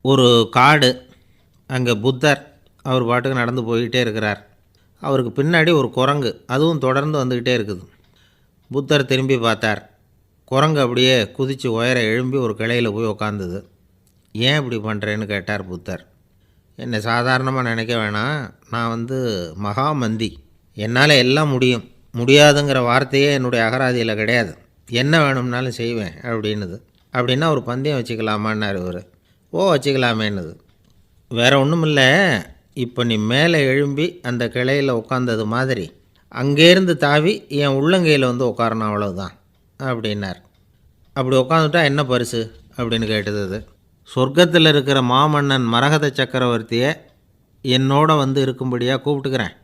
ஒரு காடு. அங்கே புத்தர் அவர் பாட்டுக்கு நடந்து போய்கிட்டே இருக்கிறார். அவருக்கு பின்னாடி ஒரு குரங்கு, அதுவும் தொடர்ந்து வந்துக்கிட்டே இருக்குது. புத்தர் திரும்பி பார்த்தார். குரங்கு அப்படியே குதித்து உயர எழும்பி ஒரு கிளையில் போய் உக்காந்துது. ஏன் இப்படி பண்ணுறேன்னு கேட்டார் புத்தர். என்னை சாதாரணமாக நினைக்க வேணாம், நான் மகாமந்தி. என்னால் எல்லாம் முடியும், முடியாதுங்கிற வார்த்தையே என்னுடைய அகராதியில் கிடையாது. என்ன வேணும்னாலும் செய்வேன் அப்படின்னுது. அப்படின்னா ஒரு பந்தயம் வச்சுக்கலாமான்னார் இவர். ஓ வச்சுக்கலாமேன்னுது. வேறு ஒன்றும் இல்லை, இப்போ நீ மேலே எழும்பி அந்த கிளையில் உட்காந்தது மாதிரி அங்கேருந்து தாவி என் உள்ளங்கையில் உட்காரணும், அவ்வளோதான் அப்படின்னார். அப்படி உட்காந்துட்டா என்ன பரிசு அப்படின்னு கேட்டது அது. சொர்க்கத்தில் இருக்கிற மாமன்னன் மரகத சக்கரவர்த்தியை என்னோட இருக்கும்படியாக கூப்பிட்டுக்கிறேன்.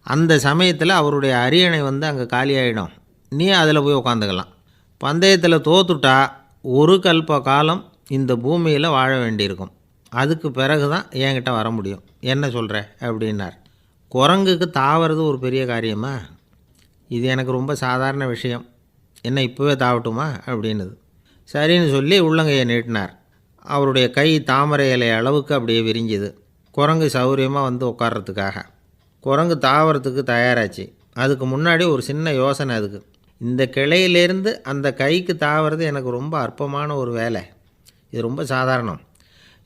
அந்த சமயத்தில் அவருடைய அரியணை அங்கே காலியாகிடும், நீ அதில் போய் உட்காந்துக்கலாம். பந்தயத்தில் தோத்துட்டா ஒரு கல்ப காலம் இந்த பூமியில் வாழ வேண்டியிருக்கும். அதுக்கு பிறகு தான் என்கிட்ட வர முடியும். என்ன சொல்கிற அப்படின்னார். குரங்குக்கு தாவறது ஒரு பெரிய காரியமா? இது எனக்கு ரொம்ப சாதாரண விஷயம், என்ன இப்போவே தாவட்டுமா அப்படின்னுது. சரின்னு சொல்லி உள்ளங்கையை நீட்டினார். அவருடைய கை தாமரை இலை அளவுக்கு அப்படியே விரிஞ்சுது. குரங்கு சௌகரியமாக உட்கார்றதுக்காக. குரங்கு தாவறதுக்கு தயாராச்சு. அதுக்கு முன்னாடி ஒரு சின்ன யோசனை அதுக்கு. இந்த கிளையிலேருந்து அந்த கைக்கு தாவறது எனக்கு ரொம்ப அற்பமான ஒரு வேலை, இது ரொம்ப சாதாரணம்,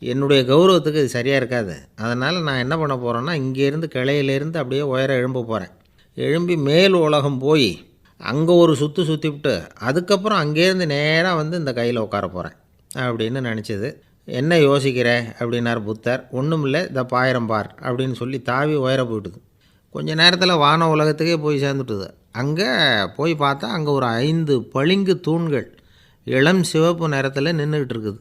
என்னுடைய கௌரவத்துக்கு இது சரியாக இருக்காது. அதனால் நான் என்ன பண்ண போகிறேன்னா, இங்கேருந்து கிளையிலேருந்து அப்படியே உயர எழும்ப போகிறேன். எழும்பி மேல் உலகம் போய் அங்கே ஒரு சுற்றிவிட்டு அதுக்கப்புறம் அங்கேருந்து நேராக இந்த கையில் உட்கார போகிறேன் அப்படின்னு நினச்சிது. என்ன யோசிக்கிற அப்படின்னார் புத்தர். ஒன்றும் இல்லை, இந்த பாயிரம் பார் அப்படின்னு சொல்லி தாவி உயர போயிட்டுது. கொஞ்ச நேரத்தில் வான உலகத்துக்கே போய் சேர்ந்துட்டுது. அங்கே போய் பார்த்தா அங்கே ஒரு 5 பளிங்கு தூண்கள் இளம் சிவப்பு நிறத்தில் நின்றுக்கிட்டு இருக்குது.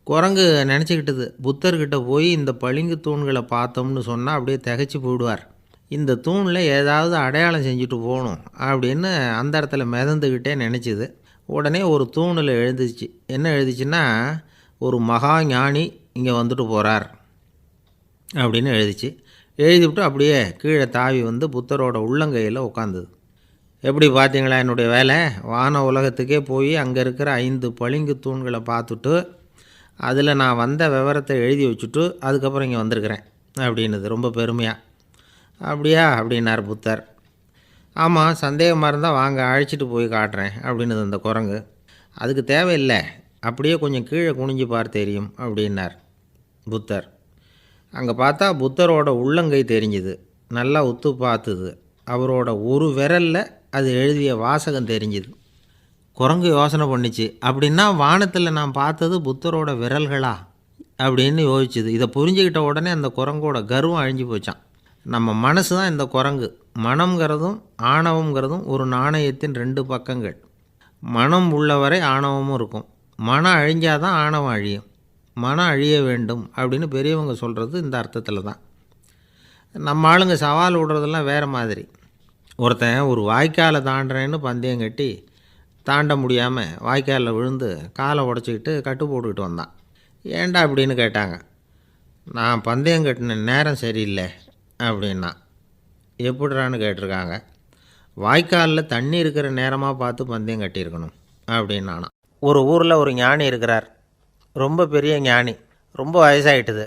குரங்கு நினச்சிக்கிட்டது, புத்தர்கிட்ட போய் இந்த பளிங்கு தூண்களை பார்த்தோம்னு சொன்னால் அப்படியே திகைச்சி போயிடுவார், இந்த தூணில் ஏதாவது அடையாளம் செஞ்சுட்டு போகணும் அப்படின்னு அந்த இடத்துல மிதந்துக்கிட்டே நினச்சிது. உடனே ஒரு தூணில் எழுதிச்சு. என்ன எழுதிச்சுன்னா, ஒரு மகா ஞானி இங்கே வந்துட்டு போகிறார் அப்படின்னு எழுதிச்சு. எழுதிவிட்டு அப்படியே கீழே தாவி புத்தரோட உள்ளங்கையில் உட்காந்துது. எப்படி பார்த்தீங்களா என்னுடைய வேலை? வான உலகத்துக்கே போய் அங்கே இருக்கிற 5 பளிங்கு தூண்களை பார்த்துட்டு அதில் நான் வந்த விவரத்தை எழுதி வச்சுட்டு அதுக்கப்புறம் இங்கே வந்திருக்கிறேன் அப்படின்னுது ரொம்ப பெருமையாக. அப்படியா அப்படின்னார் புத்தர். ஆமாம், சந்தேகமாக இருந்தால் வாங்க, அழைச்சிட்டு போய் காட்டுறேன் அப்படின்னுது அந்த குரங்கு. அதுக்கு தேவையில்லை, அப்படியே கொஞ்சம் கீழே குனிஞ்சு பார் தெரியும் அப்படின்னார் புத்தர். அங்கே பார்த்தா புத்தரோட உள்ளங்கை தெரிஞ்சுது. நல்லா உத்து பார்த்துது. அவரோட ஒரு விரலில் அது எழுதிய வாசகம் தெரிஞ்சுது. குரங்கு யோசனை பண்ணிச்சு, அப்படின்னா வானத்தில் நான் பார்த்தது புத்தரோட விரல்களா அப்படின்னு யோசிச்சுது. இதை புரிஞ்சுக்கிட்ட உடனே அந்த குரங்கோட கர்வம் அழிஞ்சு போச்சான். நம்ம மனசு தான் இந்த குரங்கு. மனம்ங்கிறதும் ஆணவங்கிறதும் ஒரு நாணயத்தின் 2 பக்கங்கள். மனம் உள்ளவரை ஆணவமும் இருக்கும். மனம் அழிஞ்சாதான் ஆணவம் அழியும். மனம் அழிய வேண்டும் அப்படின்னு பெரியவங்க சொல்கிறது இந்த அர்த்தத்தில் தான். நம்ம ஆளுங்க சவால் விடுறதெல்லாம் வேறு மாதிரி. ஒருத்தன் ஒரு வாய்க்காலை தாண்டுறேன்னு பந்தயம் கட்டி தாண்ட முடியாமல் வாய்க்காலில் விழுந்து காலை உடச்சிக்கிட்டு கட்டு போட்டுக்கிட்டு வந்தான். ஏன்டா அப்படின்னு கேட்டாங்க. நான் பந்தயம் கட்டின நேரம் சரியில்லை அப்படின்னா. எப்படிறான்னு கேட்டிருக்காங்க. வாய்க்காலில் தண்ணி இருக்கிற நேரமாக பார்த்து பந்தயம் கட்டியிருக்கணும் அப்படின்னானா. ஒரு ஊரில் ஒரு ஞானி இருக்கிறார், ரொம்ப பெரிய ஞானி, ரொம்ப வயசாகிட்டுது.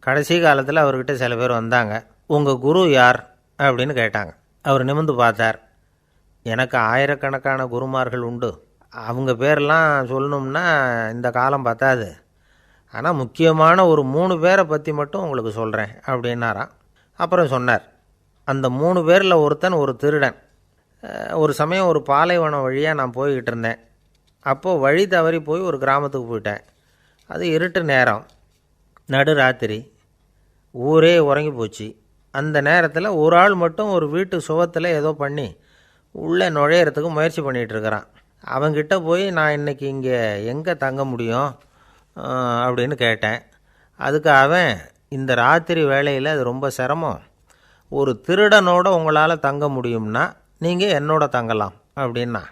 கடைசி காலத்தில் அவர்கிட்ட சில பேர் வந்தாங்க. உங்கள் குரு யார் அப்படின்னு கேட்டாங்க. அவர் நிமிர்ந்து பார்த்தார். எனக்கு ஆயிரக்கணக்கான குருமார்கள் உண்டு, அவங்க பேரெல்லாம் சொல்லணும்னா இந்த காலம் பத்தாது, ஆனால் முக்கியமான ஒரு 3 பேரை பற்றி மட்டும் உங்களுக்கு சொல்கிறேன் அப்படின்னாராம். அப்புறம் சொன்னார், அந்த 3 பேரில் ஒருத்தன் ஒரு திருடன். ஒரு சமயம் ஒரு பாலைவனம் வழியாக நான் போய்கிட்டு இருந்தேன். அப்போது வழி தவறி போய் ஒரு கிராமத்துக்கு போயிட்டேன். அது இருட்டு நேரம், நடு ராத்திரி, ஊரே உறங்கி போச்சு. அந்த நேரத்தில் ஒரு ஆள் மட்டும் ஒரு வீட்டு சுவத்தில் ஏதோ பண்ணி உள்ளே நுழையிறதுக்கு முயற்சி பண்ணிகிட்ருக்கிறான். அவங்கிட்ட போய் நான் இன்றைக்கி இங்கே எங்கே தங்க முடியும் அப்படின்னு கேட்டேன். அதுக்கு அவன், இந்த ராத்திரி வேளையில் அது ரொம்ப சிரமம், ஒரு திருடனோட உங்களால் தங்க முடியும்னா நீங்கள் என்னோட தங்கலாம் அப்படின்னா.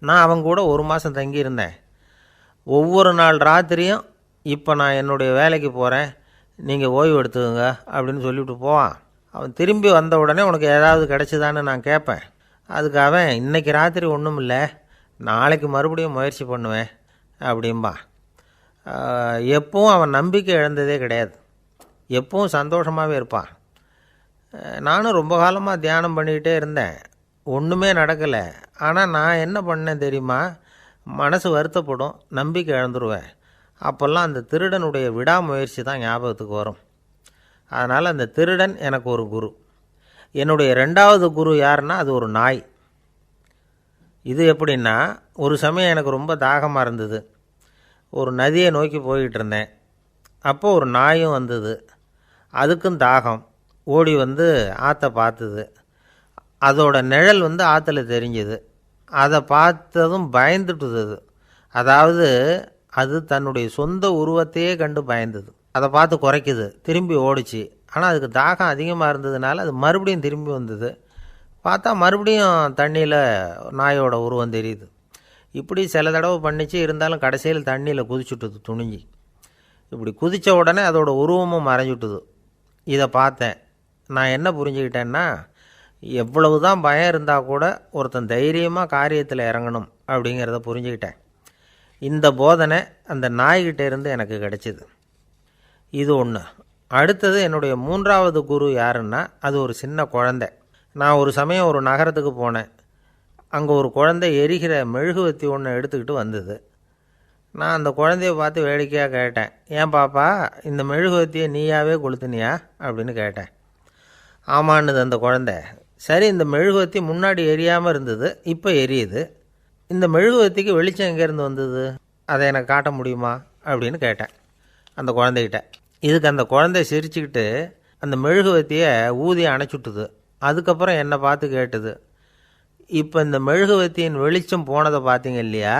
நான் அவங்க கூட 1 மாதம் தங்கியிருந்தேன். ஒவ்வொரு நாள் ராத்திரியும் இப்போ நான் என்னுடைய வேலைக்கு போகிறேன், நீங்கள் ஓய்வு எடுத்துக்கோங்க அப்படின்னு சொல்லிவிட்டு போவான். அவன் திரும்பி வந்த உடனே உனக்கு ஏதாவது கிடச்சிதான்னு நான் கேட்பேன். அதுக்கு அவன், இன்றைக்கி ராத்திரி ஒன்றும் இல்லை, நாளைக்கு மறுபடியும் முயற்சி பண்ணுவேன் அப்படின்பா. எப்பவும் அவன் நம்பிக்கை இழந்ததே கிடையாது, எப்பவும் சந்தோஷமாகவே இருப்பான். நானும் ரொம்ப காலமாக தியானம் பண்ணிக்கிட்டே இருந்தேன், ஒன்றுமே நடக்கலை. ஆனால் நான் என்ன பண்ணேன் தெரியுமா, மனசு வருத்தப்படும், நம்பிக்கை இழந்துருவேன். அப்போல்லாம் அந்த திருடனுடைய விடாமுயற்சி தான் ஞாபகத்துக்கு வரும். அதனால் அந்த திருடன் எனக்கு ஒரு குரு. என்னுடைய ரெண்டாவது குரு யாருன்னா அது ஒரு நாய். இது எப்படின்னா, ஒரு சமயம் எனக்கு ரொம்ப தாகமாக இருந்தது, ஒரு நதியை நோக்கி போய்கிட்டு இருந்தேன். அப்போது ஒரு நாயும் வந்தது, அதுக்கும் தாகம். ஓடி வந்து ஆற்றை பார்த்துது. அதோட நிழல் வந்து ஆற்றுல தெரிஞ்சுது. அதை பார்த்ததும் பயந்துட்டுது. அதாவது அது தன்னுடைய சொந்த உருவத்தையே கண்டு பயந்தது. அதை பார்த்து குறைக்குது, திரும்பி ஓடிச்சு. ஆனால் அதுக்கு தாகம் அதிகமாக இருந்ததுனால அது மறுபடியும் திரும்பி வந்தது. பார்த்தா மறுபடியும் தண்ணியில் நாயோட உருவம் தெரியுது. இப்படி சில தடவை பண்ணிச்சு. இருந்தாலும் கடைசியில் தண்ணியில் குதிச்சுட்டுது துணிஞ்சி. இப்படி குதித்த உடனே அதோட உருவமும் மறைஞ்சுட்டுது. இதை பார்த்தேன். நான் என்ன புரிஞ்சுக்கிட்டேன்னா, எவ்வளவு தான் பயம் இருந்தால் கூட ஒருத்தன் தைரியமாக காரியத்தில் இறங்கணும் அப்படிங்கிறத புரிஞ்சுக்கிட்டேன். இந்த போதனை அந்த நாய்கிட்ட இருந்து எனக்கு கிடைச்சிது. இது ஒன்று. அடுத்தது என்னுடைய மூன்றாவது குரு யாருன்னா அது ஒரு சின்ன குழந்தை. நான் ஒரு சமயம் ஒரு நகரத்துக்கு போனேன். அங்கே ஒரு குழந்தை எரிகிற மெழுகுவத்தி ஒன்று எடுத்துக்கிட்டு வந்தது. நான் அந்த குழந்தைய பார்த்து வேடிக்கையாக கேட்டேன், ஏன் பாப்பா இந்த மெழுகுவத்தியை நீயாவே கொளுத்துனியா அப்படின்னு கேட்டேன். ஆமான்னுது அந்த குழந்தை. சரி, இந்த மெழுகுவத்தி முன்னாடி எரியாமல் இருந்தது, இப்போ எரியுது. இந்த மெழுகுவத்திக்கு வெளிச்சம் எங்கேருந்து வந்தது, அதை எனக்கு காட்ட முடியுமா அப்படின்னு கேட்டேன் அந்த குழந்தைகிட்ட. இதுக்கு அந்த குழந்தை சிரிச்சுக்கிட்டு அந்த மெழுகுவத்தியை ஊதி அணைச்சுட்டுது. அதுக்கப்புறம் என்னை பார்த்து கேட்டுது, இப்போ இந்த மெழுகுவத்தியின் வெளிச்சம் போனதை பார்த்தீங்க இல்லையா,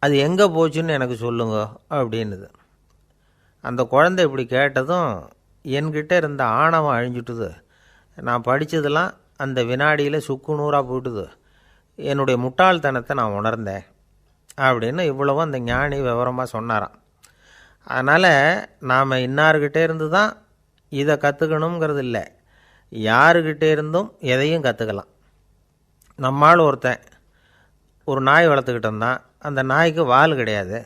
அது எங்கே போச்சுன்னு எனக்கு சொல்லுங்க அப்படின்னுது. அந்த குழந்தை இப்படி கேட்டதும் என்கிட்ட இருந்த ஆணவம் அழிஞ்சுட்டுது. நான் படித்ததெல்லாம் அந்த வினாடியில் சுக்கு நூறாக போயிட்டுது. என்னுடைய முட்டாள்தனத்தை நான் உணர்ந்தேன் அப்படின்னு இவ்வளவும் அந்த ஞானி விவரமாக சொன்னாராம். அதனால் நாம் இன்னார்கிட்டே இருந்து தான் இதை கற்றுக்கணுங்கிறது இல்லை, யாருக்கிட்டே இருந்தும் எதையும் கற்றுக்கலாம். நம்மால் ஒருத்தன் ஒரு நாய் வளர்த்துக்கிட்டு இருந்தான். அந்த நாய்க்கு வால் கிடையாது,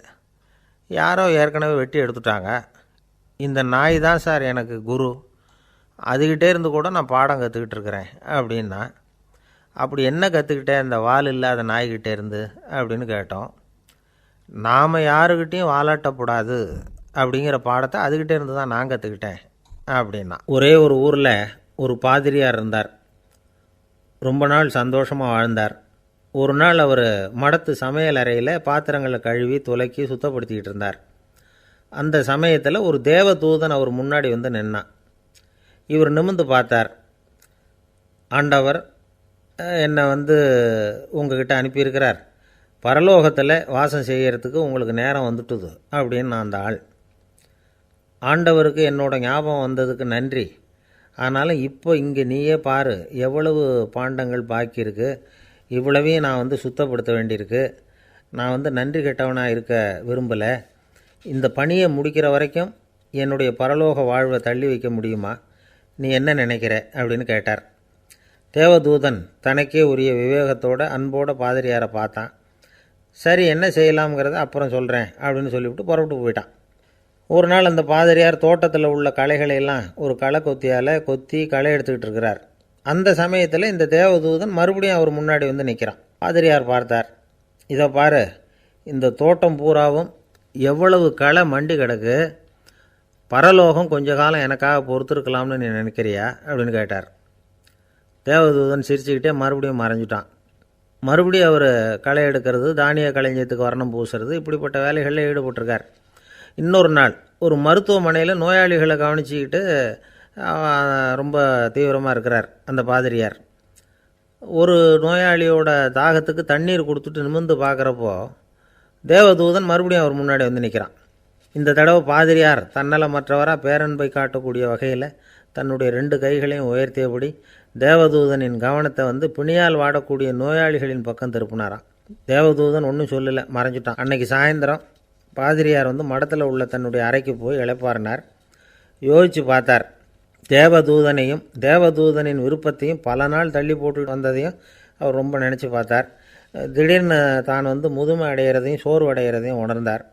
யாரோ ஏற்கனவே வெட்டி எடுத்துட்டாங்க. இந்த நாய் தான் சார் எனக்கு குரு, அதுக்கிட்டே இருந்து கூட நான் பாடம் கற்றுக்கிட்டு இருக்கிறேன் அப்படின்னா. அப்படி என்ன கற்றுக்கிட்டேன் இந்த வால் இல்லாத நாய்கிட்டே இருந்து அப்படின்னு கேட்டோம். நாம் யாருக்கிட்டேயும் வாலாட்டக்கூடாது அப்படிங்கிற பாடத்தை அதுக்கிட்டே இருந்து தான் நான் கற்றுக்கிட்டேன் அப்படின்னா. ஒரே ஒரு ஊரில் ஒரு பாதிரியார் இருந்தார். ரொம்ப நாள் சந்தோஷமாக வாழ்ந்தார். ஒரு நாள் அவர் மடத்து சமையல் அறையில் பாத்திரங்களை கழுவி துலக்கி சுத்தப்படுத்திக்கிட்டு இருந்தார். அந்த சமயத்தில் ஒரு தேவதூதன் அவர் முன்னாடி வந்து நின்னான். இவர் நிமிர்ந்து பார்த்தார். ஆண்டவர் என்னை உங்ககிட்ட அனுப்பியிருக்கிறார், பரலோகத்தில் வாசம் செய்கிறதுக்கு உங்களுக்கு நேரம் வந்துட்டுது அப்படின்னு அந்த ஆள். ஆண்டவருக்கு என்னோட ஞாபகம் வந்ததுக்கு நன்றி. ஆனாலும் இப்போ இங்கே நீயே பாரு, எவ்வளவு பாண்டங்கள் பாக்கி இருக்குது, இவ்வளவையும் நான் சுத்தப்படுத்த வேண்டியிருக்கு. நான் நன்றி கெட்டவனாக இருக்க விரும்பலை. இந்த பணியை முடிக்கிற வரைக்கும் என்னுடைய பரலோக வாழ்வை தள்ளி வைக்க முடியுமா, நீ என்ன நினைக்கிற அப்படின்னு கேட்டார். தேவதூதன் தனக்கே உரிய விவேகத்தோட அன்போட பாதிரியாரை பார்த்தான். சரி, என்ன செய்யலாம்ங்கிறத அப்புறம் சொல்கிறேன் அப்படின்னு சொல்லிவிட்டு புறப்பட்டு போயிட்டான். ஒரு நாள் அந்த பாதிரியார் தோட்டத்தில் உள்ள களைகளையெல்லாம் ஒரு களை கொத்தியால் கொத்தி களை எடுத்துக்கிட்டு இருக்கிறார். அந்த சமயத்தில் இந்த தேவதூதன் மறுபடியும் அவர் முன்னாடி நிற்கிறான். பாதிரியார் பார்த்தார். இதை பாரு, இந்த தோட்டம் பூராவும் எவ்வளவு களை மண்டி கிடக்கு, பரலோகம் கொஞ்ச காலம் எனக்காக பொறுத்திருக்கலாம்னு நீ நினைக்கிறியா அப்படின்னு கேட்டார். தேவதூதன் சிரிச்சுக்கிட்டே மறுபடியும் மறைஞ்சிட்டான். மறுபடியும் அவர் களை எடுக்கிறது, தானிய களஞ்சியத்துக்கு வர்ணம் பூசுறது, இப்படிப்பட்ட வேலைகளில் ஈடுபட்டிருக்கார். இன்னொரு நாள் ஒரு மருத்துவமனையில் நோயாளிகளை கவனிச்சிக்கிட்டு ரொம்ப தீவிரமாக இருக்கிறார் அந்த பாதிரியார். ஒரு நோயாளியோட தாகத்துக்கு தண்ணீர் கொடுத்துட்டு நிமிர்ந்து பார்க்குறப்போ தேவதூதன் மறுபடியும் அவர் முன்னாடி நிற்கிறான். இந்த தடவை பாதிரியார் தன்னலமற்றவராக பேரன்பை காட்டக்கூடிய வகையில் தன்னுடைய 2 கைகளையும் உயர்த்தியபடி தேவதூதனின் கவனத்தை பிணியால் வாடக்கூடிய நோயாளிகளின் பக்கம் திருப்பினாராம். தேவதூதன் ஒன்றும் சொல்லலை, மறைஞ்சிட்டான். அன்னைக்கு சாயந்தரம் பாதிரியார் மடத்தில் உள்ள தன்னுடைய அறைக்கு போய் இளைப்பாறினார். யோசித்து பார்த்தார். தேவதூதனையும் தேவதூதனின் விருப்பத்தையும் பல நாள் தள்ளி போட்டு வந்ததையும் அவர் ரொம்ப நினச்சி பார்த்தார். திடீர்னு தான் முதுமை அடைகிறதையும் சோர்வு அடைகிறதையும் உணர்ந்தார்.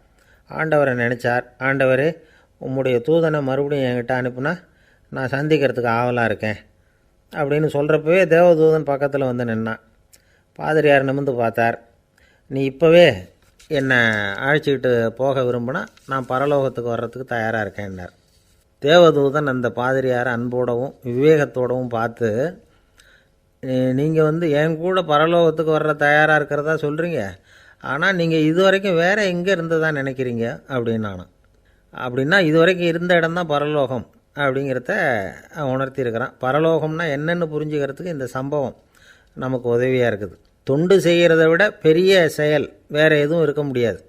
ஆண்டவரை நினச்சார். ஆண்டவரே, உம்முடைய தூதனை மறுபடியும் என்கிட்ட அனுப்புனா நான் சந்திக்கிறதுக்கு ஆவலாக இருக்கேன் அப்படின்னு சொல்கிறப்பவே தேவதூதன் பக்கத்தில் வந்து நின்னான். பாதிரியார் நிமிர்ந்து பார்த்தார். நீ இப்போவே என்னை அழைச்சிக்கிட்டு போக விரும்பினா நான் பரலோகத்துக்கு வர்றதுக்கு தயாராக இருக்கேன்னார். தேவதூதன் அந்த பாதிரியாரை அன்போடவும் விவேகத்தோடவும் பார்த்து, நீங்கள் என் கூட பரலோகத்துக்கு வர்ற தயாராக இருக்கிறதா சொல்கிறீங்க, ஆனால் நீங்கள் இது வரைக்கும் வேறு எங்கே இருந்ததான் நினைக்கிறீங்க அப்படின்னு நானும். அப்படின்னா இது வரைக்கும் இருந்த இடம் தான் பரலோகம் அப்படிங்கிறத உணர்த்தியிருக்கிறான். பரலோகம்னா என்னென்னு புரிஞ்சுக்கிறதுக்கு இந்த சம்பவம் நமக்கு உதவியாக இருக்குது. தொண்டு செய்கிறத விட பெரிய செயல் வேறு எதுவும் இருக்க முடியாது.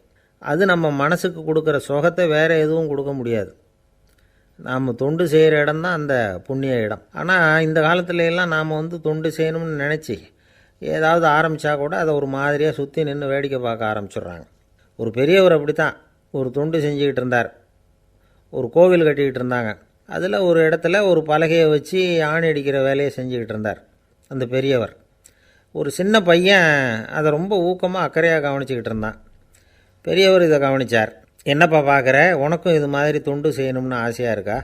அது நம்ம மனசுக்கு கொடுக்குற சுகத்தை வேறு எதுவும் கொடுக்க முடியாது. நாம் தொண்டு செய்கிற இடம் தான் அந்த புண்ணிய இடம். ஆனால் இந்த காலத்துல எல்லாம் நாம் தொண்டு செய்யணும்னு நினச்சி ஏதாவது ஆரம்பித்தா கூட அதை ஒரு மாதிரியாக சுற்றி நின்று வேடிக்கை பார்க்க ஆரம்பிச்சிடுறாங்க. ஒரு பெரியவர் அப்படி தான் ஒரு தொண்டு செஞ்சுக்கிட்டு இருந்தார். ஒரு கோவில் கட்டிக்கிட்டு இருந்தாங்க. அதில் ஒரு இடத்துல ஒரு பலகையை வச்சு ஆணி அடிக்கிற வேலையை செஞ்சுக்கிட்டு இருந்தார் அந்த பெரியவர். ஒரு சின்ன பையன் அதை ரொம்ப ஊக்கமாக அக்கறையாக கவனிச்சிக்கிட்டு இருந்தான். பெரியவர் இதை கவனித்தார். என்னப்பா பார்க்குற, உனக்கும் இது மாதிரி தொண்டு செய்யணும்னு ஆசையாக இருக்கா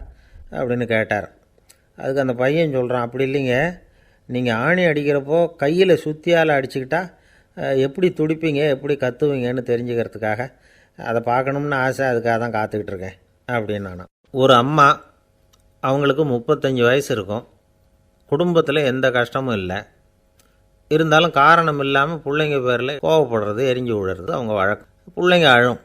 அப்படின்னு கேட்டார். அதுக்கு அந்த பையன் சொல்கிறான், அப்படி இல்லைங்க, நீங்கள் ஆணி அடிக்கிறப்போ கையில் சுத்தியால் அடிச்சுக்கிட்டா எப்படி துடிப்பீங்க, எப்படி கத்துவீங்கன்னு தெரிஞ்சுக்கிறதுக்காக அதை பார்க்கணும்னு ஆசை, அதுக்காக தான் காத்துக்கிட்டு இருக்கேன் அப்படின்னு நானும். ஒரு அம்மா, அவங்களுக்கு 35 வயசு இருக்கும். குடும்பத்தில் எந்த கஷ்டமும் இல்லை. இருந்தாலும் காரணம் இல்லாமல் பிள்ளைங்க பேரில் கோவப்படுறது, எரிஞ்சு விழுறது அவங்க வழக்கம். பிள்ளைங்க அழும்.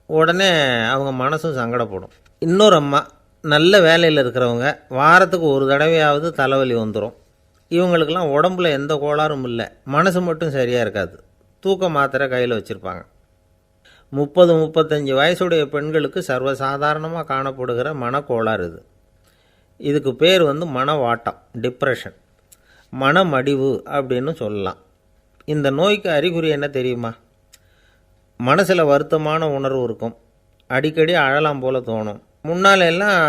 உடனே அவங்க மனசும் சங்கடப்படும். இன்னொரு அம்மா, நல்ல வேலையில் இருக்கிறவங்க, வாரத்துக்கு ஒரு தடவையாவது தலைவலி வந்துடும். இவங்களுக்கெல்லாம் உடம்புல எந்த கோளாறும் இல்லை, மனசு மட்டும் சரியாக இருக்காது. தூக்க மாத்திரை கையில் வச்சுருப்பாங்க. 30-35 வயசுடைய பெண்களுக்கு சர்வசாதாரணமாக காணப்படுகிற மனக்கோளாறு இது. இதுக்கு பேர் மனவாட்டம், டிப்ரெஷன், மனமடிவு அப்படின்னு சொல்லலாம். இந்த நோய்க்கு அறிகுறி என்ன தெரியுமா? மனசில் வருத்தமான உணர்வு இருக்கும். அடிக்கடி அழலாம் போல் தோணும். முன்னால் எல்லாம்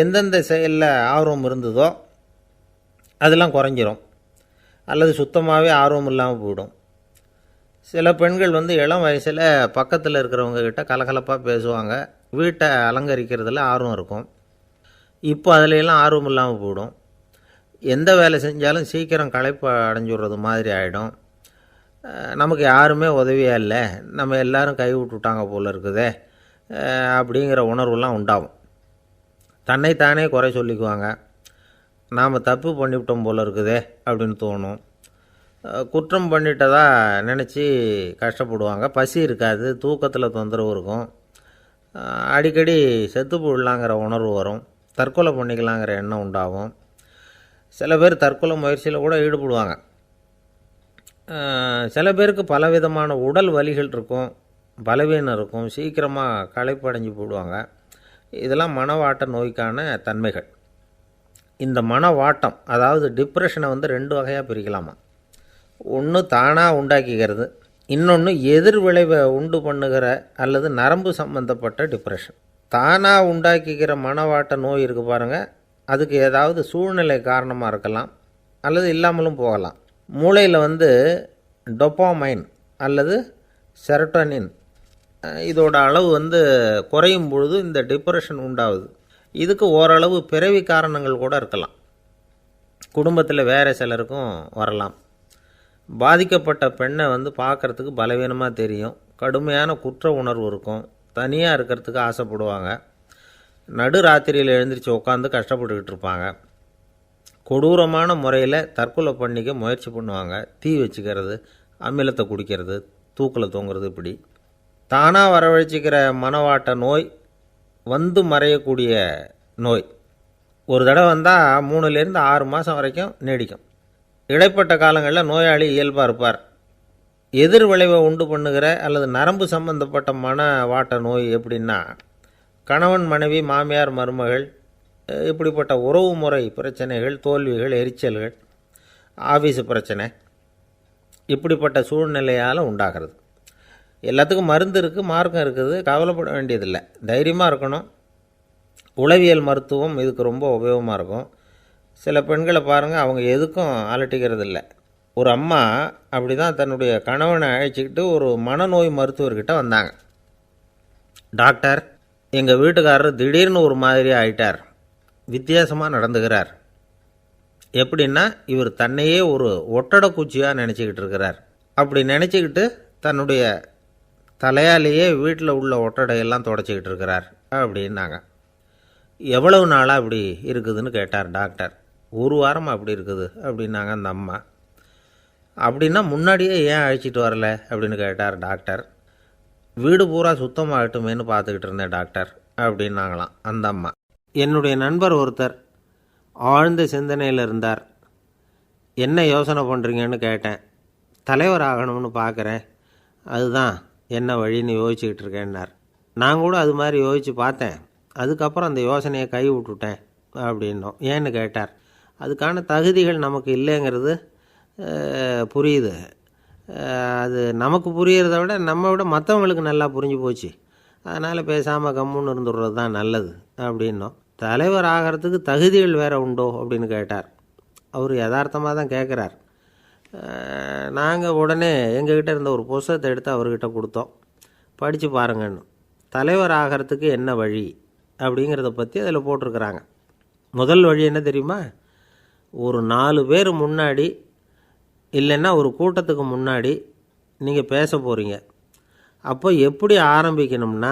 எந்தெந்த செயலில் ஆர்வம் இருந்ததோ அதெல்லாம் குறைஞ்சிரும், அல்லது சுத்தமாகவே ஆர்வம் இல்லாமல் போயிடும். சில பெண்கள் இளம் வயசில் பக்கத்தில் இருக்கிறவங்க கிட்ட கலகலப்பாக பேசுவாங்க, வீட்டை அலங்கரிக்கிறதுல ஆர்வம் இருக்கும். இப்போ அதிலெல்லாம் ஆர்வம் இல்லாமல் போயிடும். எந்த வேலை செஞ்சாலும் சீக்கிரம் களைப்பு அடைஞ்சுடுறது மாதிரி ஆகிடும். நமக்கு யாருமே உதவியாக இல்லை, நம்ம எல்லோரும் கை விட்டுட்டாங்க போல் இருக்குதே அப்படிங்கிற உணர்வுலாம் உண்டாகும். தன்னைத்தானே குறை சொல்லிக்குவாங்க. நாம் தப்பு பண்ணிவிட்டோம் போல் இருக்குதே அப்படின்னு தோணும். குற்றம் பண்ணிட்டதா நினச்சி கஷ்டப்படுவாங்க. பசி இருக்காது, தூக்கத்தில் தொந்தரவு இருக்கும். அடிக்கடி செத்து போடலாங்கிற உணர்வு வரும். தற்கொலை பண்ணிக்கலாங்கிற எண்ணம் உண்டாகும். சில பேர் தற்கொலை முயற்சியில் கூட ஈடுபடுவாங்க. சில பேருக்கு பலவிதமான உடல் வலிகள் இருக்கும், பலவீனம் இருக்கும், சீக்கிரமாக களைப்படைஞ்சு போடுவாங்க. இதெல்லாம் மனவாட்ட நோய்க்கான தன்மைகள். இந்த மனவாட்டம், அதாவது டிப்ரெஷனை 2 வகையாக பிரிக்கலாமா. ஒன்று தானாக உண்டாக்கிக்கிறது, இன்னொன்று எதிர் விளைவை உண்டு பண்ணுகிற அல்லது நரம்பு சம்பந்தப்பட்ட டிப்ரெஷன். தானாக உண்டாக்கிக்கிற மனவாட்ட நோய் இருக்குது பாருங்கள், அதுக்கு ஏதாவது சூழ்நிலை காரணமாக இருக்கலாம், அல்லது இல்லாமலும் போகலாம். மூளையில் டொப்பாமைன் அல்லது செரட்டோனின் இதோட அளவு குறையும் பொழுது இந்த டிப்ரெஷன் உண்டாகுது. இதுக்கு ஓரளவு பிறவி காரணங்கள் கூட இருக்கலாம். குடும்பத்தில் வேறு சிலருக்கும் வரலாம். பாதிக்கப்பட்ட பெண்ணை பார்க்குறதுக்கு பலவீனமாக தெரியும். கடுமையான குற்ற உணர்வு இருக்கும். தனியாக இருக்கிறதுக்கு ஆசைப்படுவாங்க. நடு ராத்திரியில் எழுந்திரிச்சு உட்காந்து கஷ்டப்பட்டுக்கிட்டு இருப்பாங்க. கொடூரமான முறையில் தற்கொலை பண்ணிக்க முயற்சி பண்ணுவாங்க. தீ வச்சுக்கிறது, அமிலத்தை குடிக்கிறது, தூக்கில் தொங்குறது. இப்படி தானாக வரவழைச்சிக்கிற மனவாட்ட நோய் மறையக்கூடிய நோய். ஒரு தடவை வந்தால் 3லேருந்து 6 மாதம் வரைக்கும் நீடிக்கும். இடைப்பட்ட காலங்களில் நோயாளி இயல்பாக இருப்பார். எதிர் விளைவை உண்டு பண்ணுகிற அல்லது நரம்பு சம்பந்தப்பட்ட மனவாட்ட நோய் எப்படின்னா, கணவன் மனைவி, மாமியார் மருமகள், இப்படிப்பட்ட உறவு முறை பிரச்சனைகள், தோல்விகள், எரிச்சல்கள், ஆஃபீஸு பிரச்சனை, இப்படிப்பட்ட சூழ்நிலையால் உண்டாகிறது. எல்லாத்துக்கும் மருந்து இருக்குது, மார்க்கம் இருக்குது, கவலைப்பட வேண்டியதில்லை, தைரியமாக இருக்கணும். உளவியல் மருத்துவம் இதுக்கு ரொம்ப உபயோகமாக இருக்கும். சில பெண்களை பாருங்கள், அவங்க எதுக்கும் அலட்டிக்கிறது இல்லை. ஒரு அம்மா அப்படி தான் தன்னுடைய கணவனை அழைச்சிக்கிட்டு ஒரு மனநோய் மருத்துவர்கிட்ட வந்தாங்க. டாக்டர், எங்கள் வீட்டுக்காரர் திடீர்னு ஒரு மாதிரி ஆயிட்டார். வித்தியாசமாக நடந்துக்கிறார். எப்படின்னா, இவர் தன்னையே ஒரு ஒட்டடை குச்சியாக நினச்சிக்கிட்டு இருக்கிறார். அப்படி நினச்சிக்கிட்டு தன்னுடைய தலையாலேயே வீட்டில் உள்ள ஒட்டடையெல்லாம் தொடச்சிக்கிட்டு இருக்கிறார் அப்படின்னாங்க. எவ்வளவு நாளாக அப்படி இருக்குதுன்னு கேட்டார் டாக்டர். ஒரு வாரமாக அப்படி இருக்குது அப்படின்னாங்க அந்த அம்மா. அப்படின்னா முன்னாடியே ஏன் அழைச்சிட்டு வரல அப்படின்னு கேட்டார் டாக்டர். வீடு பூரா சுத்தமாகட்டுமேனு பார்த்துக்கிட்டு இருந்தேன் டாக்டர் அப்படின்னாங்களாம் அந்த அம்மா. என்னுடைய நண்பர் ஒருத்தர் ஆழ்ந்த சிந்தனையில் இருந்தார். என்ன யோசனை பண்ணுறீங்கன்னு கேட்டேன். தலைவர் ஆகணும்னு பார்க்குறேன், அதுதான் என்ன வழின்னு யோசிச்சுக்கிட்டு இருக்கேன்னார். நான் கூட அது மாதிரி யோசித்து பார்த்தேன். அதுக்கப்புறம் அந்த யோசனையை கை விட்டுட்டேன் அப்படின்னோம். ஏன்னு கேட்டார். அதுக்கான தகுதிகள் நமக்கு இல்லைங்கிறது புரியுது. அது நமக்கு புரியறத விட நம்ம விட மற்றவங்களுக்கு நல்லா புரிஞ்சு போச்சு. அதனால் பேசாமல் கம்முன்னு இருந்துடுறது தான் நல்லது அப்படின்னோம். தலைவர் ஆகிறதுக்கு தகுதிகள் வேறு உண்டோ அப்படின்னு கேட்டார். அவர் யதார்த்தமாக தான் கேட்குறார். நாங்கள் உடனே எங்ககிட்ட இருந்த ஒரு புஸ்தகத்தை எடுத்து அவர்கிட்ட கொடுத்தோம். படித்து பாருங்கன்னு. தலைவர் ஆகிறதுக்கு என்ன வழி அப்படிங்கிறத பற்றி அதில் போட்டிருக்கிறாங்க. முதல் வழி என்ன தெரியுமா? ஒரு 4 பேர் முன்னாடி இல்லைன்னா ஒரு கூட்டத்துக்கு முன்னாடி நீங்கள் பேச போகிறீங்க. அப்போ எப்படி ஆரம்பிக்கணும்னா,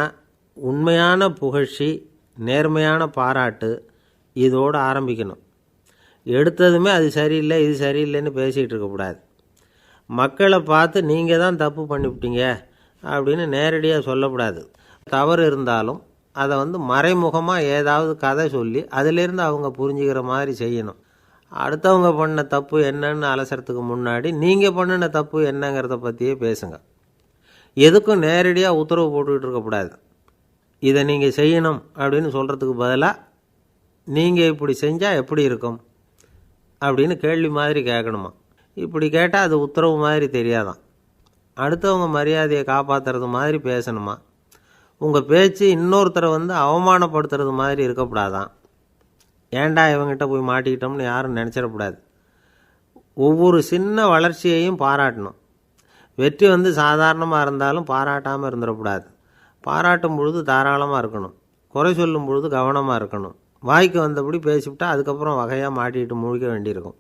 உண்மையான புகழ்ச்சி, நேர்மையான பாராட்டு, இதோடு ஆரம்பிக்கணும். எடுத்ததுமே அது சரியில்லை இது சரியில்லைன்னு பேசிகிட்டு இருக்கக்கூடாது. மக்களை பார்த்து நீங்கள் தான் தப்பு பண்ணிவிட்டீங்க அப்படின்னு நேரடியாக சொல்லக்கூடாது. தவறு இருந்தாலும் அதை மறைமுகமாக ஏதாவது கதை சொல்லி அதிலேருந்து அவங்க புரிஞ்சுக்கிற மாதிரி செய்யணும். அடுத்தவங்க பண்ண தப்பு என்னன்னு அலசறதுக்கு முன்னாடி நீங்கள் பண்ணின தப்பு என்னங்கிறத பற்றியே பேசுங்க. எதுக்கும் நேரடியாக உத்தரவு போட்டுக்கிட்டு இருக்கக்கூடாது. இதை நீங்கள் செய்யணும் அப்படின்னு சொல்கிறதுக்கு பதிலாக நீங்கள் இப்படி செஞ்சால் எப்படி இருக்கும் அப்படின்னு கேள்வி மாதிரி கேட்கணுமா. இப்படி கேட்டால் அது உத்தரவு மாதிரி தெரியாதான். அடுத்தவங்க மரியாதையை காப்பாற்றுறது மாதிரி பேசணுமா. உங்கள் பேச்சு இன்னொருத்தரை அவமானப்படுத்துறது மாதிரி இருக்கக்கூடாதான். ஏண்டா இவங்கிட்ட போய் மாட்டிக்கிட்டோம்னு யாரும் நினச்சிடக்கூடாது. ஒவ்வொரு சின்ன வளர்ச்சியையும் பாராட்டணும். வெற்றி சாதாரணமாக இருந்தாலும் பாராட்டாமல் இருந்துடக்கூடாது. பாராட்டும் பொழுது தாராளமாக இருக்கணும். குறை சொல்லும் பொழுது கவனமாக இருக்கணும். வாய்க்கு வந்தபடி பேசிவிட்டால் அதுக்கப்புறம் வகையாக மாட்டிக்கிட்டு முழிக்க வேண்டியிருக்கும்.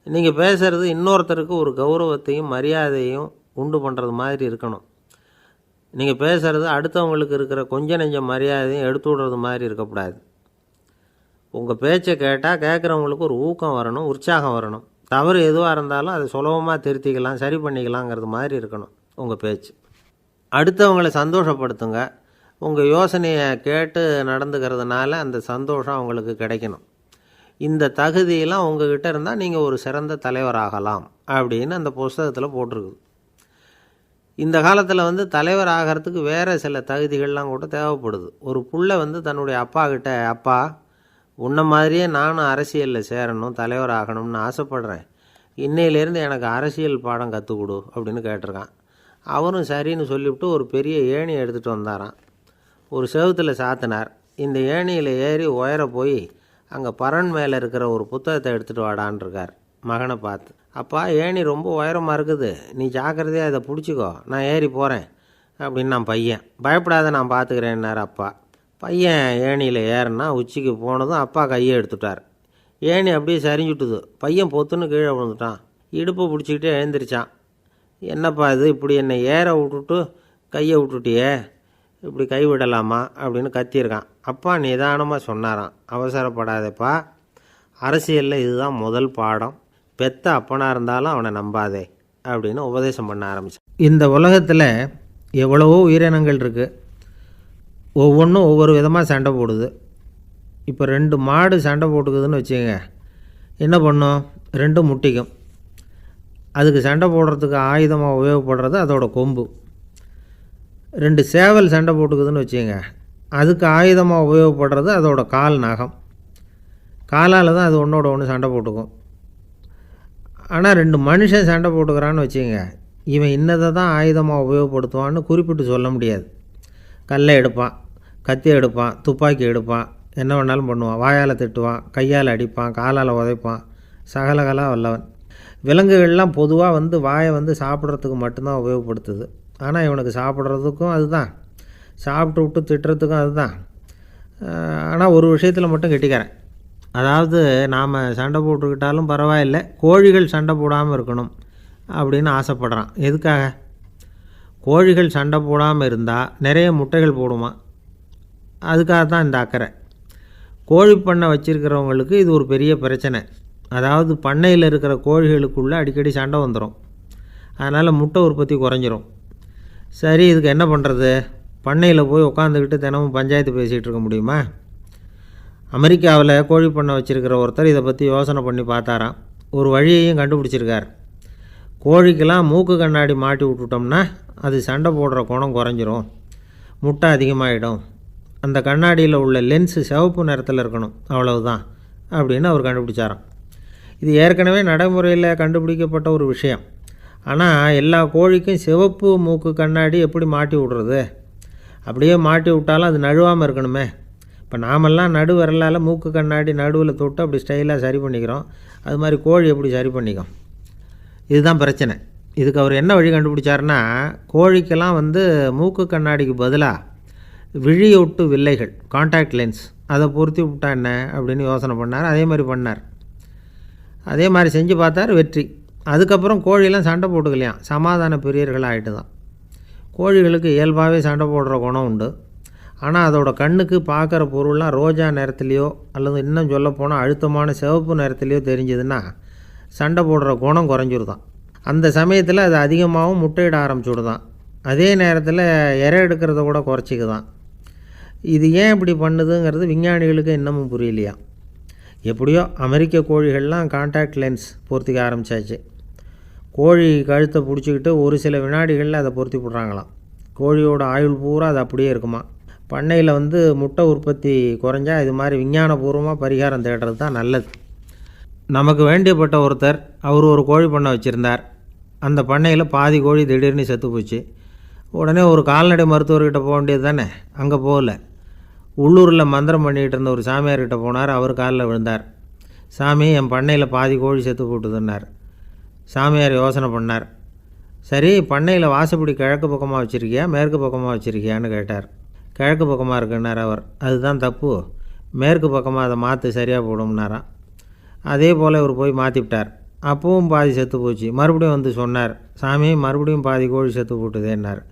நீங்கள் பேசுகிறது இன்னொருத்தருக்கு ஒரு கௌரவத்தையும் மரியாதையும் உண்டு பண்ணுறது மாதிரி இருக்கணும். நீங்கள் பேசுகிறது அடுத்தவங்களுக்கு இருக்கிற கொஞ்ச நெஞ்ச மரியாதையும் எடுத்து விடுறது மாதிரி இருக்கக்கூடாது. உங்கள் பேச்சை கேட்டால் கேட்குறவங்களுக்கு ஒரு ஊக்கம் வரணும், உற்சாகம் வரணும். தவறு எதுவாக இருந்தாலும் அதை சுலபமாக திருத்திக்கலாம், சரி பண்ணிக்கலாங்கிறது மாதிரி இருக்கணும் உங்கள் பேச்சு. அடுத்தவங்களை சந்தோஷப்படுத்துங்க. உங்கள் யோசனையை கேட்டு நடந்துக்கிறதுனால அந்த சந்தோஷம் அவங்களுக்கு கிடைக்கணும். இந்த தகுதியெல்லாம் உங்ககிட்ட இருந்தால் நீங்கள் ஒரு சிறந்த தலைவராகலாம் அப்படின்னு அந்த புஸ்தகத்தில் போட்டிருக்குது. இந்த காலத்தில் தலைவர் ஆகிறதுக்கு வேறு சில தகுதிகள்லாம் கூட தேவைப்படுது. ஒரு புள்ள தன்னுடைய அப்பா கிட்ட, அப்பா உன்ன மாதிரியே நானும் அரசியலில் சேரணும், தலைவர் ஆகணும்னு ஆசைப்படுறேன், இன்னையிலேருந்து எனக்கு அரசியல் பாடம் கற்றுக் கொடு அப்படின்னு கேட்டிருக்கான். அவரும் சரின்னு சொல்லிவிட்டு ஒரு பெரிய ஏணியை எடுத்துகிட்டு வந்தாராம். ஒரு செவுத்தில் சாத்தினார். இந்த ஏணியில் ஏறி உயர போய் அங்கே பரன் மேலே இருக்கிற ஒரு புத்தகத்தை எடுத்துகிட்டு வாடான்னு இருக்கார். மகனை பார்த்து, அப்பா ஏணி ரொம்ப உயரமாக இருக்குது, நீ ஜாக்கிரதையாக இதை பிடிச்சிக்கோ, நான் ஏறி போகிறேன் அப்படின்னு நான் பையன். பயப்படாத, நான் பார்த்துக்கிறேன்னார் அப்பா. பையன் ஏணியில் ஏறினா உச்சிக்கு போனதும் அப்பா கையை எடுத்துட்டார். ஏணி அப்படியே சரிஞ்சுட்டுது. பையன் பொத்துன்னு கீழே விழுந்துட்டான். இடுப்பை பிடிச்சிக்கிட்டே எழுந்திரிச்சான். என்னப்பா இது, இப்படி என்னை ஏற விட்டுட்டு கையை விட்டுட்டியே, இப்படி கை விடலாமா அப்படின்னு கத்தியிருக்கான். அப்பா நிதானமாக சொன்னாராம், அவசரப்படாதேப்பா, அரசியலில் இதுதான் முதல் பாடம், பெத்த அப்பனாக இருந்தாலும் அவனை நம்பாதே அப்படின்னு உபதேசம் பண்ண ஆரம்பித்தான். இந்த உலகத்தில் எவ்வளவோ உயிரினங்கள் இருக்குது. ஒவ்வொன்றும் ஒவ்வொரு விதமாக சண்டை போடுது. இப்போ 2 மாடு சண்டை போட்டுக்குதுன்னு வச்சுக்கோங்க, என்ன பண்ணும்? 2 முட்டிக்கும். அதுக்கு சண்டை போடுறதுக்கு ஆயுதமாக உபயோகப்படுறது அதோட கொம்பு. 2 சேவல் சண்டை போட்டுக்குதுன்னு வச்சுக்கோங்க, அதுக்கு ஆயுதமாக உபயோகப்படுறது அதோட கால் நகம். காலால் தான் அது ஒன்றோட ஒன்று சண்டை போட்டுக்கும். ஆனால் 2 மனுஷன் சண்டை போட்டுக்கிறான்னு வச்சுக்கோங்க, இவன் இன்னதை தான் ஆயுதமாக உபயோகப்படுத்துவான்னு குறிப்பிட்டு சொல்ல முடியாது. கல்லை எடுப்பான், கத்தி எடுப்பான், துப்பாக்கி எடுப்பான், என்ன வேணாலும் பண்ணுவான். வாயால் திட்டுவான், கையால் அடிப்பான், காலால் உதைப்பான், சகலகலா வல்லவன். விலங்குகள்லாம் பொதுவாக வாயை சாப்பிட்றதுக்கு மட்டும்தான் உபயோகப்படுத்துது. ஆனால் இவனுக்கு சாப்பிட்றதுக்கும் அதுதான், சாப்பிட்டு விட்டு திட்டுறதுக்கும் அதுதான். ஆனால் ஒரு விஷயத்தில் மட்டும் கெட்டிக்கிறேன். அதாவது நாம் சண்டை போட்டுக்கிட்டாலும் பரவாயில்லை, கோழிகள் சண்டை போடாமல் இருக்கணும் அப்படின்னு ஆசைப்படுறான். எதுக்காக? கோழிகள் சண்டை போடாமல் இருந்தால் நிறைய முட்டைகள் போடுமா, அதுக்காக தான் இந்த அக்கறை. கோழி பண்ணை வச்சுருக்கிறவங்களுக்கு இது ஒரு பெரிய பிரச்சனை. அதாவது பண்ணையில் இருக்கிற கோழிகளுக்குள்ளே அடிக்கடி சண்டை வந்துடும். அதனால் முட்டை உற்பத்தி குறைஞ்சிரும். சரி, இதுக்கு என்ன பண்ணுறது? பண்ணையில் போய் உட்காந்துக்கிட்டு தினமும் பஞ்சாயத்து பேசிகிட்டு இருக்க முடியுமா? அமெரிக்காவில் கோழி பண்ணை வச்சுருக்கிற ஒருத்தர் இதை பற்றி யோசனை பண்ணி பார்த்தாராம். ஒரு வழியையும் கண்டுபிடிச்சிருக்கார். கோழிக்கெல்லாம் மூக்கு கண்ணாடி மாட்டி விட்டுட்டோம்னா அது சண்டை போடுற குணம் குறைஞ்சிரும், முட்டை அதிகமாகிடும். அந்த கண்ணாடியில் உள்ள லென்ஸு சிவப்பு நிறத்தில் இருக்கணும், அவ்வளவுதான் அப்படின்னு அவர் கண்டுபிடிச்சாராம். இது ஏற்கனவே நடைமுறையில் கண்டுபிடிக்கப்பட்ட ஒரு விஷயம். ஆனால் எல்லா கோழிக்கும் சிவப்பு மூக்கு கண்ணாடி எப்படி மாட்டி விட்றது? அப்படியே மாட்டி விட்டாலும் அது நழுவாமல் இருக்கணுமே. இப்போ நாமெல்லாம் நடு விரலால் மூக்கு கண்ணாடி நடுவில் தொட்டு அப்படி ஸ்டைலாக சரி பண்ணிக்கிறோம். அது மாதிரி கோழி எப்படி சரி பண்ணிக்கும்? இதுதான் பிரச்சனை. இதுக்கு அவர் என்ன வழி கண்டுபிடிச்சாருன்னா, கோழிக்கெல்லாம் மூக்கு கண்ணாடிக்கு பதிலாக விழியொட்டு வில்லைகள், காண்டாக்ட் லென்ஸ், அதை பொருத்தி விட்டா என்ன அப்படின்னு யோசனை பண்ணார். அதே மாதிரி பண்ணார். அதே மாதிரி செஞ்சு பார்த்தார், வெற்றி. அதுக்கப்புறம் கோழியெல்லாம் சண்டை போட்டுக்கலையாம், சமாதான பிரியர்கள் ஆகிட்டு தான். கோழிகளுக்கு இயல்பாகவே சண்டை போடுற குணம் உண்டு. ஆனால் அதோட கண்ணுக்கு பார்க்குற பொருள்லாம் ரோஜா நிறத்துலையோ அல்லது இன்னும் சொல்லப்போனால் அழுத்தமான சிவப்பு நிறத்துலையோ தெரிஞ்சதுன்னா சண்டை போடுற குணம் குறைஞ்சிருதான். அந்த சமயத்தில் அது அதிகமாகவும் முட்டையிட ஆரம்பிச்சுடுதான். அதே நேரத்தில் இறை எடுக்கிறத கூட குறைச்சிக்குதான். இது ஏன் இப்படி பண்ணுதுங்கிறது விஞ்ஞானிகளுக்கு இன்னமும் புரியலையா. எப்படியோ அமெரிக்க கோழிகள்லாம் காண்டாக்ட் லென்ஸ் பொருத்திக்க ஆரம்பித்தாச்சு. கோழி கழுத்தை பிடிச்சிக்கிட்டு ஒரு சில வினாடிகளில் அதை பொருத்தி விட்றாங்களாம். கோழியோட ஆயுள் பூரா அது அப்படியே இருக்குமா. பண்ணையில் முட்டை உற்பத்தி குறைஞ்சா இது மாதிரி விஞ்ஞானபூர்வமாக பரிகாரம் தேடுறது தான் நல்லது. நமக்கு வேண்டியப்பட்ட ஒருத்தர், அவர் ஒரு கோழி பண்ணை வச்சுருந்தார். அந்த பண்ணையில் பாதி கோழி திடீர்னு செத்து போச்சு. உடனே ஒரு கால்நடை மருத்துவர்கிட்ட போக வேண்டியது தானே. அங்கே போகல. உள்ளூரில் மந்திரம் பண்ணிகிட்டு இருந்த ஒரு சாமியார்கிட்ட போனார். அவர் காலில் விழுந்தார். சாமி, என் பண்ணையில் பாதி கோழி செத்து போட்டுதுன்னார். சாமியார் யோசனை பண்ணார். சரி, பண்ணையில் வாசப்படி கிழக்கு பக்கமாக வச்சுருக்கியா மேற்கு பக்கமாக வச்சுருக்கியான்னு கேட்டார். கிழக்கு பக்கமாக இருக்குன்னார் அவர். அதுதான் தப்பு, மேற்கு பக்கமாக அதை மாற்று, சரியாக போடும்னாராம். அதே போல் இவர் போய் மாற்றிவிட்டார். அப்பவும் பாதி செத்து போச்சு. மறுபடியும் சொன்னார், சாமி மறுபடியும் பாதி கோழி செத்து போட்டுதேன்னார்.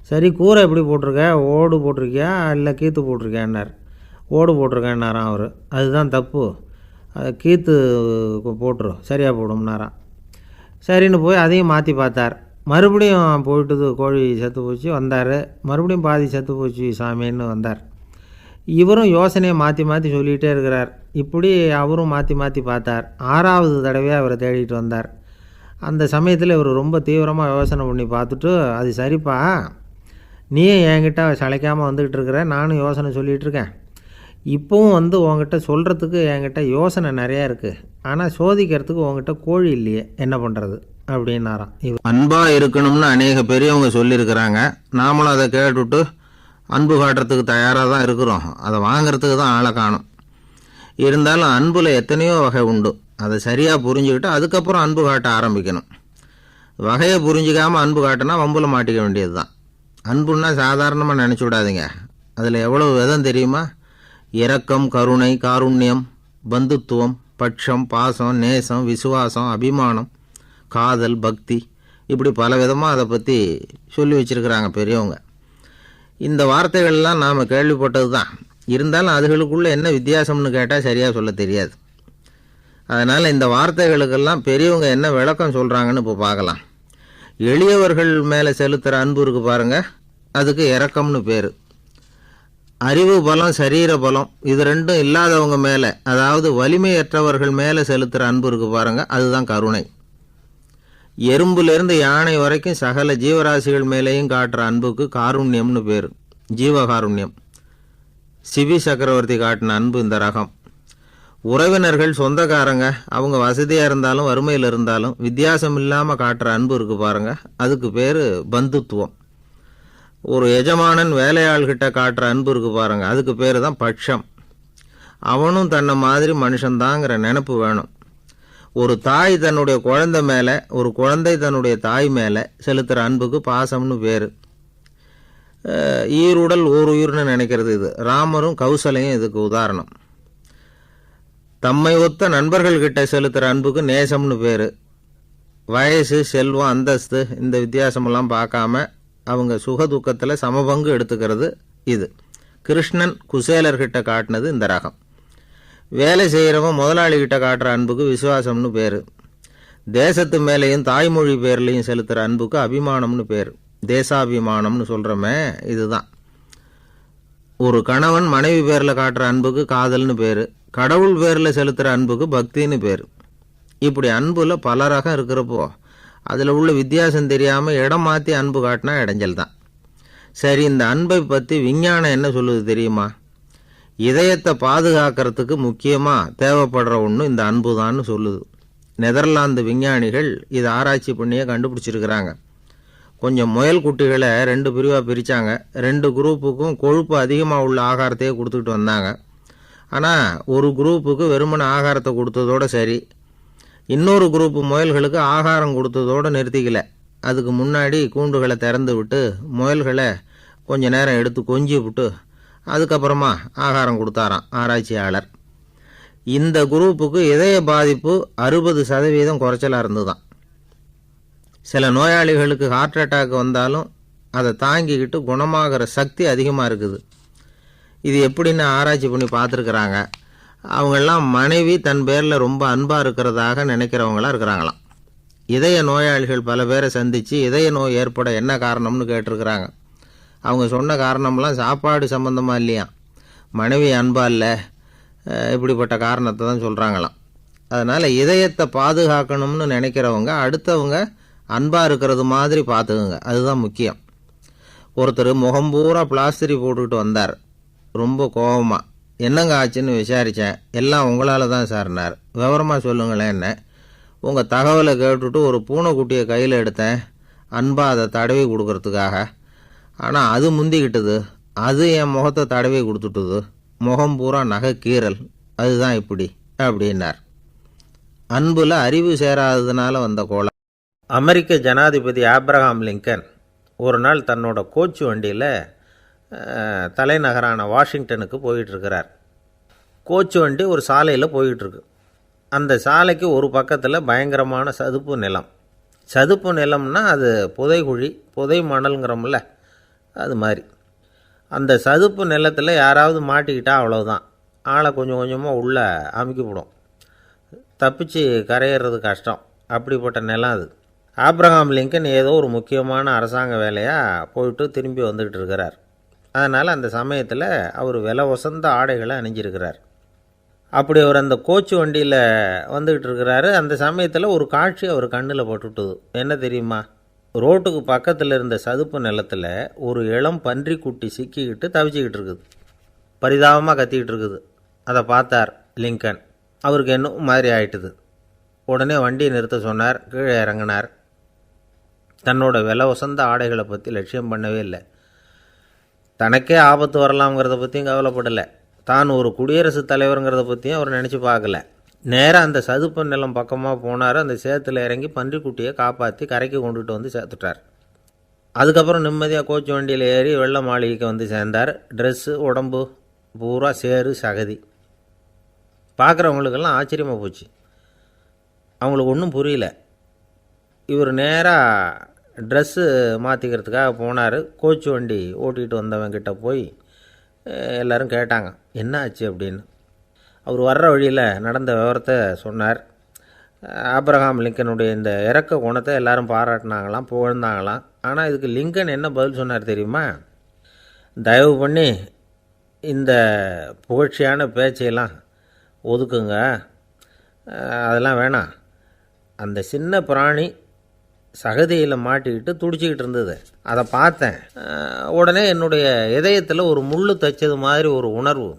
சரி, கூரை எப்படி போட்டிருக்க, ஓடு போட்டிருக்கியா இல்லை கீத்து போட்டிருக்கியான்னார். ஓடு போட்டிருக்கேன்னாராம் அவர். அதுதான் தப்பு, அதை கீத்து போட்டுரு, சரியாக போடும்னாராம். சரின்னு போய் அதையும் மாற்றி பார்த்தார். மறுபடியும் போயிட்டுது, கோழி செத்து போச்சு. வந்தார். மறுபடியும் பாதி செத்து போச்சு சாமின்னு வந்தார். இவரும் யோசனையை மாற்றி மாற்றி சொல்லிகிட்டே இருக்கிறார். இப்படி அவரும் மாற்றி மாற்றி பார்த்தார். 6வது தடவையாக அவரை தேடிட்டு வந்தார். அந்த சமயத்தில் இவர் ரொம்ப தீவிரமாக யோசனை பண்ணி பார்த்துட்டு, அது சரிப்பா, நீயே என்கிட்ட சளைக்காமல் வந்துக்கிட்டு இருக்கிற, நானும் யோசனை சொல்லிகிட்டு இருக்கேன். இப்போவும் உங்ககிட்ட சொல்கிறதுக்கு என்கிட்ட யோசனை நிறையா இருக்குது. ஆனால் சோதிக்கிறதுக்கு உங்ககிட்ட கோழி இல்லையே, என்ன பண்ணுறது அப்படின்னாராம். அன்பாக இருக்கணும்னு அநேக பெரியவங்க சொல்லியிருக்கிறாங்க. நாமளும் அதை கேட்டுவிட்டு அன்பு காட்டுறதுக்கு தயாராக தான் இருக்கிறோம். அதை வாங்கிறதுக்கு தான் ஆளை காணும். இருந்தாலும் அன்பில் எத்தனையோ வகை உண்டு. அதை சரியாக புரிஞ்சுக்கிட்டு அதுக்கப்புறம் அன்பு காட்ட ஆரம்பிக்கணும். வகையை புரிஞ்சிக்காமல் அன்பு காட்டினா வம்பில் மாட்டிக்க வேண்டியது தான். அன்புன்னா சாதாரணமாக நினச்சி விடாதீங்க. அதில் எவ்வளோ விதம் தெரியுமா? இரக்கம், கருணை, காருண்யம், பந்துத்துவம், பட்சம், பாசம், நேசம், விசுவாசம், அபிமானம், காதல், பக்தி, இப்படி பல விதமாக அதை பற்றி சொல்லி வச்சுருக்கிறாங்க பெரியவங்க. இந்த வார்த்தைகள்லாம் நாம் கேள்விப்பட்டது தான். இருந்தாலும் அதுகளுக்குள்ளே என்ன வித்தியாசம்னு கேட்டால் சரியாக சொல்ல தெரியாது. அதனால் இந்த வார்த்தைகளுக்கெல்லாம் பெரியவங்க என்ன விளக்கம் சொல்கிறாங்கன்னு இப்போ பார்க்கலாம். எளியவர்கள் மேலே செலுத்துகிற அன்பு இருக்குது பாருங்கள், அதுக்கு இரக்கம்னு பேர். அறிவு பலம், சரீர பலம், இது ரெண்டும் இல்லாதவங்க மேலே, அதாவது வலிமையற்றவர்கள் மேலே செலுத்துகிற அன்பு இருக்குது பாருங்கள், அதுதான் கருணை. எறும்புலேருந்து யானை வரைக்கும் சகல ஜீவராசிகள் மேலேயும் காட்டுற அன்புக்கு காருண்யம்னு பேர், ஜீவகாருண்யம். சிபி சக்கரவர்த்தி காட்டின அன்பு இந்த ரகம். உறவினர்கள், சொந்தக்காரங்க, அவங்க வசதியாக இருந்தாலும் வறுமையில் இருந்தாலும் வித்தியாசம் இல்லாமல் காட்டுற அன்பு இருக்குது பாருங்கள், அதுக்கு பேர் பந்துத்துவம். ஒரு எஜமானன் வேலையாள்கிட்ட காட்டுற அன்பு இருக்குது பாருங்கள், அதுக்கு பேர் தான் பட்சம். அவனும் தன்னை மாதிரி மனுஷன்தாங்கிற நினப்பு வேணும். ஒரு தாய் தன்னுடைய குழந்தை மேலே, ஒரு குழந்தை தன்னுடைய தாய் மேலே செலுத்துகிற அன்புக்கு பாசம்னு பேர். ஈருடல் ஓர் உயிர்னு நினைக்கிறது. இது ராமரும் கௌசலையும் இதுக்கு உதாரணம். தம்மை ஒத்த நண்பர்கள்கிட்ட செலுத்துகிற அன்புக்கு நேசம்னு பேர். வயசு, செல்வம், அந்தஸ்து இந்த வித்தியாசமெல்லாம் பார்க்காம அவங்க சுக துக்கத்தில் சமபங்கு எடுத்துக்கிறது இது. கிருஷ்ணன் குசேலர்கிட்ட காட்டினது இந்த ரகம். வேலை செய்கிறவன் முதலாளிகிட்ட காட்டுற அன்புக்கு விசுவாசம்னு பேர். தேசத்து மேலேயும் தாய்மொழி பேர்லையும் செலுத்துகிற அன்புக்கு அபிமானம்னு பேர். தேசாபிமானம்னு சொல்கிறோமே இதுதான். ஒரு கணவன் மனைவி பேரில் காட்டுற அன்புக்கு காதல்னு பேர். கடவுள் பேரில் செலுத்துகிற அன்புக்கு பக்தின்னு பேர். இப்படி அன்புல பல ரகம் இருக்கிறப்போ அதில் உள்ள வித்தியாசம் தெரியாமல் இடம் மாற்றி அன்பு காட்டினா இடைஞ்சல் தான். சரி, இந்த அன்பை பற்றி விஞ்ஞானம் என்ன சொல்லுது தெரியுமா? இதயத்தை பாதுகாக்கிறதுக்கு முக்கியமாக தேவைப்படுற ஒன்று இந்த அன்பு தான்னு சொல்லுது. நெதர்லாந்து விஞ்ஞானிகள் இதை ஆராய்ச்சி பண்ணியே கண்டுபிடிச்சிருக்கிறாங்க. கொஞ்சம் முயல் குட்டிகளை 2 பிரிவாக பிரித்தாங்க. 2 குரூப்புக்கும் கொழுப்பு அதிகமாக உள்ள ஆகாரத்தையே கொடுத்துக்கிட்டு வந்தாங்க. ஆனால் ஒரு குரூப்புக்கு வெறுமன ஆகாரத்தை கொடுத்ததோடு சரி, இன்னொரு குரூப்பு முயல்களுக்கு ஆகாரம் கொடுத்ததோடு நிறுத்திக்கல. அதுக்கு முன்னாடி கூண்டுகளை திறந்து விட்டு முயல்களை கொஞ்ச நேரம் எடுத்து கொஞ்சி விட்டு அதுக்கப்புறமா ஆகாரம் கொடுத்தாராம் ஆராய்ச்சியாளர். இந்த குரூப்புக்கு இதய பாதிப்பு 60% குறைச்சலாக இருந்துதான். சில நோயாளிகளுக்கு ஹார்ட் அட்டாக் வந்தாலும் அதை தாங்கிக்கிட்டு குணமாகிற சக்தி அதிகமாக இருக்குது. இது எப்படின்னு ஆராய்ச்சி பண்ணி பார்த்துருக்குறாங்க. அவங்கெல்லாம் மனைவி தன் பேரில் ரொம்ப அன்பாக இருக்கிறதாக நினைக்கிறவங்களாம் இருக்கிறாங்களாம். இதய நோயாளிகள் பல பேரை சந்தித்து இதய நோய் ஏற்பட என்ன காரணம்னு கேட்டிருக்கிறாங்க. அவங்க சொன்ன காரணம்லாம் சாப்பாடு சம்மந்தமாக இல்லையா, மனைவி அன்பா இல்லை, இப்படிப்பட்ட காரணத்தை தான் சொல்கிறாங்களாம். அதனால் இதயத்தை பாதுகாக்கணும்னு நினைக்கிறவங்க அடுத்தவங்க அன்பாக இருக்கிறது மாதிரி பார்த்துக்குங்க, அதுதான் முக்கியம். ஒருத்தர் முகம் பூரா பிளாஸ்டரி போட்டுக்கிட்டு வந்தார். ரொம்ப கோபமாக, என்னங்க ஆச்சுன்னு விசாரித்தேன். எல்லாம் உங்களால் தான் சார்னார். விவரமாக சொல்லுங்களேன். என்ன உங்கள் தகவலை கேட்டுட்டு ஒரு பூனைக்குட்டியை கையில் எடுத்தேன், அன்பாக அதை தடவி கொடுக்கறதுக்காக. ஆனால் அது முந்திக்கிட்டது, அது என் முகத்தை தடவி கொடுத்துட்டுது, முகம் பூரா நகை கீறல், அதுதான் இப்படி அப்படின்னார். அன்புல அறிவு சேராததுனால வந்த கோலம். அமெரிக்க ஜனாதிபதி ஆப்ரஹாம் லிங்கன் ஒரு நாள் தன்னோட கோச்சு வண்டியில் தலைநகரான வாஷிங்டனுக்கு போயிட்டுருக்கிறார். கோச்சு வண்டி ஒரு சாலையில் போயிட்டுருக்கு. அந்த சாலைக்கு ஒரு பக்கத்தில் பயங்கரமான சதுப்பு நிலம். சதுப்பு நிலம்னா அது புதைகுழி, புதை மணலுங்கிறோம்ல, அது மாதிரி. அந்த சதுப்பு நிலத்தில் யாராவது மாட்டிக்கிட்டா அவ்வளோதான், ஆளை கொஞ்சம் கொஞ்சமாக உள்ளே அமுக்கிவிடும், தப்பிச்சு கரையிறது கஷ்டம். அப்படிப்பட்ட நிலம் அது. ஆப்ரஹாம் லிங்கன் ஏதோ ஒரு முக்கியமான அரசாங்க வேலையாக போயிட்டு திரும்பி வந்துக்கிட்டு இருக்கிறார். அதனால் அந்த சமயத்தில் அவர் விலை உசந்த ஆடைகளை அணிஞ்சிருக்கிறார். அப்படி அவர் அந்த கோச்சு வண்டியில் வந்துக்கிட்டு இருக்கிறாரு. அந்த சமயத்தில் ஒரு காட்சி அவர் கண்ணில் பட்டுட்டுது. என்ன தெரியுமா? ரோட்டுக்கு பக்கத்தில் இருந்த சதுப்பு நிலத்தில் ஒரு இளம் பன்றிக்குட்டி சிக்கிக்கிட்டு தவிச்சிக்கிட்டு இருக்குது, பரிதாபமாக கத்திக்கிட்டு இருக்குது. அதை பார்த்தார் லிங்கன். அவருக்கு என்ன மாதிரி ஆயிட்டுது. உடனே வண்டியை நிறுத்த சொன்னார். கீழே இறங்கினார். தன்னோட விலை உசந்த ஆடைகளை பற்றி லட்சியம் பண்ணவே இல்லை. தனக்கே ஆபத்து வரலாம்ங்கிறத பற்றியும் கவலைப்படலை. தான் ஒரு குடியரசுத் தலைவருங்கிறத பற்றியும் அவர் நினச்சி பார்க்கல. நேராக அந்த சதுப்பு நிலம் பக்கமாக போனார். அந்த சேத்துல இறங்கி பன்றிக்குட்டியை காப்பாற்றி கரைக்கு கொண்டுகிட்டு வந்து சேர்த்துட்டார். அதுக்கப்புறம் நிம்மதியாக கோச்சு வண்டியில் ஏறி வெள்ளை மாளிகைக்கு வந்து சேர்ந்தார். ட்ரெஸ்ஸு, உடம்பு பூரா சேறு சகதி. பார்க்குறவங்களுக்கெல்லாம் ஆச்சரியமாக போச்சு. அவங்களுக்கு ஒன்றும் புரியல. இவர் நேராக ட்ரெஸ்ஸு மாற்றிக்கிறதுக்காக போனார். கோச்சு வண்டி ஓட்டிகிட்டு வந்தவங்கிட்ட போய் எல்லோரும் கேட்டாங்க என்ன ஆச்சு அப்படின்னு. அவர் வர்ற வழியில் நடந்த விவரத்தை சொன்னார். ஆப்ரஹாம் லிங்கனுடைய இந்த இறக்க குணத்தை எல்லாரும் பாராட்டினாங்களாம், புகழ்ந்தாங்களாம். ஆனால் இதுக்கு லிங்கன் என்ன பதில் சொன்னார் தெரியுமா? தயவு பண்ணி இந்த புகழ்ச்சியான பேச்சையெல்லாம் ஒதுக்குங்க, அதெல்லாம் வேணாம். அந்த சின்ன பிராணி சகதியில் மாட்டிக்கிட்டு துடிச்சிக்கிட்டு இருந்தது, அதை பார்த்தேன். உடனே என்னுடைய இதயத்தில் ஒரு முள் தைச்சது மாதிரி ஒரு உணர்வு.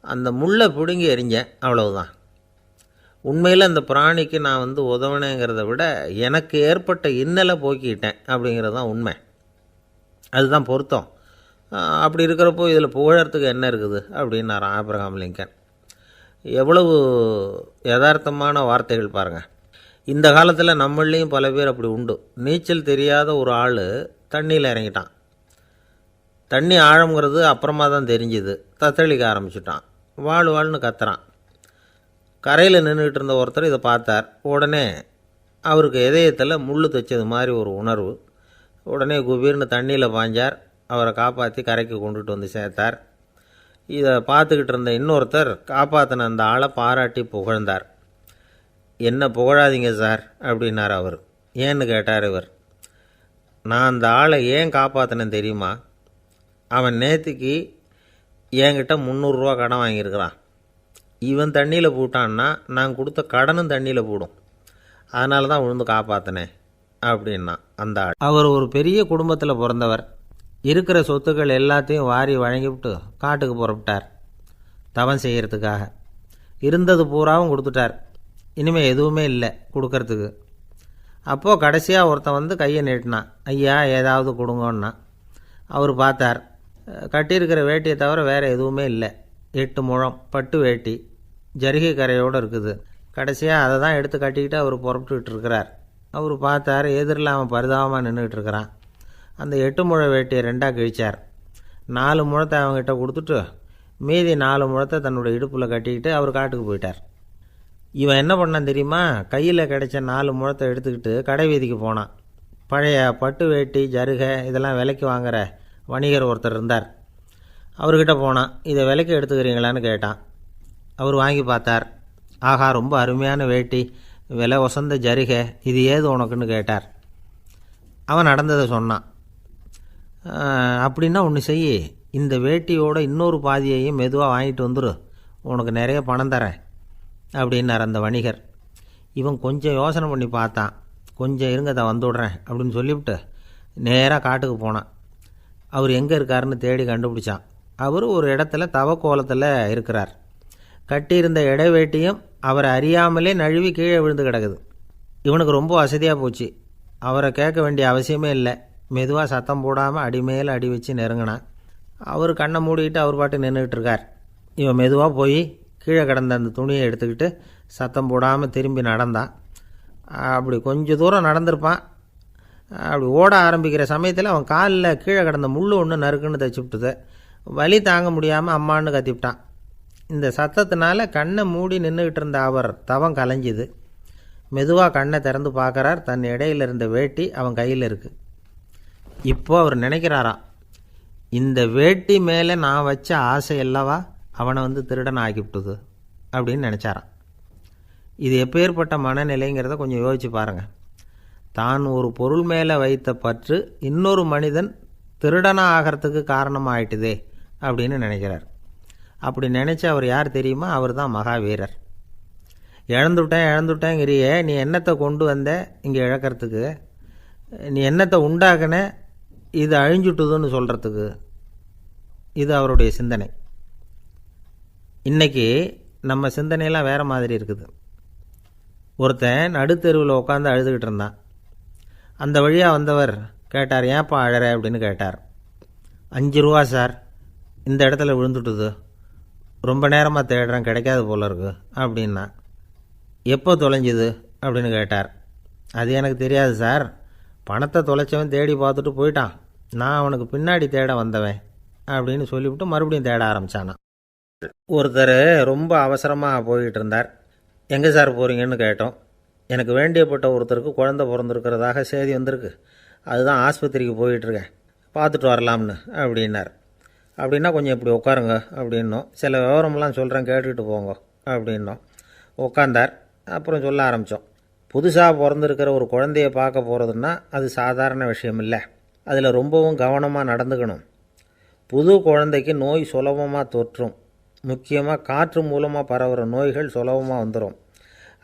அந்த முள்ளை பிடுங்கி எறிஞ்சேன், அவ்வளவுதான். உண்மையில் அந்த பிராணிக்கு நான் உதவினேங்கிறத விட எனக்கு ஏற்பட்ட இன்னலை போக்கிக்கிட்டேன் அப்படிங்கிறது தான் உண்மை. அதுதான் பொருத்தம். அப்படி இருக்கிறப்போ இதில் புகழறதுக்கு என்ன இருக்குது அப்படின்னாராம் ஆப்ரஹாம் லிங்கன். எவ்வளவு யதார்த்தமான வார்த்தைகள் பாருங்கள். இந்த காலத்தில் நம்மளையும் பல பேர் அப்படி உண்டு. நீச்சல் தெரியாத ஒரு ஆள் தண்ணியில் இறங்கிட்டான். தண்ணி ஆழம்ங்கிறது அப்புறமா தான் தெரிஞ்சுது. தத்தளிக்க ஆரம்பிச்சிட்டான். வாழ் வாழ்னு கத்துறான். கரையில் நின்றுக்கிட்டு இருந்த ஒருத்தர் இதை பார்த்தார். உடனே அவருக்கு இதயத்தில் முள் தைச்சது மாதிரி ஒரு உணர்வு. உடனே குபீர்னு தண்ணியில் பாய்ஞ்சார். அவரை காப்பாற்றி கரைக்கு கொண்டுட்டு வந்து சேர்த்தார். இதை பார்த்துக்கிட்டு இருந்த இன்னொருத்தர் காப்பாற்றின அந்த ஆளை பாராட்டி புகழ்ந்தார். என்ன புகழாதீங்க சார் அப்படின்னார் அவர். ஏன்னு கேட்டார் இவர். நான் அந்த ஆளை ஏன் காப்பாற்றினேன் தெரியுமா? அவன் நேற்றுக்கு என்கிட்ட 300 ரூபா கடன் வாங்கியிருக்கிறான். இவன் தண்ணியில் போட்டான்னா நான் கொடுத்த கடனும் தண்ணியில் போடும். அதனால தான் விழுந்து காப்பாற்றினேன் அப்படின்னா அந்த ஆள். அவர் ஒரு பெரிய குடும்பத்தில் பிறந்தவர். இருக்கிற சொத்துக்கள் எல்லாத்தையும் வாரி வழங்கிவிட்டு காட்டுக்கு புறப்பட்டார் தவம் செய்கிறதுக்காக. இருந்தது பூராவும் கொடுத்துட்டார். இனிமேல் எதுவுமே இல்லை கொடுக்கறதுக்கு. அப்போது கடைசியாக ஒருத்தன் வந்து கையை நீட்டினான். ஐயா ஏதாவது கொடுங்கன்னா. அவர் பார்த்தார். கட்டியிருக்கிற வேட்டியை தவிர வேறு எதுவுமே இல்லை. 8 முழம் பட்டு வேட்டி ஜரிகை கரையோடு இருக்குது. கடைசியாக அதை தான் எடுத்து கட்டிக்கிட்டு அவர் புறப்பட்டுக்கிட்டு இருக்கிறார். அவர் பார்த்தார். எதிரில் அவன் பரிதாபமாக நின்றுக்கிட்டு இருக்கிறான். அந்த 8 முழ வேட்டியை 2ஆக கிழிச்சார். 4 முழத்தை அவங்ககிட்ட கொடுத்துட்டு மீதி 4 முழத்தை தன்னுடைய இடுப்பில் கட்டிக்கிட்டு அவர் காட்டுக்கு போயிட்டார். இவன் என்ன பண்ணான் தெரியுமா? கையில் கிடைச்ச 4 முழத்தை எடுத்துக்கிட்டு கடை வீதிக்கு போனான். பழைய பட்டு வேட்டி ஜருகை இதெல்லாம் விலைக்கு வாங்குகிற வணிகர் ஒருத்தர் இருந்தார். அவர்கிட்ட போனான். இதை விலைக்கு எடுத்துக்கிறீங்களான்னு கேட்டான். அவர் வாங்கி பார்த்தார். ஆஹா, ரொம்ப அருமையான வேட்டி, விலை ஒசந்த ஜருகை, இது ஏது உனக்குன்னு கேட்டார். அவன் நடந்ததை சொன்னான். அப்படின்னா ஒன்று செய், இந்த வேட்டியோட இன்னொரு பாதியையும் மெதுவாக வாங்கிட்டு வந்துரு, உனக்கு நிறைய பணம் தரேன் அப்படின்னார் அந்த வணிகர். இவன் கொஞ்சம் யோசனை பண்ணி பார்த்தான். கொஞ்சம் இருங்க, அதை வந்துவிட்றேன் அப்படின்னு சொல்லிவிட்டு நேராக காட்டுக்கு போனான். அவர் எங்கே இருக்காருன்னு தேடி கண்டுபிடிச்சான். அவர் ஒரு இடத்துல தவக்கோலத்தில் இருக்கிறார். கட்டியிருந்த இடைவேட்டியும் அவரை அறியாமலே நழுவி கீழே விழுந்து கிடக்குது. இவனுக்கு ரொம்ப வசதியாக போச்சு. அவரை கேட்க வேண்டிய அவசியமே இல்லை. மெதுவாக சத்தம் போடாமல் அடிமேல் அடி வச்சு நெருங்கினான். அவர் கண்ணை மூடிக்கிட்டு அவர் பாட்டு நின்றுக்கிட்டு இருக்கார். இவன் மெதுவாக போய் கீழே கிடந்த அந்த துணியை எடுத்துக்கிட்டு சத்தம் போடாமல் திரும்பி நடந்தான். அப்படி கொஞ்சம் தூரம் நடந்திருப்பான். அப்படி ஓட ஆரம்பிக்கிற சமயத்தில் அவன் காலில் கீழே கிடந்த முள் ஒன்று நறுக்குன்னு தைச்சி விட்டுது. வலி தாங்க முடியாமல் அம்மான்னு கத்திவிட்டான். இந்த சத்தத்தினால கண்ணை மூடி நின்றுக்கிட்டு இருந்த அவர் தவம் கலைஞ்சிது. மெதுவாக கண்ணை திறந்து பார்க்குறார். தன் இடையில் இருந்த வேட்டி அவன் கையில் இருக்குது. இப்போது அவர் நினைக்கிறாராம், இந்த வேட்டி மேலே நான் வச்ச ஆசை அல்லவா அவனை வந்து திருடன் ஆக்கிவிட்டுது அப்படின்னு நினச்சாரான். இது எப்பேற்பட்ட மனநிலைங்கிறத கொஞ்சம் யோசிச்சு பாருங்கள். தான் ஒரு பொருள் மேலே வைத்த பற்று இன்னொரு மனிதன் திருடனாக ஆகிறதுக்கு காரணமாயிட்டுதே அப்படின்னு நினைக்கிறார். அப்படி நினச்ச அவர் யார் தெரியுமா? அவர் தான் மகாவீரர். இழந்துட்டேங்கிறியே, நீ என்னத்தை கொண்டு வந்த இங்கே இழக்கிறதுக்கு? நீ என்னத்தை உண்டாக்குன இது அழிஞ்சுட்டுதுன்னு சொல்கிறதுக்கு? இது அவருடைய சிந்தனை. இன்றைக்கி நம்ம சிந்தனையெல்லாம் வேறு மாதிரி இருக்குது. ஒருத்தன் நடுத்தெருவில் உட்காந்து அழுதுகிட்டு இருந்தான். அந்த வழியாக வந்தவர் கேட்டார், ஏன்ப்பா அழற அப்படின்னு கேட்டார். 5 ரூபா சார், இந்த இடத்துல விழுந்துட்டுது, ரொம்ப நேரமாக தேடுறேன், கிடைக்காது போல இருக்கு அப்படின்னா. எப்போ தொலைஞ்சுது அப்படின்னு கேட்டார். அது எனக்கு தெரியாது சார், பணத்தை தொலைச்சவன் தேடி பார்த்துட்டு போயிட்டான், நான் அவனுக்கு பின்னாடி தேட வந்தவன் அப்படின்னு சொல்லிவிட்டு மறுபடியும் தேட ஆரம்பித்தானான். ஒருத்தர் ரொம்ப அவசரமாக போய்கிட்டு இருந்தார். எங்கே சார் போகிறீங்கன்னு கேட்டோம். எனக்கு வேண்டியப்பட்ட ஒருத்தருக்கு குழந்தை பிறந்திருக்கிறதாக செய்தி வந்திருக்கு, அதுதான் ஆஸ்பத்திரிக்கு போயிட்டுருக்கேன், பார்த்துட்டு வரலாம்னு அப்படின்னார். அப்படின்னா கொஞ்சம் இப்படி உட்காருங்க அப்படின்னோம். சில விவரமெல்லாம் சொல்கிறேன், கேட்டுக்கிட்டு போங்க அப்படின்னோம். உட்காந்தார். அப்புறம் சொல்ல ஆரம்பித்தோம். புதுசாக பிறந்திருக்கிற ஒரு குழந்தைய பார்க்க போகிறதுன்னா அது சாதாரண விஷயம் இல்லை. அதில் ரொம்பவும் கவனமாக நடந்துக்கணும். புது குழந்தைக்கு நோய் சுலபமாக தொற்றும். முக்கியமாக காற்று மூலமாக பரவுகிற நோய்கள் சுலபமாக வந்துடும்.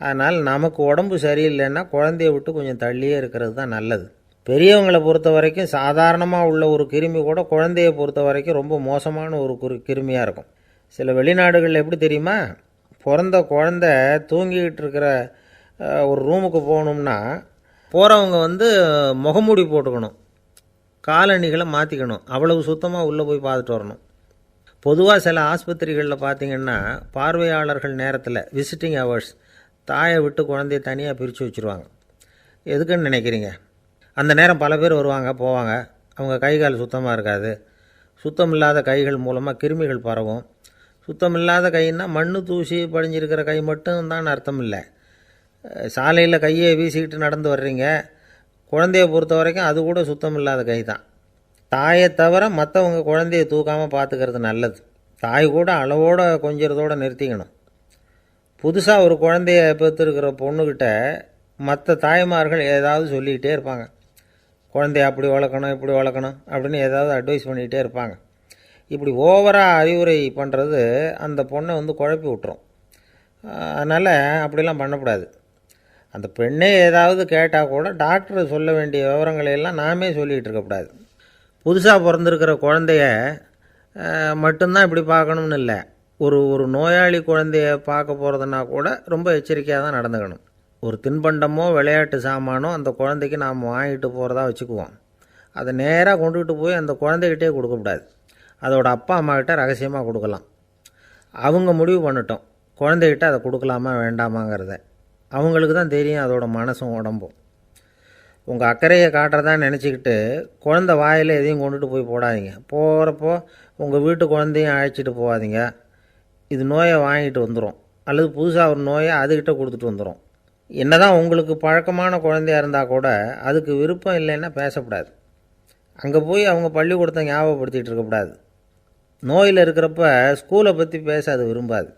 அதனால் நமக்கு உடம்பு சரியில்லைன்னா குழந்தைய விட்டு கொஞ்சம் தள்ளியே இருக்கிறது தான் நல்லது. பெரியவங்களை பொறுத்த வரைக்கும் சாதாரணமாக உள்ள ஒரு கிருமி கூட குழந்தையை பொறுத்த வரைக்கும் ரொம்ப மோசமான ஒரு கிருமியாக இருக்கும். சில வெளிநாடுகளில் எப்படி தெரியுமா, பிறந்த குழந்தை தூங்கிக்கிட்டு இருக்கிற ஒரு ரூமுக்கு போகணும்னா போகிறவங்க வந்து முகமூடி போட்டுக்கணும், காலணிகளை மாற்றிக்கணும், அவ்வளவு சுத்தமாக உள்ளே போய் பார்த்துட்டு வரணும். பொதுவாக சில ஆஸ்பத்திரிகளில் பார்த்திங்கன்னா பார்வையாளர்கள் நேரத்தில் விசிட்டிங் ஹவர்ஸ் தாயை விட்டு குழந்தைய தனியாக பிரித்து வச்சுருவாங்க. எதுக்குன்னு நினைக்கிறீங்க? அந்த நேரம் பல பேர் வருவாங்க போவாங்க, அவங்க கை கால் சுத்தமாக இருக்காது, சுத்தமில்லாத கைகள் மூலமாக கிருமிகள் பரவும். சுத்தமில்லாத கைன்னா மண் தூசி படிஞ்சிருக்கிற கை மட்டும் தான் அர்த்தம் இல்லை. சாலையில் கையை வீசிக்கிட்டு நடந்து வர்றீங்க, குழந்தைய பொறுத்த வரைக்கும் அது கூட சுத்தமில்லாத கை தான். தாயை தவிர மற்றவங்க குழந்தைய தூக்காமல் பார்த்துக்கிறது நல்லது. தாய் கூட அளவோடு கொஞ்சிறதோடு நிறுத்திக்கணும். புதுசாக ஒரு குழந்தைய பெற்றுருக்கிற பொண்ணுக்கிட்ட மற்ற தாய்மார்கள் ஏதாவது சொல்லிக்கிட்டே இருப்பாங்க. குழந்தைய அப்படி வளர்க்கணும், இப்படி வளர்க்கணும் அப்படின்னு ஏதாவது அட்வைஸ் பண்ணிக்கிட்டே இருப்பாங்க. இப்படி ஓவராக அறிவுரை பண்ணுறது அந்த பொண்ணை குழப்பி விட்டுரும். அதனால் அப்படிலாம் பண்ணக்கூடாது. அந்த பெண்ணே ஏதாவது கேட்டால் கூட டாக்டர் சொல்ல வேண்டிய விவரங்களையெல்லாம் நாமே சொல்லிகிட்டு இருக்கக்கூடாது. புதுசாக பிறந்திருக்கிற குழந்தைய மட்டும்தான் இப்படி பார்க்கணும்னு இல்லை. ஒரு நோயாளி குழந்தைய பார்க்க போகிறதுனா கூட ரொம்ப எச்சரிக்கையாக தான் நடந்துக்கணும். ஒரு தின்பண்டமோ விளையாட்டு சாமானோ அந்த குழந்தைக்கு நாம் வாங்கிட்டு போகிறதா வச்சுக்குவோம். அதை நேராக கொண்டுகிட்டு போய் அந்த குழந்தைகிட்டே கொடுக்கக்கூடாது. அதோட அப்பா அம்மாக்கிட்ட ரகசியமாக கொடுக்கலாம். அவங்க முடிவு பண்ணட்டும் குழந்தைகிட்ட அதை கொடுக்கலாமா வேண்டாமாங்கிறத. அவங்களுக்கு தான் தெரியும் அதோட மனசும் உடம்பும். உங்கள் அக்கறையை காட்டுறதா நினச்சிக்கிட்டு குழந்தை வாயில் எதையும் கொண்டுட்டு போய் போடாதீங்க. போகிறப்போ உங்கள் வீட்டு குழந்தையும் அழைச்சிட்டு போகாதீங்க. இது நோயை வாங்கிட்டு வந்துடும், அல்லது புதுசாக ஒரு நோயை அதுக்கிட்ட கொடுத்துட்டு வந்துடும். என்ன தான் உங்களுக்கு பழக்கமான குழந்தையாக இருந்தால் கூட அதுக்கு விருப்பம் இல்லைன்னா பேசக்கூடாது. அங்கே போய் அவங்க பள்ளிக்கூடத்தை ஞாபகப்படுத்திகிட்டு இருக்கக்கூடாது. நோயில் இருக்கிறப்ப ஸ்கூலை பற்றி பேச அது விரும்பாது.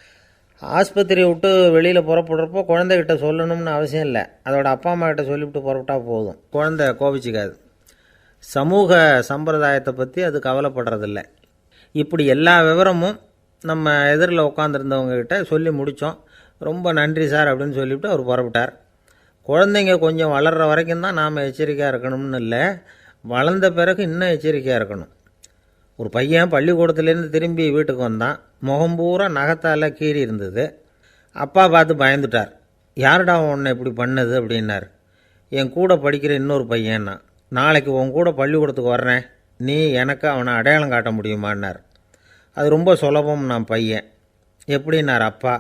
ஆஸ்பத்திரியை விட்டு வெளியில் புறப்படுறப்போ குழந்தைகிட்ட சொல்லணும்னு அவசியம் இல்லை. அதோட அப்பா அம்மா கிட்ட சொல்லிவிட்டு புறப்பட்டா போதும். குழந்தை கோபிச்சிக்காது. சமூக சம்பிரதாயத்தை பற்றி அது கவலைப்படுறதில்ல. இப்படி எல்லா விவரமும் நம்ம எதிரில் உட்காந்துருந்தவங்ககிட்ட சொல்லி முடித்தோம். ரொம்ப நன்றி சார் அப்படின்னு சொல்லிவிட்டு அவர் புறப்பட்டார். குழந்தைங்க கொஞ்சம் வளர்கிற வரைக்கும் தான் நாம் எச்சரிக்கையாக இருக்கணும்னு இல்லை, வளர்ந்த பிறகு இன்னும் எச்சரிக்கையாக இருக்கணும். ஒரு பையன் பள்ளிக்கூடத்துலேருந்து திரும்பி வீட்டுக்கு வந்தான். முகம் பூரா நகத்தால் கீறி இருந்தது. அப்பா பார்த்து பயந்துட்டார். யாருடா உன்னை இப்படி பண்ணது அப்படின்னார். என் கூட படிக்கிற இன்னொரு பையன்னா. நாளைக்கு உன் கூட பள்ளிக்கூடத்துக்கு வர்றேன், நீ எனக்கு அவனை அடையாளம் காட்ட முடியுமான்னார். அது ரொம்ப சுலபம் நான் பையன். எப்படின்னார் அப்பா.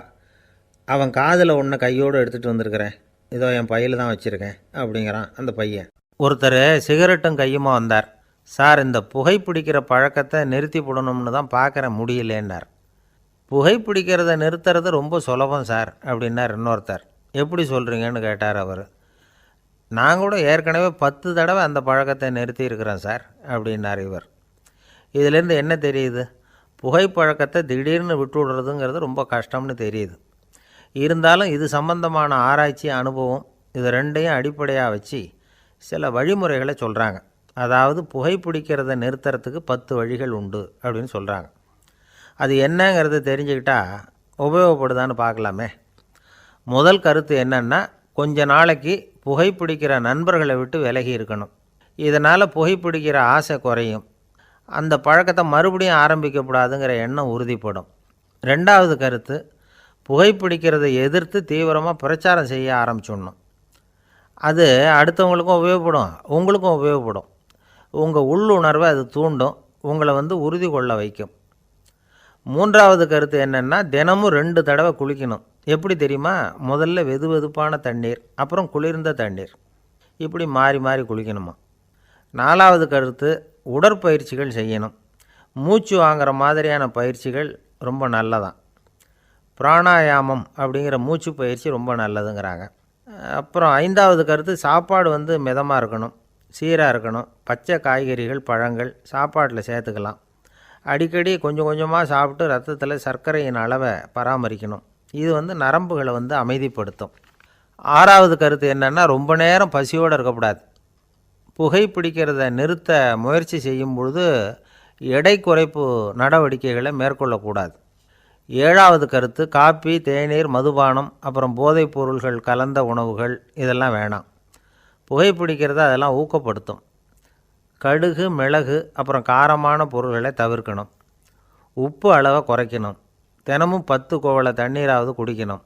அவன் காதில் ஒன்று கையோடு எடுத்துகிட்டு வந்திருக்கிறேன், இதோ என் பையில் தான் வச்சுருக்கேன் அப்படிங்கிறான் அந்த பையன். ஒருத்தர் சிகரெட்டும் கையுமா வந்தார். சார், இந்த புகைப்பிடிக்கிற பழக்கத்தை நிறுத்தி போடணும்னு தான் பார்க்குறேன், முடியலேன்னார். புகைப்பிடிக்கிறத நிறுத்துறது ரொம்ப சுலபம் சார் அப்படின்னார் இன்னொருத்தர். எப்படி சொல்கிறீங்கன்னு கேட்டார் அவர். நான் கூட ஏற்கனவே 10 தடவை அந்த பழக்கத்தை நிறுத்தி இருக்கிறேன் சார் அப்படின்னார் இவர். இதிலேருந்து என்ன தெரியுது? புகைப்பழக்கத்தை திடீர்னு விட்டு விடுறதுங்கிறது ரொம்ப கஷ்டம்னு தெரியுது. இருந்தாலும் இது சம்பந்தமான ஆராய்ச்சி, அனுபவம், இது ரெண்டையும் அடிப்படையாக வச்சு சில வழிமுறைகளை சொல்கிறாங்க. அதாவது புகைப்பிடிக்கிறத நிறுத்துறதுக்கு 10 வழிகள் உண்டு அப்படின்னு சொல்கிறாங்க. அது என்னங்கிறத தெரிஞ்சுக்கிட்டால் உபயோகப்படுதான்னு பார்க்கலாமே. முதல் கருத்து என்னென்னா, கொஞ்ச நாளைக்கு புகைப்பிடிக்கிற நண்பர்களை விட்டு விலகி இருக்கணும். இதனால் புகைப்பிடிக்கிற ஆசை குறையும். அந்த பழக்கத்தை மறுபடியும் ஆரம்பிக்கக்கூடாதுங்கிற எண்ணம் உறுதிப்படும். ரெண்டாவது கருத்து, புகைப்பிடிக்கிறதை எதிர்த்து தீவிரமாக பிரச்சாரம் செய்ய ஆரம்பிச்சிடணும். அது அடுத்தவங்களுக்கும் உபயோகப்படும், உங்களுக்கும் உபயோகப்படும். உங்கள் உள்ளுணர்வை அது தூண்டும், உங்களை உறுதி கொள்ள வைக்கும். மூன்றாவது கருத்து என்னென்னா, தினமும் 2 தடவை குளிக்கணும். எப்படி தெரியுமா? முதல்ல வெது வெதுப்பான தண்ணீர், அப்புறம் குளிர்ந்த தண்ணீர், இப்படி மாறி மாறி குளிக்கணுமா. நாலாவது கருத்து, உடற்பயிற்சிகள் செய்யணும். மூச்சு வாங்குகிற மாதிரியான பயிற்சிகள் ரொம்ப நல்லதான். பிராணாயாமம் அப்படிங்கிற மூச்சு பயிற்சி ரொம்ப நல்லதுங்கிறாங்க. அப்புறம் ஐந்தாவது கருத்து, சாப்பாடு மிதமாக இருக்கணும், சீராக இருக்கணும். பச்சை காய்கறிகள், பழங்கள் சாப்பாட்டில் சேர்த்துக்கலாம். அடிக்கடி கொஞ்சம் கொஞ்சமாக சாப்பிட்டு ரத்தத்தில் சர்க்கரையின் அளவை பராமரிக்கணும். இது நரம்புகளை அமைதிப்படுத்தும். ஆறாவது கருத்து என்னென்னா, ரொம்ப நேரம் பசியோடு இருக்கக்கூடாது. புகைப்பிடிக்கிறத நிறுத்த முயற்சி செய்யும் பொழுது எடை குறைப்பு நடவடிக்கைகளை மேற்கொள்ளக்கூடாது. ஏழாவது கருத்து, காப்பி, தேநீர், மதுபானம், அப்புறம் போதைப் பொருள்கள் கலந்த உணவுகள் இதெல்லாம் வேணாம். புகைப்பிடிக்கிறத அதெல்லாம் ஊக்கப்படுத்தும். கடுகு, மிளகு, அப்புறம் காரமான பொருள்களை தவிர்க்கணும். உப்பு அளவை குறைக்கணும். தினமும் 10 குவளை தண்ணீராவது குடிக்கணும்.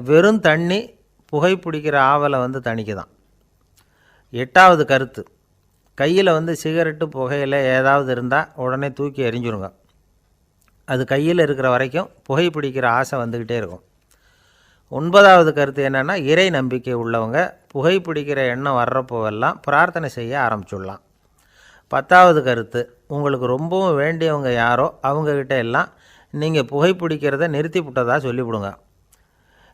வெறும் தண்ணி புகைப்பிடிக்கிற ஆவலை தணிக்குதான். எட்டாவது கருத்து, கையில் சிகரெட்டு, புகையில ஏதாவது இருந்தால் உடனே தூக்கி எறிஞ்சிருங்க. அது கையில் இருக்கிற வரைக்கும் புகைப்பிடிக்கிற ஆசை வந்துக்கிட்டே இருக்கும். 9வது கருத்து என்னென்னா, இறை நம்பிக்கை உள்ளவங்க புகைப்பிடிக்கிற எண்ணம் வர்றப்போவெல்லாம் பிரார்த்தனை செய்ய ஆரம்பிச்சுடலாம். 10வது கருத்து, உங்களுக்கு ரொம்பவும் வேண்டியவங்க யாரோ அவங்கக்கிட்ட எல்லாம் நீங்கள் புகைப்பிடிக்கிறத நிறுத்தி விட்டதா சொல்லிவிடுங்க.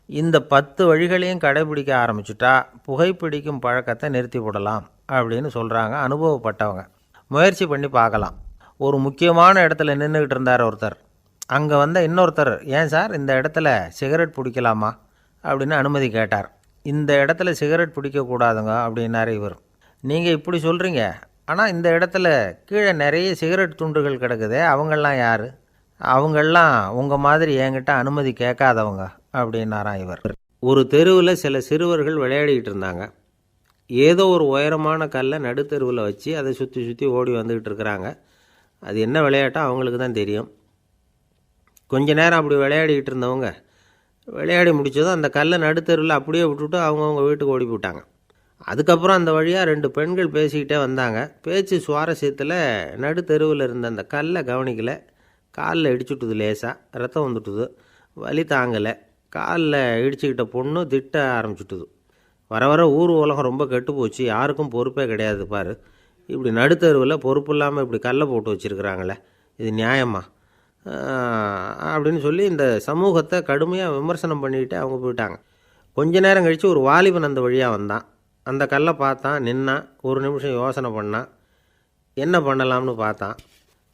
இந்த 10 வழிகளையும் கடைபிடிக்க ஆரம்பிச்சுட்டா புகைப்பிடிக்கும் பழக்கத்தை நிறுத்தி விடலாம் அப்படின்னு சொல்கிறாங்க அனுபவப்பட்டவங்க. முயற்சி பண்ணி பார்க்கலாம். ஒரு முக்கியமான இடத்துல நின்றுக்கிட்டு இருந்தார் ஒருத்தர். அங்கே வந்த இன்னொருத்தர், ஏன் சார் இந்த இடத்துல சிகரெட் பிடிக்கலாமா அப்படின்னு அனுமதி கேட்டார். இந்த இடத்துல சிகரெட் பிடிக்கக்கூடாதுங்க அப்படின்னாரு இவர். நீங்கள் இப்படி சொல்கிறீங்க, ஆனால் இந்த இடத்துல கீழே நிறைய சிகரெட் துண்டுகள் கிடக்குதே, அவங்கெல்லாம் யார்? அவங்கெல்லாம் உங்கள் மாதிரி என்கிட்ட அனுமதி கேட்காதவங்க அப்படின்னாராம் இவர். ஒரு தெருவில் சில சிறுவர்கள் விளையாடிக்கிட்டு இருந்தாங்க. ஏதோ ஒரு உயரமான கல்லை நடுத்தெருவில் வச்சு அதை சுற்றி சுற்றி ஓடி வந்துக்கிட்டு இருக்கிறாங்க. அது என்ன விளையாட்டோ அவங்களுக்கு தான் தெரியும். கொஞ்ச நேரம் அப்படி விளையாடிக்கிட்டு இருந்தவங்க விளையாடி முடித்ததும் அந்த கல்லை நடுத்தெருவில் அப்படியே விட்டுட்டு அவங்கவுங்க வீட்டுக்கு ஓடி போட்டாங்க. அதுக்கப்புறம் அந்த வழியாக 2 பெண்கள் பேசிக்கிட்டே வந்தாங்க. பேச்சு சுவாரஸ்யத்தில் நடுத்தெருவில் இருந்த அந்த கல்லை கவனிக்கலை. காலில் இடிச்சுட்டுது, லேசாக ரத்தம் வந்துட்டுது, வலி தாங்கலை. காலில் இடிச்சுக்கிட்ட பொண்ணு திட்ட ஆரம்பிச்சுட்டுது. வர வர ஊர் உலகம் ரொம்ப கெட்டு போச்சு, யாருக்கும் பொறுப்பே கிடையாது பாரு, இப்படி நடுத்தருவில் பொறுப்பு இல்லாமல் இப்படி கல்லை போட்டு வச்சுருக்குறாங்களே, இது நியாயமா அப்படின்னு சொல்லி இந்த சமூகத்தை கடுமையாக விமர்சனம் பண்ணிக்கிட்டு அவங்க போயிட்டாங்க. கொஞ்ச நேரம் கழித்து ஒரு வாலிபன் அந்த வழியாக வந்தான். அந்த கல்லை பார்த்தான், நின்னான், ஒரு நிமிஷம் யோசனை பண்ணான், என்ன பண்ணலாம்னு பார்த்தான்.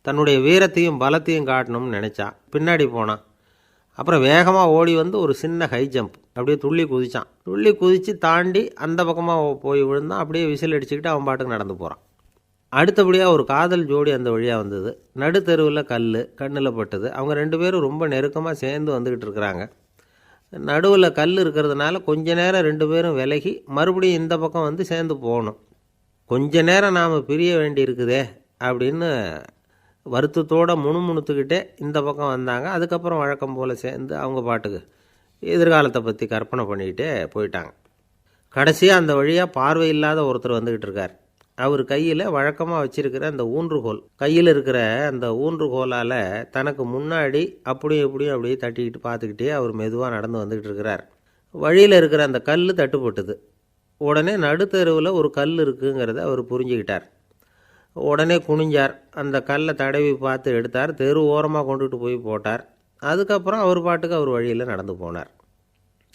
தன்னுடைய வீரத்தையும் பலத்தையும் காட்டணும்னு நினச்சான். பின்னாடி போனான். அப்புறம் வேகமாக ஓடி வந்து ஒரு சின்ன ஹை ஜம்ப் அப்படியே துள்ளி குதித்தான். துள்ளி குதித்து தாண்டி அந்த பக்கமாக போய் விழுந்தான். அப்படியே விசில் அடிச்சுக்கிட்டு அவன் பாட்டுக்கு நடந்து போகிறான். அடுத்தபடியாக ஒரு காதல் ஜோடி அந்த வழியாக வந்தது. நடுத்தெருவில் கல் கண்ணில் பட்டது. அவங்க 2 பேரும் ரொம்ப நெருக்கமாக சேர்ந்து வந்துக்கிட்டு இருக்கிறாங்க. நடுவில் கல் இருக்கிறதுனால கொஞ்ச நேரம் 2 பேரும் விலகி மறுபடியும் இந்த பக்கம் வந்து சேர்ந்து போகணும். கொஞ்ச நேரம் நாம் பிரிய வேண்டி இருக்குதே அப்படின்னு வருத்தத்தோடு முணுமுணுத்துக்கிட்டே இந்த பக்கம் வந்தாங்க. அதுக்கப்புறம் வழக்கம் போல் சேர்ந்து அவங்க பாட்டுக்கு எதிர்காலத்தை பற்றி கற்பனை பண்ணிக்கிட்டே போயிட்டாங்க. கடைசியாக அந்த வழியாக பார்வை இல்லாத ஒருத்தர் வந்துக்கிட்டு இருக்கார். அவர் கையில் வழக்கமாக வச்சுருக்கிற அந்த ஊன்றுகோல், கையில் இருக்கிற அந்த ஊன்றுகோலால் தனக்கு முன்னாடி அப்படியும் இப்படியும் அப்படியே தட்டிக்கிட்டு பார்த்துக்கிட்டே அவர் மெதுவாக நடந்து வந்துக்கிட்டு இருக்கிறார். வழியில் இருக்கிற அந்த கல் தட்டுப்பட்டுது. உடனே நடுத்தெருவில் ஒரு கல் இருக்குங்கிறத அவர் புரிஞ்சுக்கிட்டார். உடனே குனிஞ்சார். அந்த கல்லை தடவி பார்த்து எடுத்தார். தெரு ஓரமாக கொண்டுட்டு போய் போட்டார். அதுக்கப்புறம் அவர் பாட்டுக்கு அவர் வழியில் நடந்து போனார்.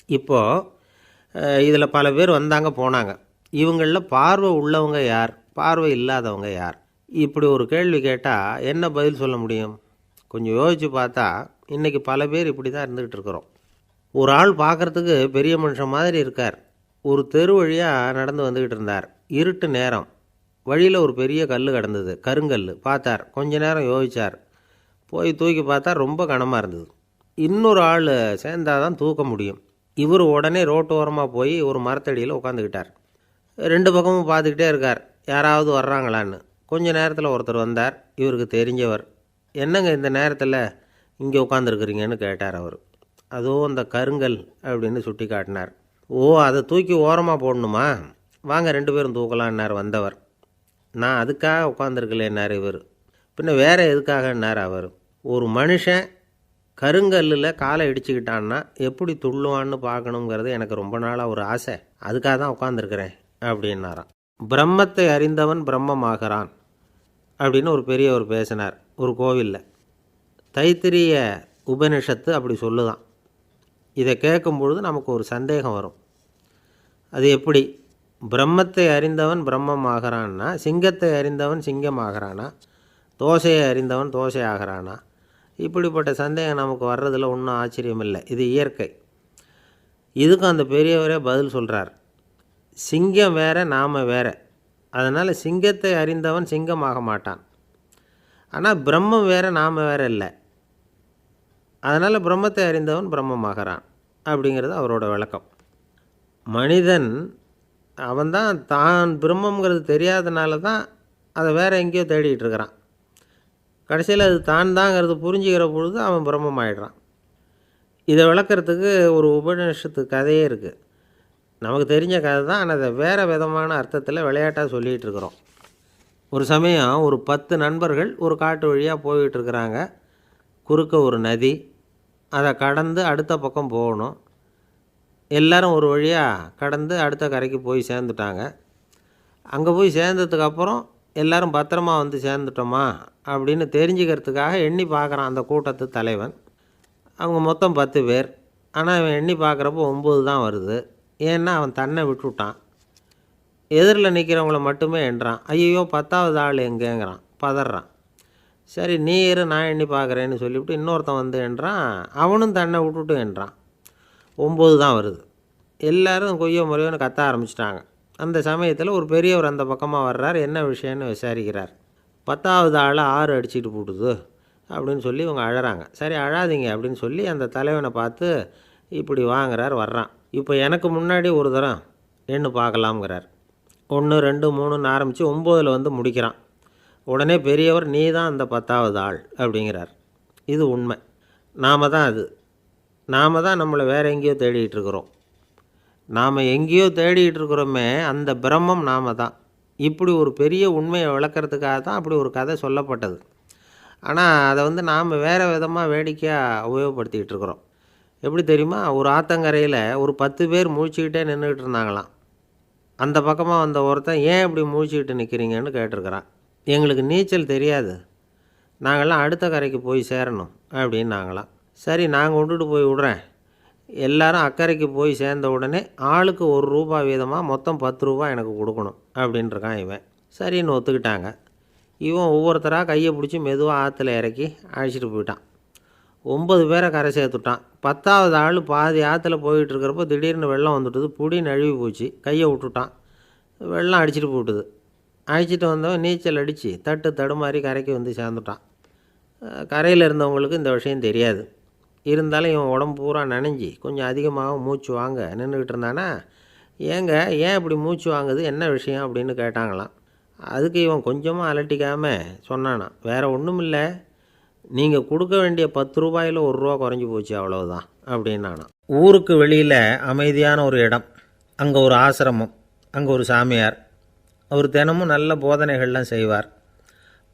இப்போது இதில் பல பேர் வந்தாங்க போனாங்க. இவங்களில் பார்வை உள்ளவங்க யார், பார்வை இல்லாதவங்க யார்? இப்படி ஒரு கேள்வி கேட்டால் என்ன பதில் சொல்ல முடியும்? கொஞ்சம் யோசித்து பார்த்தா இன்றைக்கி பல பேர் இப்படி தான் இருந்துக்கிட்டு இருக்கிறோம். ஒரு ஆள் பார்க்குறதுக்கு பெரிய மனுஷன் மாதிரி இருக்கார். ஒரு தெரு வழியாக நடந்து வந்துக்கிட்டு இருந்தார். இருட்டு நேரம். வழியில் ஒரு பெரிய கல் கிடந்தது, கருங்கல். பார்த்தார். கொஞ்ச நேரம் யோசித்தார். போய் தூக்கி பார்த்தா ரொம்ப கனமாக இருந்தது. இன்னொரு ஆள் சேர்ந்தாதான் தூக்க முடியும். இவர் உடனே ரோட்டு ஓரமாக போய் ஒரு மரத்தடியில் உட்காந்துக்கிட்டார். 2 பக்கமும் பார்த்துக்கிட்டே இருக்கார், யாராவது வர்றாங்களான்னு. கொஞ்ச நேரத்தில் ஒருத்தர் வந்தார். இவருக்கு தெரிஞ்சவர். என்னங்க இந்த நேரத்தில் இங்கே உட்காந்துருக்குறீங்கன்னு கேட்டார் அவர். அதோ அந்த கருங்கல் அப்படின்னு சுட்டி காட்டினார். ஓ, அதை தூக்கி ஓரமாக போடணுமா? வாங்க 2 பேரும் தூக்கலான்னார் வந்தவர். நான் அதுக்காக உட்காந்துருக்கலேன்னார் இவர். பின்ன வேறு எதுக்காகன்னார் அவர். ஒரு மனுஷன் கருங்கல்லில் காலை இடிச்சுக்கிட்டான்னா எப்படி துள்ளுவான்னு பார்க்கணுங்கிறது எனக்கு ரொம்ப நாளாக ஒரு ஆசை. அதுக்காக தான் உட்காந்துருக்கிறேன் அப்படின்னாராம். பிரம்மத்தை அறிந்தவன் பிரம்மமாகிறான் அப்படின்னு ஒரு பெரியவர் பேசினார் ஒரு கோவிலில். தைத்திரிய உபனிஷத்து அப்படி சொல்லுதான். இதை கேட்கும்பொழுது நமக்கு ஒரு சந்தேகம் வரும். அது எப்படி? பிரம்மத்தை அறிந்தவன் பிரம்மம் ஆகிறான்னா, சிங்கத்தை அறிந்தவன் சிங்கம் ஆகிறானா, தோசையை அறிந்தவன் தோசை ஆகிறானா? இப்படிப்பட்ட சந்தேகம் நமக்கு வர்றதில் ஒன்றும் ஆச்சரியம் இல்லை. இது இயற்கை. இதுக்கும் அந்த பெரியவரே பதில் சொல்கிறார். சிங்கம் வேற, நாம் வேற. அதனால் சிங்கத்தை அறிந்தவன் சிங்கம் ஆக மாட்டான். ஆனால் பிரம்மம் வேற, நாம் வேற இல்லை. அதனால் பிரம்மத்தை அறிந்தவன் பிரம்மமாகிறான் அப்படிங்கிறது அவரோட விளக்கம். மனிதன் அவன்தான் தான் பிரம்மங்கிறது தெரியாதனால தான் அதை வேறு எங்கேயோ தேடிகிட்டு இருக்கிறான். கடைசியில் அது தான் தாங்கிறது புரிஞ்சுக்கிற பொழுது அவன் பிரம்மம் ஆகிடுறான். இதை விளக்கிறதுக்கு ஒரு உபநிஷத்து கதையே இருக்குது. நமக்கு தெரிஞ்ச கதை தான், ஆனால் அதை வேறு விதமான அர்த்தத்தில் விளையாட்டாக சொல்லிகிட்டு இருக்கிறோம். ஒரு சமயம் ஒரு 10 நண்பர்கள் ஒரு காட்டு வழியாக போய்கிட்டு இருக்கிறாங்க. குறுக்க ஒரு நதி. அதை கடந்து அடுத்த பக்கம் போகணும். எல்லோரும் ஒரு வழியாக கடந்து அடுத்த கரைக்கு போய் சேர்ந்துட்டாங்க. அங்கே போய் சேர்ந்ததுக்கப்புறம் எல்லாரும் பத்திரமா வந்து சேர்ந்துட்டோமா அப்படின்னு தெரிஞ்சுக்கிறதுக்காக எண்ணி பார்க்குறான் அந்த கூட்டத்து தலைவன். அவங்க மொத்தம் 10 பேர். ஆனால் இவன் எண்ணி பார்க்குறப்போ 9 தான் வருது. ஏன்னா அவன் தன்னை விட்டுவிட்டான். எதிரில் நிற்கிறவங்கள மட்டுமே எண்ணுறான். ஐயோ 10வது ஆள் எங்கேங்கிறான், பதறான். சரி நீ இரு நான் எண்ணி பார்க்குறேன்னு சொல்லிவிட்டு இன்னொருத்தன் வந்து எண்ணுறான். அவனும் தன்னை விட்டுட்டு எண்ணுறான். 9 தான் வருது. எல்லோரும் கொய்ய முறையோன்னு கத்த ஆரம்பிச்சிட்டாங்க. அந்த சமயத்தில் ஒரு பெரியவர் அந்த பக்கமாக வர்றார். என்ன விஷயம்னு விசாரிக்கிறார். 10வது ஆளை 6 அடிச்சுட்டு போட்டுது அப்படின்னு சொல்லி இவங்க அழறாங்க. சரி அழாதீங்க அப்படின்னு சொல்லி அந்த தலைவனை பார்த்து இப்படி வாங்குறார். வர்றான். இப்போ எனக்கு முன்னாடி ஒரு தரம் எண்ணு பார்க்கலாம்ங்கிறார். 1 2 3ன்னு ஆரம்பித்து 9ல் வந்து முடிக்கிறான். உடனே பெரியவர் நீ தான் அந்த 10வது ஆள் அப்படிங்கிறார். இது உண்மை. நாம் தான் நம்மளை வேறு எங்கேயோ தேடிகிட்டு இருக்கிறோம். நாம் எங்கேயோ தேடிகிட்டு இருக்கிறோமே அந்த பிரம்மம் நாம் தான். இப்படி ஒரு பெரிய உண்மையை விளக்கிறதுக்காக தான் அப்படி ஒரு கதை சொல்லப்பட்டது. ஆனால் அதை வந்து நாம் வேறு விதமாக வேடிக்கையாக உபயோகப்படுத்திக்கிட்டு இருக்கிறோம். எப்படி தெரியுமா? ஒரு ஆத்தங்கரையில் ஒரு 10 பேர் முழிச்சுக்கிட்டே நின்றுக்கிட்டு இருந்தாங்களாம். அந்த பக்கமாக வந்த ஒருத்தன் ஏன் இப்படி முழிச்சுக்கிட்டு நிற்கிறீங்கன்னு கேட்டிருக்கிறான். எங்களுக்கு நீச்சல் தெரியாது, நாங்கள்லாம் அடுத்த கரைக்கு போய் சேரணும் அப்படின்னாங்களாம். சரி நான் கொண்டுட்டு போய் விட்றேன். எல்லாரும் அக்கறைக்கு போய் சேர்ந்த உடனே ஆளுக்கு ₹1 வீதமாக மொத்தம் ₹10 எனக்கு கொடுக்கணும் அப்படின்ட்டுருக்கான் இவன். சரின்னு ஒத்துக்கிட்டாங்க. இவன் ஒவ்வொருத்தராக கையை பிடிச்சி மெதுவாக ஆற்றுல இறக்கி அழைச்சிட்டு போயிட்டான். 9 பேரை கரை சேர்த்துட்டான். 10வது ஆள் பாதி ஆற்றுல போயிட்டுருக்கிறப்போ திடீர்னு வெள்ளம் வந்துட்டுது. புடி நழுவி போச்சு. கையை விட்டுட்டான். வெள்ளம் அடிச்சிட்டு போட்டுது. அழைச்சிட்டு வந்தவன் நீச்சல் அடித்து தடுமாறி கரைக்கு வந்து சேர்ந்துட்டான். கரையில் இருந்தவங்களுக்கு இந்த விஷயம் தெரியாது. இருந்தாலும் இவன் உடம்பு பூரா நனைஞ்சி கொஞ்சம் அதிகமாக மூச்சு வாங்க நின்றுக்கிட்டு இருந்தானா, ஏங்க ஏன் இப்படி மூச்சு வாங்குது, என்ன விஷயம் அப்படின்னு கேட்டாங்களாம். அதுக்கு இவன் கொஞ்சமாக அலட்டிக்காமல் சொன்னானா, வேறு ஒன்றும் இல்லை, நீங்கள் கொடுக்க வேண்டிய ₹10ல் ₹1 குறைஞ்சி போச்சு அவ்வளவுதான் அப்படின்னானா. ஊருக்கு வெளியில் அமைதியான ஒரு இடம். அங்கே ஒரு ஆசிரமம். அங்கே ஒரு சாமியார். அவர் தினமும் நல்ல போதனைகள்லாம் செய்வார்.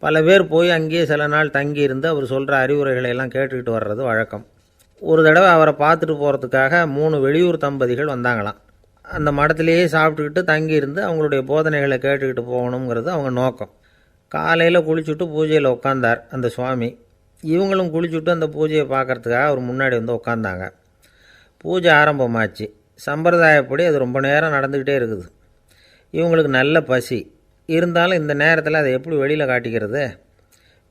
பல பேர் போய் அங்கேயே சில நாள் தங்கி இருந்து அவர் சொல்கிற அறிவுரைகளை எல்லாம் கேட்டுக்கிட்டு வர்றது வழக்கம். ஒரு தடவை அவரை பார்த்துட்டு போகிறதுக்காக 3 வெளியூர் தம்பதிகள் வந்தாங்களாம். அந்த மடத்திலேயே சாப்பிட்டுக்கிட்டு தங்கியிருந்து அவங்களுடைய போதனைகளை கேட்டுக்கிட்டு போகணுங்கிறது அவங்க நோக்கம். காலையில் குளிச்சுட்டு பூஜையில் உட்காந்தார் அந்த சுவாமி. இவங்களும் குளிச்சுட்டு அந்த பூஜையை பார்க்குறதுக்காக அவர் முன்னாடி வந்து உட்காந்தாங்க. பூஜை ஆரம்பமாச்சு. சம்பிரதாயப்படி அது ரொம்ப நேரம் நடந்துக்கிட்டே இருக்குது. இவங்களுக்கு நல்ல பசி. இருந்தாலும் இந்த நேரத்தில் அதை எப்படி வெளியில் காட்டிக்கிறது?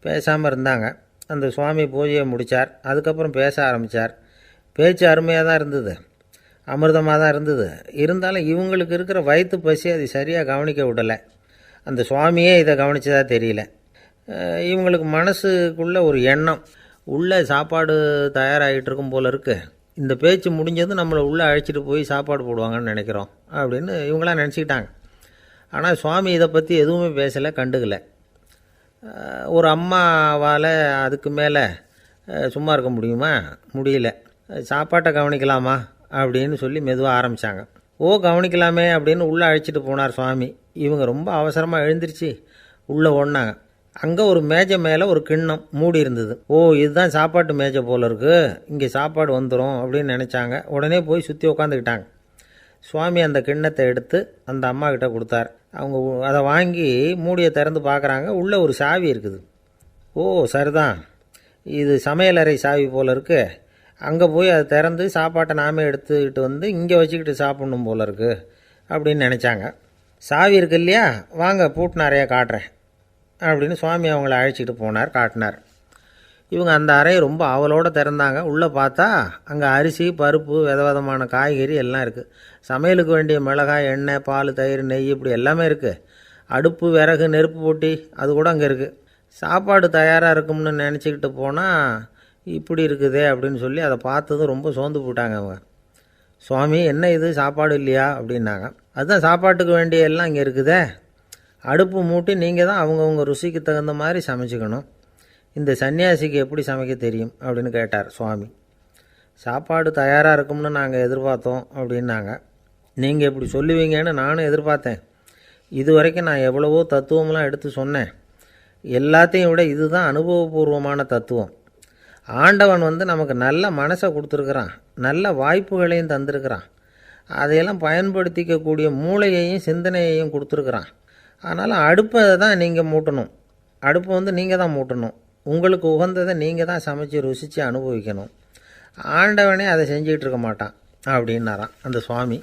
பேசாமல் இருந்தாங்க. அந்த சுவாமி பூஜையை முடித்தார். அதுக்கப்புறம் பேச ஆரம்பித்தார். பேச்சு அருமையாக தான் இருந்தது, அமிர்தமாக தான் இருந்தது. இருந்தாலும் இவங்களுக்கு இருக்கிற வயிற்று பசி அது சரியாக கவனிக்க விடலை. அந்த சுவாமியே இதை கவனித்ததா தெரியல. இவங்களுக்கு மனசுக்குள்ளே ஒரு எண்ணம், உள்ளே சாப்பாடு தயாராகிட்டு இருக்கும் போல இருக்குது, இந்த பேச்சு முடிஞ்சது நம்மளை உள்ளே அழைச்சிட்டு போய் சாப்பாடு போடுவாங்கன்னு நினைக்கிறோம் அப்படின்னு இவங்களாம் நினச்சிக்கிட்டாங்க. ஆனால் சுவாமி இதை பற்றி எதுவுமே பேசலை, கண்டுக்கலை. ஒரு அம்மாவால் அதுக்கு மேலே சும்மா இருக்க முடியுமா? முடியல. சாப்பாட்டை கவனிக்கலாமா அப்படின்னு சொல்லி மெதுவாக ஆரம்பித்தாங்க. கவனிக்கலாமே அப்படின்னு உள்ளே அழைச்சிட்டு போனார் சுவாமி. இவங்க ரொம்ப அவசரமாக எழுந்திரிச்சு உள்ளே ஓடினாங்க. அங்கே ஒரு மேஜை மேலே ஒரு கிண்ணம் மூடி இருந்தது. இதுதான் சாப்பாட்டு மேஜை போல இருக்குது, இங்கே சாப்பாடு வந்துடும் அப்படின்னு நினச்சாங்க. உடனே போய் சுற்றி உட்காந்துக்கிட்டாங்க. சுவாமி அந்த கிண்ணத்தை எடுத்து அந்த அம்மா கிட்ட கொடுத்தார். அவங்க அதை வாங்கி மூடியை திறந்து பார்க்குறாங்க. உள்ளே ஒரு சாவி இருக்குது. சரிதான், இது சமையலறை சாவி போல் இருக்குது, அங்கே போய் அதை திறந்து சாப்பாட்டை நாமே எடுத்துக்கிட்டு வந்து இங்கே வச்சுக்கிட்டு சாப்பிட்ணும் போல இருக்குது அப்படின்னு நினச்சாங்க. சாவி இருக்கு இல்லையா, வாங்க பூட்டு நிறையா காட்டுறேன் அப்படின்னு சுவாமி அவங்கள அழைச்சிட்டு போனார், காட்டினார். இவங்க அந்த அறையை ரொம்ப ஆவலோடு திறந்தாங்க. உள்ளே பார்த்தா அங்கே அரிசி, பருப்பு, விதவிதமான காய்கறி எல்லாம் இருக்குது. சமையலுக்கு வேண்டிய மிளகாய், எண்ணெய், பால், தயிர், நெய் இப்படி எல்லாமே இருக்குது. அடுப்பு, விறகு, நெருப்பு போட்டி அது கூட அங்கே இருக்குது. சாப்பாடு தயாராக இருக்கும்னு நினச்சிக்கிட்டு போனால் இப்படி இருக்குதே அப்படின்னு சொல்லி அதை பார்த்ததும் ரொம்ப சோர்ந்து போட்டாங்க அவங்க. சுவாமி என்ன இது சாப்பாடு இல்லையா அப்படின்னாங்க. அதுதான் சாப்பாட்டுக்கு வேண்டிய எல்லாம் இங்கே இருக்குதே, அடுப்பு மூட்டி நீங்கள் தான் அவங்கவுங்க ருசிக்கு தகுந்த மாதிரி சமைச்சிக்கணும், இந்த சன்னியாசிக்கு எப்படி சமைக்க தெரியும் அப்படின்னு கேட்டார் சுவாமி. சாப்பாடு தயாராக இருக்கும்னு நாங்கள் எதிர்பார்த்தோம் அப்படின்னாங்க. நீங்கள் இப்படி சொல்லுவீங்கன்னு நானும் எதிர்பார்த்தேன். இது வரைக்கும் நான் எவ்வளவோ தத்துவம்லாம் எடுத்து சொன்னேன். எல்லாத்தையும் விட இதுதான் அனுபவபூர்வமான தத்துவம். ஆண்டவன் நமக்கு நல்ல மனசை கொடுத்துருக்குறான், நல்ல வாய்ப்புகளையும் தந்திருக்கிறான், அதையெல்லாம் பயன்படுத்திக்கக்கூடிய மூளையையும் சிந்தனையையும் கொடுத்துருக்குறான். அதனால் அடுப்பை தான் நீங்கள் மூட்டணும். அடுப்பை வந்து நீங்கள் தான் மூட்டணும். உங்களுக்கு உகந்ததை நீங்கள் தான் சமைச்சு ருசித்து அனுபவிக்கணும். ஆண்டவனே அதை செஞ்சுக்கிட்டு இருக்க மாட்டான் அப்படின்னாராம் அந்த சுவாமி.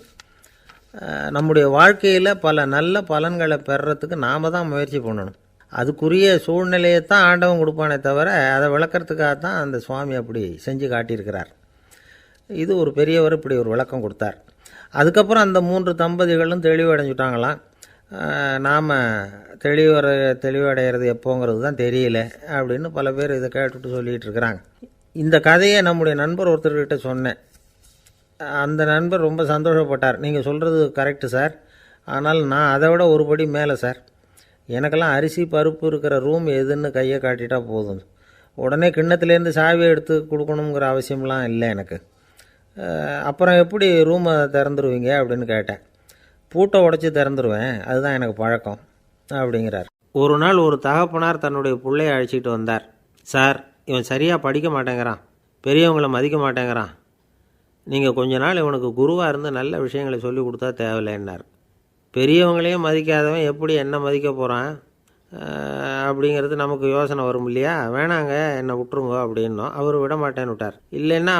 நம்முடைய வாழ்க்கையில் பல நல்ல பலன்களை பெறுறதுக்கு நாம் தான் முயற்சி பண்ணணும். அதுக்குரிய சூழ்நிலையை தான் ஆண்டவன் கொடுப்பானே தவிர அதை விளக்கிறதுக்காக தான் அந்த சுவாமி அப்படி செஞ்சு காட்டியிருக்கிறார். இது ஒரு பெரியவர் இப்படி ஒரு விளக்கம் கொடுத்தார். அதுக்கப்புறம் அந்த 3 தம்பதிகளும் தெளிவடைஞ்சுட்டாங்களாம். நாம் தெளிவடைகிறது எப்போங்கிறது தான் தெரியல அப்படின்னு பல பேர் இதை கேட்டுட்டு சொல்லிகிட்டு இருக்கிறாங்க. இந்த கதையை நம்முடைய நண்பர் ஒருத்தர்கிட்ட சொன்னேன். அந்த நண்பர் ரொம்ப சந்தோஷப்பட்டார். நீங்கள் சொல்கிறது கரெக்டு சார், ஆனால் நான் அதை விட ஒரு படி மேலே சார். எனக்கெல்லாம் அரிசி பருப்பு இருக்கிற ரூம் எதுன்னு கையை காட்டிட்டா போதும். உடனே கிண்ணத்துலேருந்து சாவியை எடுத்து கொடுக்கணுங்கிற அவசியம்லாம் இல்லை எனக்கு. அப்புறம் எப்படி ரூமை திறந்துருவீங்க அப்படின்னு கேட்டேன். பூட்டை உடச்சி திறந்துருவேன், அதுதான் எனக்கு பழக்கம் அப்படிங்கிறார். ஒரு நாள் ஒரு தகப்பனார் தன்னுடைய பிள்ளையை அழைச்சிட்டு வந்தார். சார், இவன் சரியாக படிக்க மாட்டேங்கிறான், பெரியவங்களை மதிக்க மாட்டேங்கிறான், நீங்கள் கொஞ்ச நாள் இவனுக்கு குருவாக இருந்து நல்ல விஷயங்களை சொல்லி கொடுத்தா தேவையில்லைன்னார். பெரியவங்களையும் மதிக்காதவன் எப்படி என்ன மதிக்க போகிறான் அப்படிங்கிறது நமக்கு யோசனை வரும் இல்லையா? வேணாங்க, என்னை விட்டுருங்க அப்படின்னோம். அவர் விட மாட்டேன்னு விட்டார். இல்லைன்னா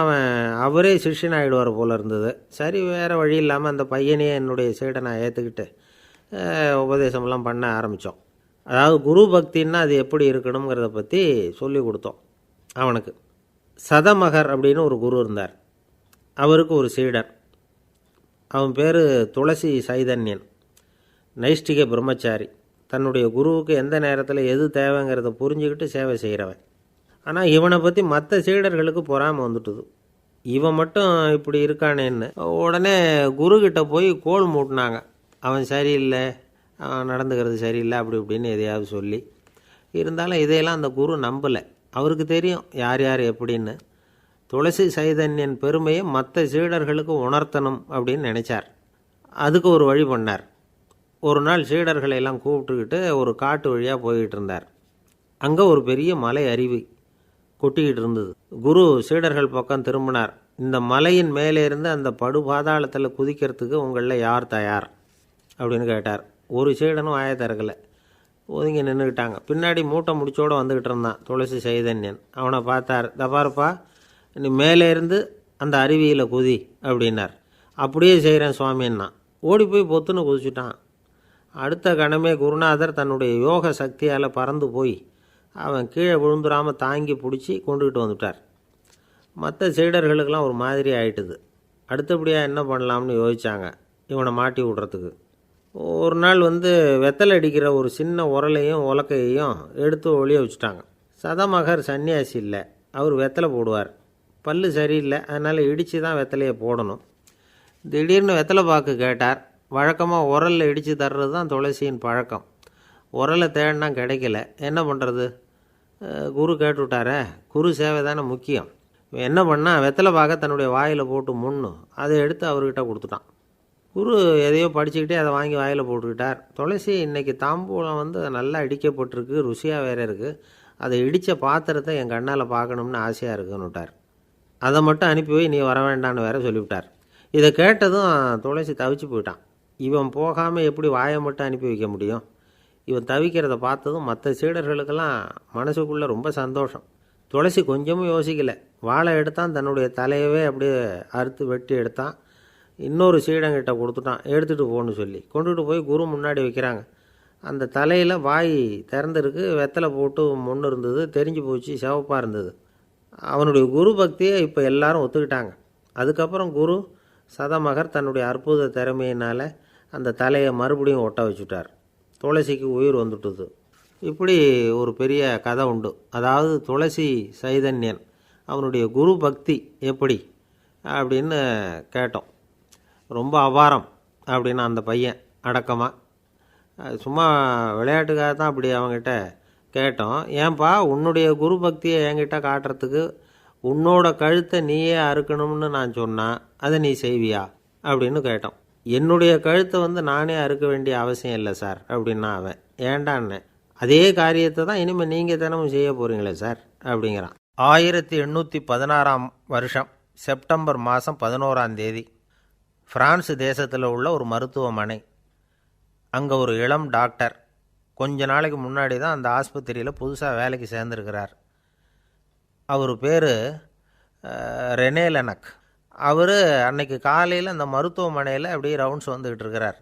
அவரே சிஷ்யன் ஆகிடுவார் போல இருந்தது. சரி, வேறு வழி இல்லாமல் அந்த பையனையே என்னுடைய சீடை நான் ஏற்றுக்கிட்டு உபதேசமெல்லாம் பண்ண ஆரம்பித்தோம். அதாவது குரு பக்தின்னா அது எப்படி இருக்கணுங்கிறத பற்றி சொல்லி கொடுத்தோம் அவனுக்கு. சதமகர் அப்படின்னு ஒரு குரு இருந்தார். அவருக்கு ஒரு சீடர். அவன் பேர் துளசி சைதன்யன், நைஷ்டிக பிரம்மச்சாரி. தன்னுடைய குருவுக்கு எந்த நேரத்தில் எது தேவைங்கிறத புரிஞ்சுக்கிட்டு சேவை செய்கிறவன். ஆனால் இவனை பற்றி மற்ற சீடர்களுக்கு பொறாமை வந்துட்டுது. இவன் மட்டும் இப்படி இருக்கானேன்னு உடனே குருக்கிட்ட போய் கோல் மூட்டினாங்க. அவன் சரியில்லை, அவன் நடந்துக்கிறது சரியில்லை, அப்படி இப்படின்னு எதையாவது சொல்லி. இருந்தாலும் இதையெல்லாம் அந்த குரு நம்பலை. அவருக்கு தெரியும் யார் யார் எப்படின்னு. துளசி சைதன்யன் பெருமையை மற்ற சீடர்களுக்கு உணர்த்தணும் அப்படின்னு நினச்சார். அதுக்கு ஒரு வழி பண்ணார். ஒரு நாள் சீடர்களை எல்லாம் கூப்பிட்டுக்கிட்டு ஒரு காட்டு வழியாக போய்கிட்டு இருந்தார். அங்கே ஒரு பெரிய மலை அருவி கொட்டிக்கிட்டு இருந்தது. குரு சீடர்கள் பக்கம் திரும்பினார். இந்த மலையின் மேலே இருந்து அந்த படுபாதாளத்தில் குதிக்கிறதுக்கு உங்களில் யார் தயார் அப்படின்னு கேட்டார். ஒரு சீடனும் ஆய திறக்கலை, ஒதுங்கி நின்றுக்கிட்டாங்க. பின்னாடி மூட்டை முடிச்சோடு வந்துக்கிட்டு இருந்தான் துளசி சைதன்யன். அவனை பார்த்தார். தப்பாருப்பா, நீ மேலே இருந்து அந்த அருவியில் குதி அப்படின்னார். அப்படியே செய்கிறேன் சுவாமின்னா ஓடி போய் பொத்துன்னு குதிச்சுட்டான். அடுத்த கணமே குருநாதர் தன்னுடைய யோக சக்தியால் பறந்து போய் அவன் கீழே விழுந்துடாமல் தாங்கி பிடிச்சி கொண்டுக்கிட்டு வந்துட்டார். மற்ற சீடர்களுக்கெல்லாம் ஒரு மாதிரி ஆயிட்டுது. அடுத்தபடியாக என்ன பண்ணலாம்னு யோசித்தாங்க இவனை மாட்டி விடுறதுக்கு. ஒரு நாள் வெத்தலை அடிக்கிற ஒரு சின்ன உரலையும் உலக்கையையும் எடுத்து ஒளிய வச்சுட்டாங்க. சதமகர் சன்னியாசி இல்லை, அவர் வெத்தலை போடுவார். பல்லு சரியில்லை, அதனால் இடித்து தான் வெத்தலையை போடணும். திடீர்னு வெத்தலை பாக்கு கேட்டார். வழக்கமாக உரலில் இடித்து தர்றது தான் துளசியின் பழக்கம். உரலை தேடினா கிடைக்கல, என்ன பண்ணுறது? குரு கேட்டுவிட்டாரே, குரு சேவை தானே முக்கியம். என்ன பண்ணால் வெத்தலை பாக்க தன்னுடைய வாயில் போட்டு முன்னும் அதை எடுத்து அவர்கிட்ட கொடுத்துட்டான். குரு எதையோ படிச்சுக்கிட்டே அதை வாங்கி வாயில் போட்டுக்கிட்டார். துளசி இன்றைக்கி தாம்பூலம் நல்லா இடிக்கப்பட்டிருக்கு, ருசியாக வேறு இருக்குது, அதை இடித்த பாத்திரத்தை என் கண்ணால் பார்க்கணும்னு ஆசையாக இருக்குன்னு விட்டார். அதை மட்டும் அனுப்பி போய் நீ வர வேண்டான்னு வேற சொல்லிவிட்டார். இதை கேட்டதும் துளசி தவிச்சு போயிட்டான். இவன் போகாமல் எப்படி வாயை மட்டும் அனுப்பி வைக்க முடியும்? இவன் தவிக்கிறத பார்த்ததும் மற்ற சீடர்களுக்கெல்லாம் மனசுக்குள்ளே ரொம்ப சந்தோஷம். துளசி கொஞ்சமும் யோசிக்கலை. வாழை எடுத்தான், தன்னுடைய தலையவே அப்படியே அறுத்து வெட்டி எடுத்தான். இன்னொரு சீடங்கிட்ட கொடுத்துட்டான், எடுத்துகிட்டு போன்னு சொல்லி. கொண்டுகிட்டு போய் குரு முன்னாடி வைக்கிறாங்க. அந்த தலையில் வாய் திறந்துருக்கு, வெத்தலை போட்டு முன்னு இருந்தது, தெரிஞ்சு போச்சு, சிவப்பாக இருந்தது. அவனுடைய குரு பக்தியை இப்போ எல்லாரும் ஒத்துக்கிட்டாங்க. அதுக்கப்புறம் குரு சதமகர் தன்னுடைய அற்புத திறமையினால் அந்த தலையை மறுபடியும் ஒட்ட வச்சுட்டார். துளசிக்கு உயிர் வந்துட்டுது. இப்படி ஒரு பெரிய கதை உண்டு. அதாவது துளசி சைதன்யன் அவனுடைய குரு பக்தி எப்படி அப்படின்னு கேட்டோம். ரொம்ப அபாரம் அப்படின்னு அந்த பையன் அடக்கமாக, சும்மா விளையாட்டுக்காக தான் அப்படி அவங்ககிட்ட கேட்டோம். ஏன்பா உன்னுடைய குரு பக்தியை என்கிட்ட காட்டுறதுக்கு உன்னோட கழுத்தை நீயே அறுக்கணும்னு நான் சொன்னால் அதை நீ செய்வியா அப்படின்னு கேட்டோம். என்னுடைய கழுத்தை நானே அறுக்க வேண்டிய அவசியம் இல்லை சார் அப்படின்னா அவன். ஏண்டான்னு, அதே காரியத்தை தான் இனிமேல் நீங்கள் தினமும் செய்ய போகிறீங்களே சார் அப்படிங்கிறான். 1816 வருஷம் செப்டம்பர் மாதம் 11 பிரான்ஸ் தேசத்தில் உள்ள ஒரு மருத்துவமனை. அங்கே ஒரு இளம் டாக்டர் கொஞ்ச நாளைக்கு முன்னாடி தான் அந்த ஆஸ்பத்திரியில் புதுசாக வேலைக்கு சேர்ந்துருக்கிறார். அவர் பேர் ரெனே லெனக். அவர் அன்னைக்கு காலையில் அந்த மருத்துவமனையில் அப்படியே ரவுண்ட்ஸ் வந்துக்கிட்டு இருக்கிறார்.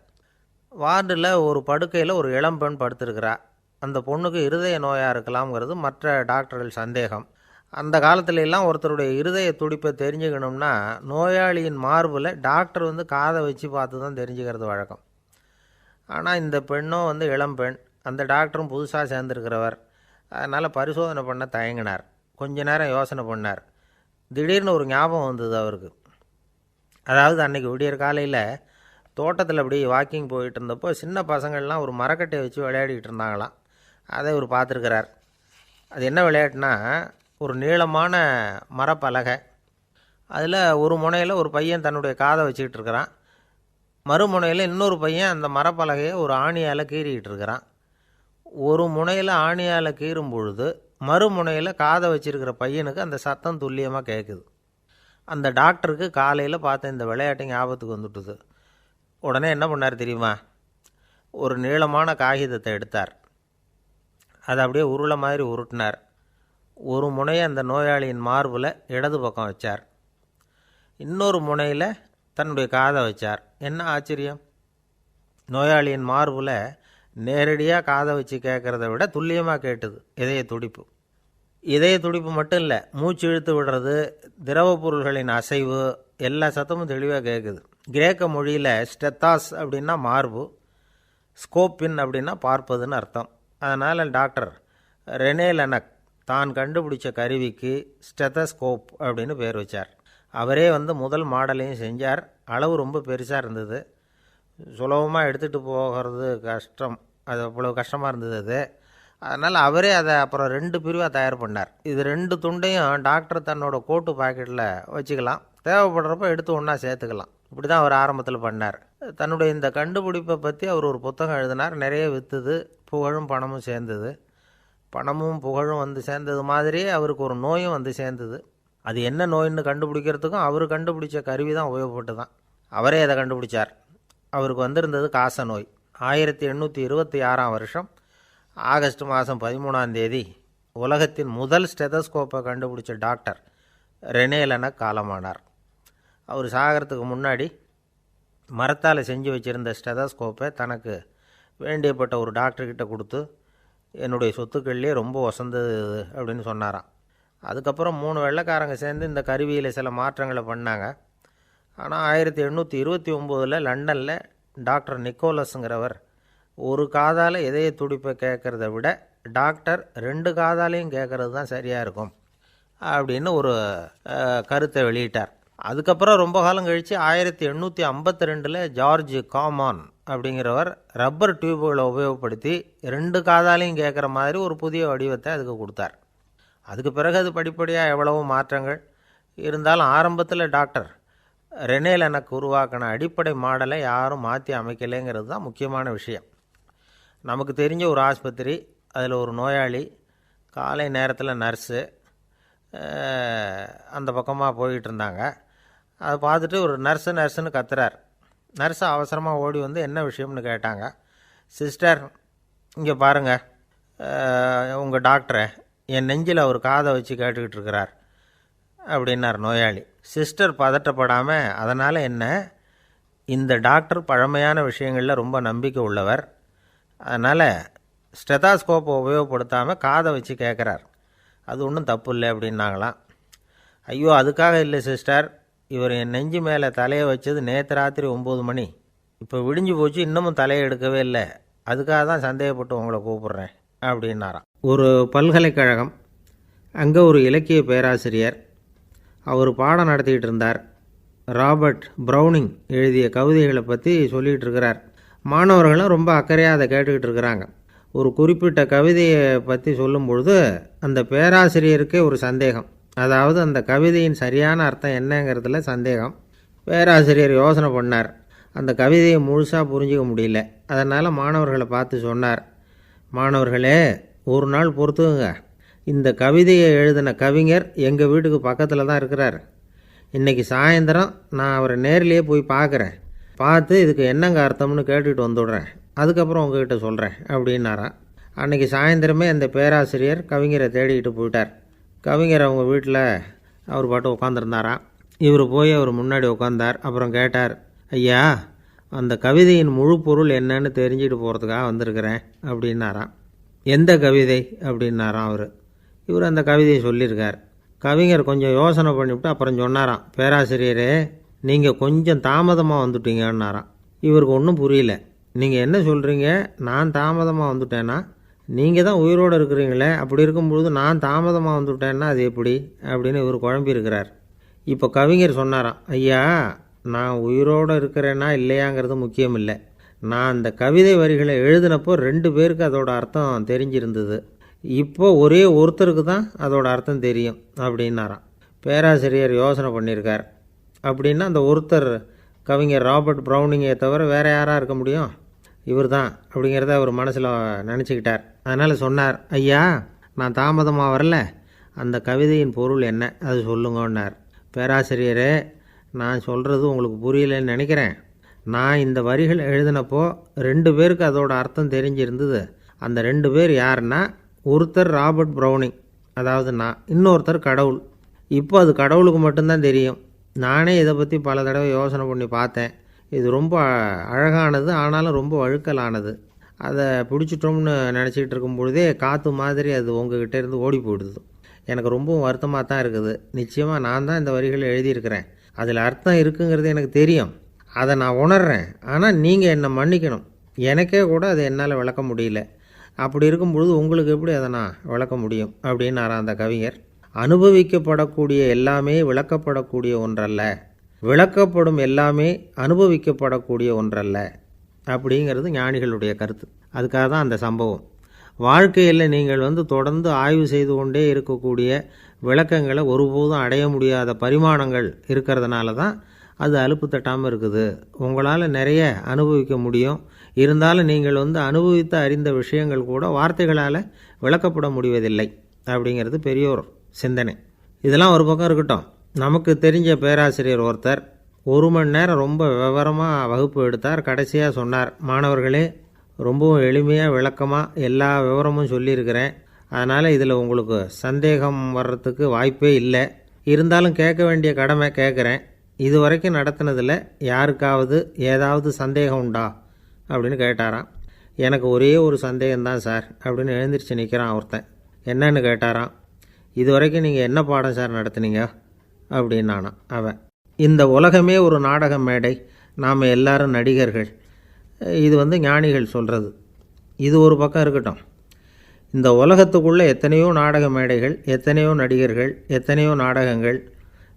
வார்டில் ஒரு படுக்கையில் ஒரு இளம்பெண் படுத்திருக்கிறா. அந்த பொண்ணுக்கு இருதய நோயாக இருக்கலாம்ங்கிறது மற்ற டாக்டர்கள் சந்தேகம். அந்த காலத்துல எல்லாம் ஒருத்தருடைய இருதய துடிப்பை தெரிஞ்சுக்கணும்னா நோயாளியின் மார்பில் டாக்டர் வந்து காதை வச்சு பார்த்து தான் தெரிஞ்சுக்கிறது வழக்கம். ஆனால் இந்த பெண்ணும் வந்து இளம்பெண், அந்த டாக்டரும் புதுசாக சேர்ந்துருக்கிறவர். அதனால் பரிசோதனை பண்ண தயங்கினார். கொஞ்ச நேரம் யோசனை பண்ணார். திடீர்னு ஒரு ஞாபகம் வந்தது அவருக்கு. அதாவது அன்றைக்கி விடியற் காலையில் தோட்டத்தில் அப்படி வாக்கிங் போயிட்டு இருந்தப்போ சின்ன பசங்கள்லாம் ஒரு மரக்கட்டையை வச்சு விளையாடிக்கிட்டு இருந்தாங்களாம். அதை இவர் பார்த்துருக்கிறார். அது என்ன விளையாட்டுனா, ஒரு நீளமான மரப்பலகை, அதில் ஒரு முனையில் ஒரு பையன் தன்னுடைய காதை வச்சுக்கிட்டு இருக்கிறான், மறுமுனையில் இன்னொரு பையன் அந்த மரப்பலகையை ஒரு ஆணியால் கீறிக்கிட்டு இருக்கிறான். ஒரு முனையில் ஆணியால் கீறும் பொழுது மறுமுனையில் காதை வச்சிருக்கிற பையனுக்கு அந்த சத்தம் துல்லியமாக கேட்குது. அந்த டாக்டருக்கு காலையில் பார்த்த இந்த விளையாட்டு ஞாபகத்துக்கு வந்துட்டுது. உடனே என்ன பண்ணார் தெரியுமா? ஒரு நீளமான காகிதத்தை எடுத்தார். அதை அப்படியே உருளை மாதிரி உருட்டினார். ஒரு முனையை அந்த நோயாளியின் மார்பில் இடது பக்கம் வச்சார், இன்னொரு முனையில் தன்னுடைய காதை வச்சார். என்ன ஆச்சரியம்! நோயாளியின் மார்பில் நேரடியாக காதை வச்சு கேட்குறத விட துல்லியமாக கேட்டுது இதய துடிப்பு. இதய துடிப்பு மட்டும் இல்லை, மூச்சு இழுத்து விடுறது, திரவ பொருள்களின் அசைவு, எல்லா சத்தமும் தெளிவாக கேட்குது. கிரேக்க மொழியில் ஸ்டெத்தாஸ் அப்படின்னா மார்பு, ஸ்கோப்பின் அப்படின்னா பார்ப்பதுன்னு அர்த்தம். அதனால் டாக்டர் ரெனே லெனக் தான் கண்டுபிடிச்ச கருவிக்கு ஸ்டெத்தஸ்கோப் அப்படின்னு பேர் வச்சார். அவரே வந்து முதல் மாடலையும் செஞ்சார். அளவு ரொம்ப பெருசாக இருந்தது, சுலபமாக எடுத்துகிட்டு போகிறது கஷ்டம், அது அவ்வளோ கஷ்டமாக இருந்தது அது. அதனால் அவரே அதை அப்புறம் 2 பிரிவாக தயார் பண்ணார். இது 2 துண்டையும் டாக்டர் தன்னோட கோட்டு பாக்கெட்டில் வச்சுக்கலாம், தேவைப்படுறப்ப எடுத்து ஒன்றா சேர்த்துக்கலாம். இப்படி தான் அவர் ஆரம்பத்தில் பண்ணார். தன்னுடைய இந்த கண்டுபிடிப்பை பற்றி அவர் ஒரு புத்தகம் எழுதினார். நிறைய விற்றுது, புகழும் பணமும் சேர்ந்தது. பணமும் புகழும் வந்து சேர்ந்தது மாதிரியே அவருக்கு ஒரு நோயும் வந்து சேர்ந்தது. அது என்ன நோயின்னு கண்டுபிடிக்கிறதுக்கும் அவர் கண்டுபிடிச்ச கருவி தான் உபயோகப்பட்டு தான். அவரே அதை கண்டுபிடிச்சார். அவருக்கு வந்திருந்தது காச நோய். 1826ஆம் வருஷம் ஆகஸ்ட் மாதம் 13ஆம் தேதி உலகத்தின் முதல் ஸ்டெதஸ்கோப்பை கண்டுபிடிச்ச டாக்டர் ரெனே லெனக் காலமானார். அவர் சாகிறதுக்கு முன்னாடி மரத்தால் செஞ்சு வச்சுருந்த ஸ்டெதஸ்கோப்பை தனக்கு வேண்டியப்பட்ட ஒரு டாக்டர்கிட்ட கொடுத்து, என்னுடைய சொத்துக்கள்லேயே ரொம்ப வசந்தது அப்படின்னு சொன்னாராம். அதுக்கப்புறம் 3 வெள்ளைக்காரங்க சேர்ந்து இந்த கருவியில் சில மாற்றங்களை பண்ணாங்க. ஆனால் 1829 லண்டனில் டாக்டர் நிக்கோலஸுங்கிறவர் ஒரு காதால் இதய துடிப்பை கேட்குறத விட டாக்டர் 2 காதாலையும் கேட்குறது தான் சரியாக இருக்கும் அப்படின்னு ஒரு கருத்தை வெளியிட்டார். அதுக்கப்புறம் ரொம்ப காலம் கழித்து 1852 ஜார்ஜ் காமான் அப்படிங்கிறவர் ரப்பர் டியூபுகளை உபயோகப்படுத்தி 2 காதாலையும் கேட்குற மாதிரி ஒரு புதிய வடிவத்தை அதுக்கு கொடுத்தார். அதுக்கு பிறகு அது படிப்படியாக எவ்வளவோ மாற்றங்கள் இருந்தாலும் ஆரம்பத்தில் டாக்டர் ரெனே லெனக் உருவாக்கின அடிப்படை மாடலை யாரும் மாற்றி அமைக்கலைங்கிறது தான் முக்கியமான விஷயம். நமக்கு தெரிஞ்ச ஒரு ஆஸ்பத்திரி, அதில் ஒரு நோயாளி, காலை நேரத்தில் நர்ஸு அந்த பக்கமாக போயிட்டு இருந்தாங்க. அதை பார்த்துட்டு ஒரு நர்ஸுன்னு கத்துறார். நர்ஸு அவசரமாக ஓடி வந்து என்ன விஷயம்னு கேட்டாங்க. சிஸ்டர், இங்கே பாருங்கள், உங்கள் டாக்டரை என் நெஞ்சில் அவர் காதை வச்சு கேட்டுக்கிட்டு இருக்கிறார் அப்படின்னார் நோயாளி. சிஸ்டர் பதட்டப்படாமல், அதனால் என்ன, இந்த டாக்டர் பழமையான விஷயங்களில் ரொம்ப நம்பிக்கை உள்ளவர், அதனால் ஸ்டெதாஸ்கோப்பை உபயோகப்படுத்தாமல் காதை வச்சு கேட்குறார், அது ஒன்றும் தப்பு இல்லை அப்படின்னாங்களாம். ஐயோ, அதுக்காக இல்லை சிஸ்டர், இவர் என் நெஞ்சு மேலே தலையை வச்சது நேற்று ராத்திரி 9 மணி, இப்போ விடிஞ்சு போச்சு, இன்னமும் தலையை எடுக்கவே இல்லை, அதுக்காக தான் சந்தேகப்பட்டு உங்களை கூப்பிட்றேன் அப்படின்னாராம். ஒரு பல்கலைக்கழகம், அங்கே ஒரு இலக்கிய பேராசிரியர், அவர் பாடம் நடத்திக்கிட்டு இருந்தார். ராபர்ட் ப்ரௌனிங் எழுதிய கவிதைகளை பற்றி சொல்லிகிட்டு இருக்கிறார். மாணவர்களும் ரொம்ப அக்கறையாக அதை கேட்டுக்கிட்டு இருக்கிறாங்க. ஒரு குறிப்பிட்ட கவிதையை பற்றி சொல்லும் பொழுது அந்த பேராசிரியருக்கே ஒரு சந்தேகம், அதாவது அந்த கவிதையின் சரியான அர்த்தம் என்னங்கிறதுல சந்தேகம். பேராசிரியர் யோசனை பண்ணார். அந்த கவிதையை முழுசாக புரிஞ்சிக்க முடியல. அதனால் மாணவர்களை பார்த்து சொன்னார், மாணவர்களே, ஒரு நாள் பொறுத்துங்க, இந்த கவிதையை எழுதின கவிஞர் எங்கள் வீட்டுக்கு பக்கத்தில் தான் இருக்கிறார். இன்றைக்கி சாயந்தரம் நான் அவரை நேரிலேயே போய் பார்க்குறேன், பார்த்து இதுக்கு என்னங்க அர்த்தம்னு கேட்டுக்கிட்டு வந்துவிடுறேன், அதுக்கப்புறம் உங்ககிட்ட சொல்கிறேன் அப்படின்னாராம். அன்றைக்கி சாயந்தரமே அந்த பேராசிரியர் கவிஞரை தேடிக்கிட்டு போயிட்டார். கவிஞர் அவங்க வீட்டில் அவர் பாட்டு உட்காந்துருந்தாராம். இவர் போய் அவர் முன்னாடி உட்காந்தார். அப்புறம் கேட்டார், ஐயா, அந்த கவிதையின் முழு பொருள் என்னன்னு தெரிஞ்சுட்டு போகிறதுக்காக வந்திருக்கிறேன் அப்படின்னாராம். எந்த கவிதை அப்படின்னாராம் அவர். இவர் அந்த கவிதையை சொல்லியிருக்கார். கவிஞர் கொஞ்சம் யோசனை பண்ணிவிட்டு அப்புறம் சொன்னாராம், பேராசிரியரே, நீங்கள் கொஞ்சம் தாமதமாக வந்துட்டீங்கன்னாராம். இவருக்கு ஒன்றும் புரியல. நீங்கள் என்ன சொல்கிறீங்க? நான் தாமதமாக வந்துட்டேன்னா? நீங்கள் தான் உயிரோடு இருக்கிறீங்களே, அப்படி இருக்கும்பொழுது நான் தாமதமாக வந்துவிட்டேன்னா அது எப்படி அப்படின்னு இவர் குழம்பியிருக்கிறார். இப்போ கவிஞர் சொன்னாராம், ஐயா, நான் உயிரோடு இருக்கிறேன்னா இல்லையாங்கிறது முக்கியம் இல்லை. நான் அந்த கவிதை வரிகளை எழுதினப்போ 2 பேருக்கு அதோட அர்த்தம் தெரிஞ்சிருந்தது. இப்போ ஒரே ஒருத்தருக்கு தான் அதோட அர்த்தம் தெரியும் அப்படின்னாராம். பேராசிரியர் யோசனை பண்ணியிருக்கார். அப்படின்னா அந்த ஒருத்தர் கவிஞர் ராபர்ட் ப்ரௌனிங்கை தவிர வேறு யாராக இருக்க முடியும்? இவர் தான் அப்படிங்கிறத அவர் மனசில் நினச்சிக்கிட்டார். அதனால் சொன்னார், ஐயா, நான் தாமதமாக வரல, அந்த கவிதையின் பொருள் என்ன அது சொல்லுங்கன்னார். பேராசிரியரே, நான் சொல்கிறது உங்களுக்கு புரியலைன்னு நினைக்கிறேன். நான் இந்த வரிகள் எழுதினப்போ 2 பேருக்கு அதோட அர்த்தம் தெரிஞ்சிருந்தது. அந்த 2 பேர் யாருன்னா, ஒருத்தர் ராபர்ட் ப்ரௌனிங், அதாவது நான், இன்னொருத்தர் கடவுள். இப்போ அது கடவுளுக்கு மட்டும்தான் தெரியும். நானே இதை பற்றி பல தடவை யோசனை பண்ணி பார்த்தேன். இது ரொம்ப அழகானது, ஆனாலும் ரொம்ப வழுக்கலானது. அதை பிடிச்சிட்டோம்னு நினச்சிக்கிட்டு இருக்கும் பொழுதே காற்று மாதிரி அது உங்ககிட்ட இருந்து ஓடி போயிடுது. எனக்கு ரொம்பவும் வருத்தமாக தான் இருக்குது. நிச்சயமாக நான் தான் இந்த வரிகளை எழுதியிருக்கிறேன். அதில் அர்த்தம் இருக்குங்கிறது எனக்கு தெரியும். அதை நான் உணர்கிறேன். ஆனால் நீங்கள் என்னை மன்னிக்கணும். எனக்கே கூட அதை என்னால் விளக்க முடியல. அப்படி இருக்கும்பொழுது உங்களுக்கு எப்படி அதை நான் விளக்க முடியும் அப்படின்னாராம் அந்த கவிஞர். அனுபவிக்கப்படக்கூடிய எல்லாமே விளக்கப்படக்கூடிய ஒன்றல்ல, விளக்கப்படும் எல்லாமே அனுபவிக்கப்படக்கூடிய ஒன்றல்ல அப்படிங்கிறது ஞானிகளுடைய கருத்து. அதுக்காக தான் அந்த சம்பவம். வாழ்க்கையில் நீங்கள் தொடர்ந்து ஆய்வு செய்து கொண்டே இருக்கக்கூடிய விளக்கங்களை ஒருபோதும் அடைய முடியாத பரிமாணங்கள் இருக்கிறதுனால தான் அது அலுப்பு தட்டாமல் இருக்குது. உங்களால் நிறைய அனுபவிக்க முடியும். இருந்தாலும் நீங்கள் அனுபவித்து அறிந்த விஷயங்கள் கூட வார்த்தைகளால் விளக்கப்பட முடிவதில்லை அப்படிங்கிறது பெரியோர் சிந்தனை. இதெல்லாம் ஒரு பக்கம் இருக்கட்டும். நமக்கு தெரிஞ்ச பேராசிரியர் ஒருத்தர் 1 மணி நேரம் ரொம்ப விவரமாக வகுப்பு எடுத்தார். கடைசியாக சொன்னார், மாணவர்களே, ரொம்பவும் எளிமையாக விளக்கமாக எல்லா விவரமும் சொல்லியிருக்கிறேன். அதனால் இதில் உங்களுக்கு சந்தேகம் வர்றதுக்கு வாய்ப்பே இல்லை. இருந்தாலும் கேட்க வேண்டிய கடமை கேட்குறேன். இது வரைக்கும் நடத்தினதில் யாருக்காவது ஏதாவது சந்தேகம் உண்டா அப்படின்னு கேட்டாராம். எனக்கு ஒரே ஒரு சந்தேகம்தான் சார் அப்படின்னு எழுந்திரிச்சு நிற்கிறான் ஒருத்தன். என்னன்னு கேட்டாராம். இது வரைக்கும் நீங்கள் என்ன பாடம் சார் நடத்துனீங்க அப்படின்னானா அவன். இந்த உலகமே ஒரு நாடக மேடை, நாம் எல்லாரும் நடிகர்கள். இது ஞானிகள் சொல்கிறது. இது ஒரு பக்கம் இருக்கட்டும். இந்த உலகத்துக்குள்ளே எத்தனையோ நாடக மேடைகள், எத்தனையோ நடிகர்கள், எத்தனையோ நாடகங்கள்.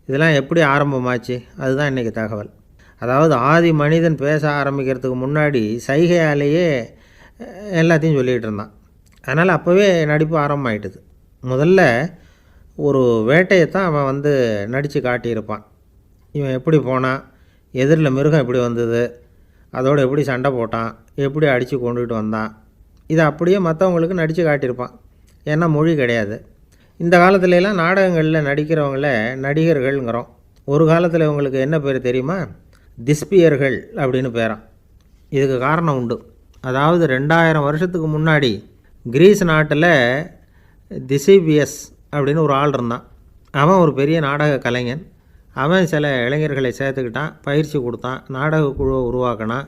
இதெல்லாம் எப்படி ஆரம்பமாச்சு? அதுதான் இன்றைக்கி தகவல். அதாவது ஆதி மனிதன் பேச ஆரம்பிக்கிறதுக்கு முன்னாடி சைகையாலேயே எல்லாத்தையும் சொல்லிகிட்டு இருந்தான். அதனால் அப்போவே நடிப்பு ஆரம்பமாயிட்டுது. முதல்ல ஒரு வேட்டையைத்தான் அவன் நடித்து காட்டியிருப்பான். இவன் எப்படி போனான், எதிரில் மிருகம் எப்படி வந்தது, அதோடு எப்படி சண்டை போட்டான், எப்படி அடித்து கொண்டுகிட்டு வந்தான், இதை அப்படியே மற்றவங்களுக்கு நடித்து காட்டியிருப்பான். ஏன்னா மொழி கிடையாது. இந்த காலத்துலலாம் நாடகங்களில் நடிக்கிறவங்கள நடிகர்கள்ங்கிறோம். ஒரு காலத்தில் இவங்களுக்கு என்ன பேர் தெரியுமா? திஸ்பியர்கள் அப்படின்னு பேரான். இதுக்கு காரணம் உண்டு. அதாவது 2000 வருஷத்துக்கு முன்னாடி கிரீஸ் நாட்டில் திசிபியஸ் அப்படின்னு ஒரு ஆள் இருந்தான். அவன் ஒரு பெரிய நாடக கலைஞன். அவன் சில இளைஞர்களை சேர்த்துக்கிட்டான், பயிற்சி கொடுத்தான், நாடக குழுவை உருவாக்கினான்.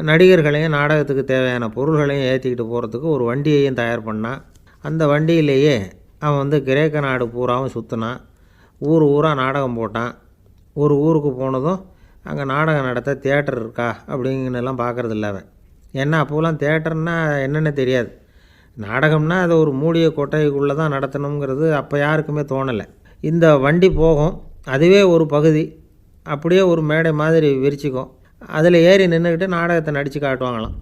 நடிகர்களையும் நாடகத்துக்கு தேவையான பொருள்களையும் ஏற்றிக்கிட்டு போகிறதுக்கு ஒரு வண்டியையும் தயார் பண்ணான். அந்த வண்டியிலேயே அவன் கிரேக்க நாடு பூராவும் சுற்றினான். ஊர் ஊராக நாடகம் போட்டான். ஒரு ஊருக்கு போனதும் அங்கே நாடகம் நடத்த தியேட்டர் இருக்கா அப்படிங்கன்னெல்லாம் பார்க்குறதில்ல அவன். ஏன்னா அப்போலாம் தியேட்டர்னால் என்னென்ன தெரியாது. நாடகம்னா அதை ஒரு மூடிய கொட்டைக்குள்ளே தான் நடத்தணுங்கிறது அப்போ யாருக்குமே தோணலை. இந்த வண்டி போகும், அதுவே ஒரு பகுதி அப்படியே ஒரு மேடை மாதிரி விரிச்சிக்கும். அதில் ஏறி நின்றுக்கிட்டு நாடகத்தை நடித்து காட்டுவாங்களாம்.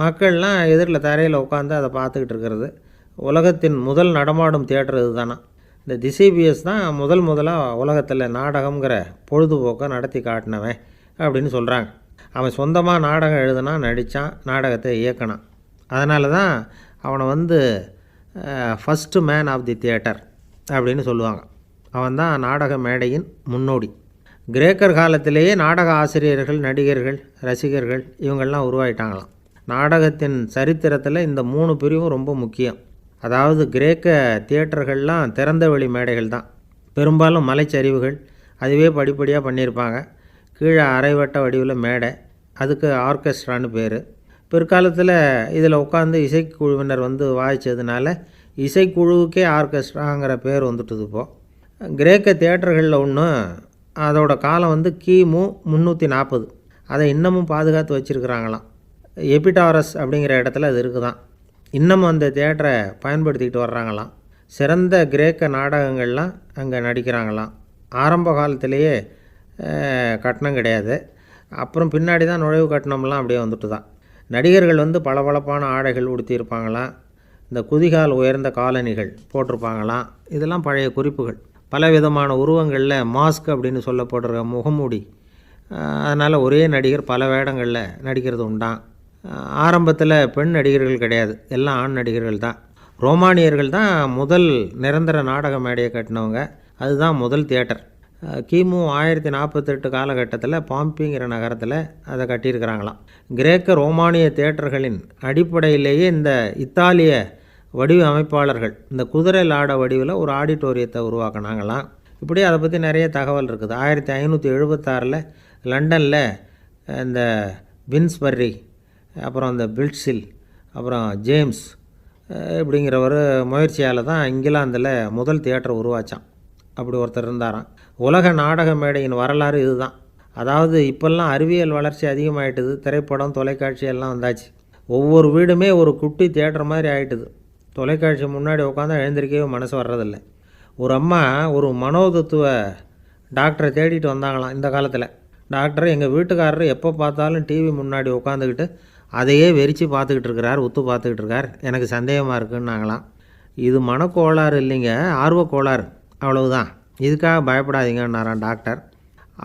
மக்கள்லாம் எதிரில் தரையில் உட்காந்து அதை பார்த்துக்கிட்டு இருக்கிறது. உலகத்தின் முதல் நடமாடும் தியேட்டர் இது தானே. இந்த திசிபியஸ் தான் முதலாக உலகத்தில் நாடகங்கிற பொழுதுபோக்கை நடத்தி காட்டினவன் அப்படின்னு சொல்கிறாங்க. அவன் சொந்தமாக நாடகம் எழுதுனான், நடித்தான், நாடகத்தை இயக்கினான். அதனால தான் அவனை first man of the theatre அப்படின்னு சொல்லுவாங்க. அவன் தான் நாடக மேடையின் முன்னோடி. கிரேக்கர் காலத்திலேயே நாடக ஆசிரியர்கள், நடிகர்கள், ரசிகர்கள் இவங்கள்லாம் உருவாயிட்டாங்களாம். நாடகத்தின் சரித்திரத்தில் இந்த 3 பிரிவும் ரொம்ப முக்கியம். அதாவது கிரேக்க தியேட்டர்கள்லாம் திறந்த வெளி மேடைகள் தான். பெரும்பாலும் மலைச்சரிவுகள், அதுவே படிப்படியாக பண்ணியிருப்பாங்க. கீழே அரைவட்ட வடிவில் மேடை, அதுக்கு ஆர்கெஸ்ட்ரான்னு பேர். பிற்காலத்தில் இதில் உட்காந்து இசைக்குழுவினர் வாய்ச்சதுனால இசைக்குழுவுக்கே ஆர்கெஸ்ட்ராங்கிற பேர் வந்துட்டுது. இப்போது கிரேக்க தியேட்டர்களில் ஒன்று, அதோட காலம் கிமு 340. அதை இன்னமும் பாதுகாத்து வச்சுருக்கிறாங்களாம். எபிடாரஸ் அப்படிங்கிற இடத்துல அது இருக்குதான். இன்னமும் அந்த தியேட்டரை பயன்படுத்திக்கிட்டு வர்றாங்களாம். சிறந்த கிரேக்க நாடகங்கள்லாம் அங்கே நடிக்கிறாங்களாம். ஆரம்ப காலத்திலேயே கட்டணம் கிடையாது. அப்புறம் பின்னாடி தான் நுழைவு கட்டணம்லாம் அப்படியே வந்துட்டு தான். நடிகர்கள் பளபளப்பான ஆடைகள் உடுத்தியிருப்பாங்களாம். இந்த குதிகால் உயர்ந்த காலணிகள் போட்டிருப்பாங்களாம். இதெல்லாம் பழைய குறிப்புகள். பலவிதமான உருவங்களில் மாஸ்க் அப்படின்னு சொல்லப்படுற முகமூடி. அதனால் ஒரே நடிகர் பல வேடங்களில் நடிக்கிறது உண்டான். ஆரம்பத்தில் பெண் நடிகர்கள் கிடையாது, எல்லாம் ஆண் நடிகர்கள் தான். ரோமானியர்கள் தான் முதல் நிரந்தர நாடக மேடையை கட்டினவங்க. அதுதான் முதல் தியேட்டர். கிமு 1048 காலகட்டத்தில் பாம்பிங்கிற நகரத்தில் அதை கட்டியிருக்கிறாங்களாம். கிரேக்க ரோமானிய தியேட்டர்களின் அடிப்படையிலேயே இந்த இத்தாலிய வடிவமைப்பாளர்கள் இந்த குதிரை லாட வடிவில் ஒரு ஆடிட்டோரியத்தை உருவாக்கினாங்களாம். இப்படி அதை பற்றி நிறைய தகவல் இருக்குது. 1576 லண்டனில் இந்த வின்ஸ்பர்ரி, அப்புறம் இந்த பில்ட்ஸில், அப்புறம் ஜேம்ஸ் இப்படிங்கிறவர் முயற்சியால் தான் இங்கிலாந்தில் முதல் தியேட்டர் உருவாச்சான். அப்படி ஒருத்தர் இருந்தாராம். உலக நாடக மேடையின் வரலாறு இதுதான். அதாவது இப்போல்லாம் அறிவியல் வளர்ச்சி அதிகமாகிட்டுது. திரைப்படம், தொலைக்காட்சி எல்லாம் வந்தாச்சு. ஒவ்வொரு வீடுமே ஒரு குட்டி தியேட்டர் மாதிரி ஆகிட்டுது. தொலைக்காட்சி முன்னாடி உட்காந்தா எழுந்திரிக்கவே மனசு வர்றதில்லை. ஒரு அம்மா ஒரு மனோதத்துவ டாக்டரை தேடிட்டு வந்தாங்களாம் இந்த காலத்தில். டாக்டர், எங்கள் வீட்டுக்காரர் எப்போ பார்த்தாலும் டிவி முன்னாடி உட்காந்துக்கிட்டு அதையே வெறிச்சு பார்த்துக்கிட்டு இருக்கிறார், உத்து பார்த்துக்கிட்டு இருக்கார், எனக்கு சந்தேகமாக இருக்குன்னாங்களாம். இது மனக்கோளாறு இல்லைங்க, ஆர்வக்கோளாறு, அவ்வளவுதான், இதுக்காக பயப்படாதீங்கன்னாரான் டாக்டர்.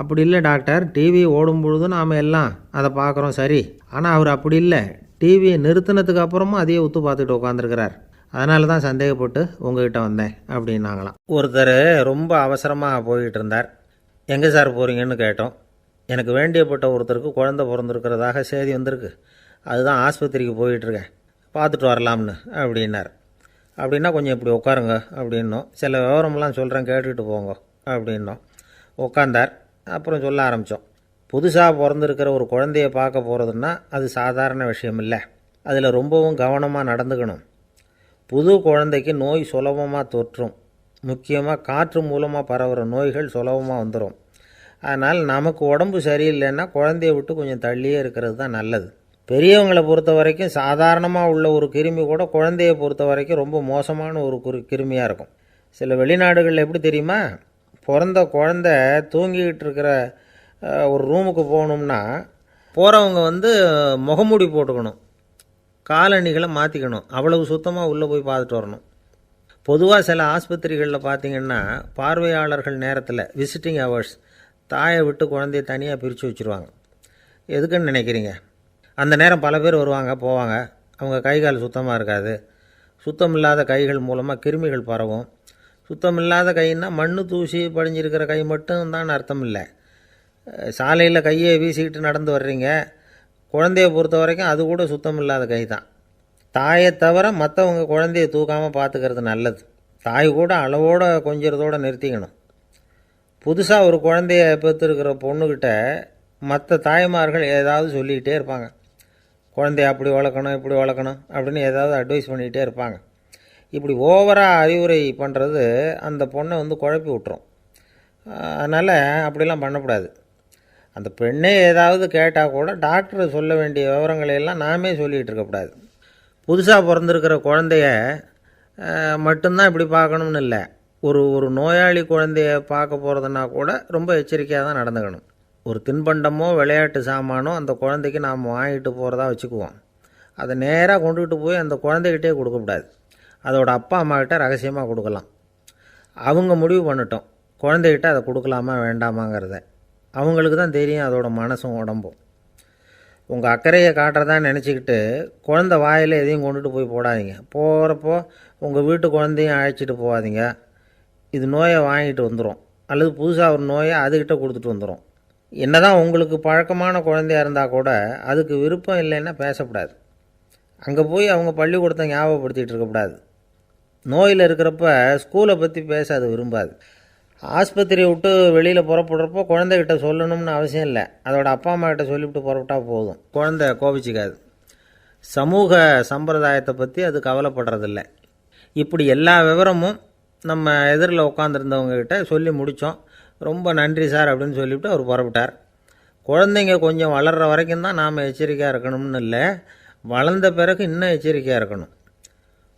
அப்படி இல்லை டாக்டர், டிவி ஓடும் பொழுது நாம் எல்லாம் அதை பார்க்குறோம் சரி, ஆனால் அவர் அப்படி இல்லை, டிவியை நிறுத்தினதுக்கு அப்புறமும் அதையே உத்து பார்த்துக்கிட்டு உட்காந்துருக்கிறார், அதனால தான் சந்தேகப்பட்டு உங்ககிட்ட வந்தேன் அப்படின்னாங்களாம். ஒருத்தர் ரொம்ப அவசரமாக போய்கிட்டு இருந்தார். எங்கே சார் போகிறீங்கன்னு கேட்டோம். எனக்கு வேண்டியப்பட்ட ஒருத்தருக்கு குழந்தை பிறந்திருக்கிறதாக செய்தி வந்திருக்கு, அதுதான் ஆஸ்பத்திரிக்கு போயிட்டுருக்கேன், பார்த்துட்டு வரலாம்னு அப்படின்னார். அப்படின்னா கொஞ்சம் இப்படி உட்காருங்க அப்படின்னோம். சில விவரமெல்லாம் சொல்கிறேன், கேட்டுக்கிட்டு போங்க அப்படின்னோம். உட்காந்தார். அப்புறம் சொல்ல ஆரம்பித்தோம். புதுசாக பிறந்திருக்கிற ஒரு குழந்தைய பார்க்க போகிறதுன்னா அது சாதாரண விஷயம் இல்லை. அதில் ரொம்பவும் கவனமாக நடந்துக்கணும். புது குழந்தைக்கு நோய் சுலபமாக தொற்றும். முக்கியமாக காற்று மூலமாக பரவுகிற நோய்கள் சுலபமாக வந்துடும். அதனால் நமக்கு உடம்பு சரியில்லைன்னா குழந்தைய விட்டு கொஞ்சம் தள்ளியே இருக்கிறது தான் நல்லது. பெரியவங்களை பொறுத்த வரைக்கும் சாதாரணமாக உள்ள ஒரு கிருமி கூட குழந்தையை பொறுத்த வரைக்கும் ரொம்ப மோசமான ஒரு கிருமியாக இருக்கும். சில வெளிநாடுகளில் எப்படி தெரியுமா, பிறந்த குழந்தை தூங்கிக்கிட்டு இருக்கிற ஒரு ரூமுக்கு போகணும்னா போகிறவங்க முகமூடி போட்டுக்கணும், காலணிகளை மாற்றிக்கணும், அவ்வளவு சுத்தமாக உள்ளே போய் பார்த்துட்டு வரணும். பொதுவாக சில ஆஸ்பத்திரிகளில் பார்த்திங்கன்னா பார்வையாளர்கள் நேரத்தில் விசிட்டிங் ஹவர்ஸ் தாயை விட்டு குழந்தைய தனியாக பிரித்து வச்சுருவாங்க. எதுக்குன்னு நினைக்கிறீங்க? அந்த நேரம் பல பேர் வருவாங்க போவாங்க, அவங்க கை கால் சுத்தமாக இருக்காது. சுத்தம் இல்லாத கைகள் மூலமாக கிருமிகள் பரவும். சுத்தம் இல்லாத கைன்னா மண் தூசி படிஞ்சிருக்கிற கை மட்டும் தான் அர்த்தம் இல்லை. சாலையில் கையை வீசிக்கிட்டு நடந்து வர்றீங்க, குழந்தைய பொறுத்த வரைக்கும் அது கூட சுத்தம் இல்லாத கை தான். தாயை தவிர மற்றவங்க குழந்தைய தூக்காமல் பார்த்துக்கிறது நல்லது. தாய் கூட அளவோடு கொஞ்சிறதோடு நிறுத்திக்கணும். புதுசாக ஒரு குழந்தைய பெற்றுருக்கிற பொண்ணுக்கிட்ட மற்ற தாய்மார்கள் ஏதாவது சொல்லிக்கிட்டே இருப்பாங்க. குழந்தைய அப்படி வளர்க்கணும், இப்படி வளர்க்கணும் அப்படின்னு ஏதாவது அட்வைஸ் பண்ணிக்கிட்டே இருப்பாங்க. இப்படி ஓவராக அறிவுரை பண்ணுறது அந்த பொண்ணை குழப்பி விட்டுரும். அதனால் அப்படிலாம் பண்ணக்கூடாது. அந்த பெண்ணே ஏதாவது கேட்டால் கூட டாக்டர் சொல்ல வேண்டிய விவரங்களையெல்லாம் நாமே சொல்லிகிட்டு இருக்கக்கூடாது. புதுசாக பிறந்திருக்கிற குழந்தைய மட்டும்தான் இப்படி பார்க்கணும்னு இல்லை. ஒரு நோயாளி குழந்தைய பார்க்க போகிறதுனா கூட ரொம்ப எச்சரிக்கையாக தான் நடந்துக்கணும். ஒரு தின்பண்டமோ விளையாட்டு சாமானோ அந்த குழந்தைக்கு நாம் வாங்கிட்டு போகிறதா வச்சுக்குவோம். அதை நேராக கொண்டுகிட்டு போய் அந்த குழந்தைகிட்டே கொடுக்கக்கூடாது. அதோட அப்பா அம்மாக்கிட்ட ரகசியமாக கொடுக்கலாம். அவங்க முடிவு பண்ணிட்டோம் குழந்தைகிட்ட அதை கொடுக்கலாமா வேண்டாமாங்கிறத. அவங்களுக்கு தான் தெரியும் அதோட மனசும் உடம்பும். உங்கள் அக்கறையை காட்டுறதா நினச்சிக்கிட்டு குழந்தை வாயில் எதையும் கொண்டுட்டு போய் போடாதீங்க. போகிறப்போ உங்கள் வீட்டு குழந்தையும் அழைச்சிட்டு போகாதீங்க. இது நோயை வாங்கிட்டு வந்துடும், அல்லது புதுசாக ஒரு நோயை அதுக்கிட்ட கொடுத்துட்டு வந்துடும். என்னதான் உங்களுக்கு பழக்கமான குழந்தையாக இருந்தால் கூட அதுக்கு விருப்பம் இல்லைன்னா பேசக்கூடாது. அங்கே போய் அவங்க பள்ளிக்கூடத்தை ஞாபகப்படுத்திகிட்டு இருக்கக்கூடாது. நோயில் இருக்கிறப்ப ஸ்கூலை பற்றி பேச அது விரும்பாது. ஆஸ்பத்திரியை விட்டு வெளியில் புறப்படுறப்போ குழந்தைகிட்ட சொல்லணும்னு அவசியம் இல்லை. அதோட அப்பா அம்மா கிட்ட சொல்லிவிட்டு புறப்பட்டா போதும். குழந்தை கோபிச்சிக்காது. சமூக சம்பிரதாயத்தை பற்றி அது கவலைப்படுறதில்ல. இப்படி எல்லா விவரமும் நம்ம எதிரில் உட்காந்துருந்தவங்ககிட்ட சொல்லி முடித்தோம். ரொம்ப நன்றி சார் அப்படின்னு சொல்லிவிட்டு அவர் புறப்பட்டார். குழந்தைங்க கொஞ்சம் வளர்கிற வரைக்கும் தான் நாம் எச்சரிக்கையாக இருக்கணும்னு இல்லை, வளர்ந்த பிறகு இன்னும் எச்சரிக்கையாக இருக்கணும்.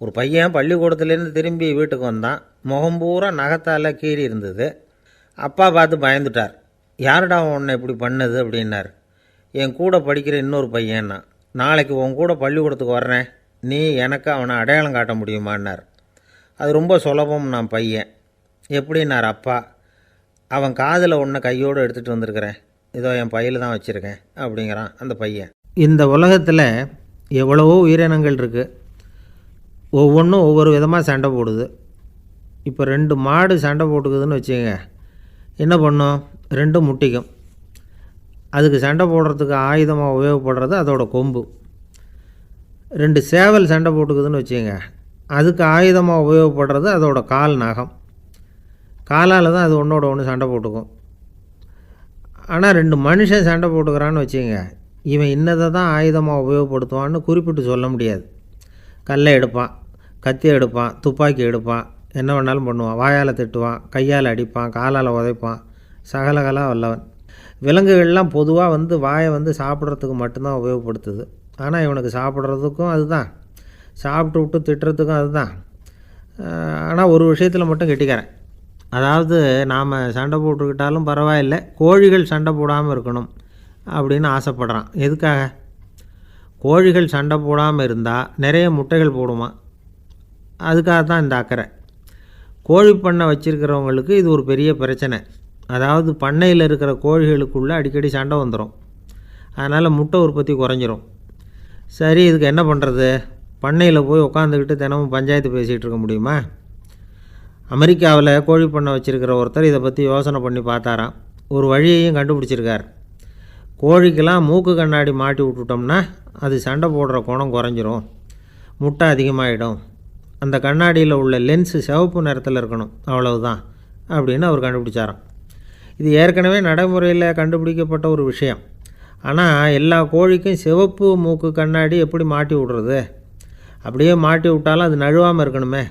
ஒரு பையன் பள்ளிக்கூடத்துலேருந்து திரும்பி வீட்டுக்கு வந்தான். முகம் பூரா நகத்தால் கீறி இருந்தது. அப்பா பார்த்து பயந்துட்டார். யாருடா உன்னை இப்படி பண்ணது அப்படின்னார். என் கூட படிக்கிற இன்னொரு பையன்னா. நாளைக்கு உன் கூட பள்ளிக்கூடத்துக்கு வர்றேன், நீ எனக்கு அவனை அடையாளம் காட்ட முடியுமான்னார். அது ரொம்ப சுலபம் நான் பையன். எப்படின்னார் அப்பா. அவன் காதில் ஒன்றை கையோடு எடுத்துகிட்டு வந்திருக்கிறேன், இதோ என் பையில் தான் வச்சுருக்கேன் அப்படிங்கிறான் அந்த பையன். இந்த உலகத்தில் எவ்வளவோ உயிரினங்கள் இருக்குது. ஒவ்வொன்றும் ஒவ்வொரு விதமாக சண்டை போடுது. இப்போ 2 மாடு சண்டை போட்டுக்குதுன்னு வச்சுக்கோங்க, என்ன பண்ணும்? 2 முட்டிக்கும். அதுக்கு சண்டை போடுறதுக்கு ஆயுதமாக உபயோகப்படுறது அதோட கொம்பு. 2 சேவல் சண்டை போட்டுக்குதுன்னு வச்சுக்கோங்க, அதுக்கு ஆயுதமாக உபயோகப்படுறது அதோட கால் நகம். காலால் தான் அது ஒன்றோட ஒன்று சண்டை போட்டுக்கும். ஆனால் 2 மனுஷன் சண்டை போட்டுக்கிறான்னு வச்சுக்கோங்க, இவன் இன்னதை தான் ஆயுதமாக உபயோகப்படுத்துவான்னு குறிப்பிட்டு சொல்ல முடியாது. கல்லை எடுப்பான், கத்தி எடுப்பான், துப்பாக்கி எடுப்பான், என்ன வேணாலும் பண்ணுவான். வாயால் திட்டுவான், கையால் அடிப்பான், காலால் உதைப்பான், சகலகலா வல்லவன். விலங்குகள்லாம் பொதுவாக வாயை சாப்பிட்றதுக்கு மட்டும்தான் உபயோகப்படுத்துது. ஆனால் இவனுக்கு சாப்பிட்றதுக்கும் அதுதான், சாப்பிட்டு விட்டு திட்டுறதுக்கும் அதுதான். ஆனால் ஒரு விஷயத்தில் மட்டும் கெட்டிக்கிறேன். அதாவது நாம் சண்டை போட்டுக்கிட்டாலும் பரவாயில்லை, கோழிகள் சண்டை போடாமல் இருக்கணும் அப்படின்னு ஆசைப்படுறான். எதுக்காக? கோழிகள் சண்டை போடாமல் இருந்தால் நிறைய முட்டைகள் போடுமா, அதுக்காக தான் இந்த அக்கறை. கோழி பண்ணை வச்சுருக்கிறவங்களுக்கு இது ஒரு பெரிய பிரச்சனை. அதாவது பண்ணையில் இருக்கிற கோழிகளுக்குள்ளே அடிக்கடி சண்டை வந்துடும். அதனால் முட்டை உற்பத்தி குறைஞ்சிரும். சரி, இதுக்கு என்ன பண்ணுறது? பண்ணையில் போய் உட்காந்துக்கிட்டு தினமும் பஞ்சாயத்து பேசிகிட்டு இருக்க முடியுமா? அமெரிக்காவில் கோழி பண்ணை வச்சுருக்கிற ஒருத்தர் இதை பற்றி யோசனை பண்ணி பார்த்தாராம். ஒரு வழியையும் கண்டுபிடிச்சிருக்கார். கோழிக்கெல்லாம் மூக்கு கண்ணாடி மாட்டி விட்டுட்டோம்னா அது சண்டை போடுற குணம் குறைஞ்சிரும், முட்டை அதிகமாகிடும். அந்த கண்ணாடியில் உள்ள லென்ஸு சிவப்பு நிறத்தில் இருக்கணும், அவ்வளவுதான் அப்படின்னு அவர் கண்டுபிடிச்சாராம். இது ஏற்கனவே நடைமுறையில் கண்டுபிடிக்கப்பட்ட ஒரு விஷயம். ஆனால் எல்லா கோழிக்கும் சிவப்பு மூக்கு கண்ணாடி எப்படி மாட்டி விட்றது? அப்படியே மாட்டி விட்டாலும் அது நழுவாமல் இருக்கணுமே.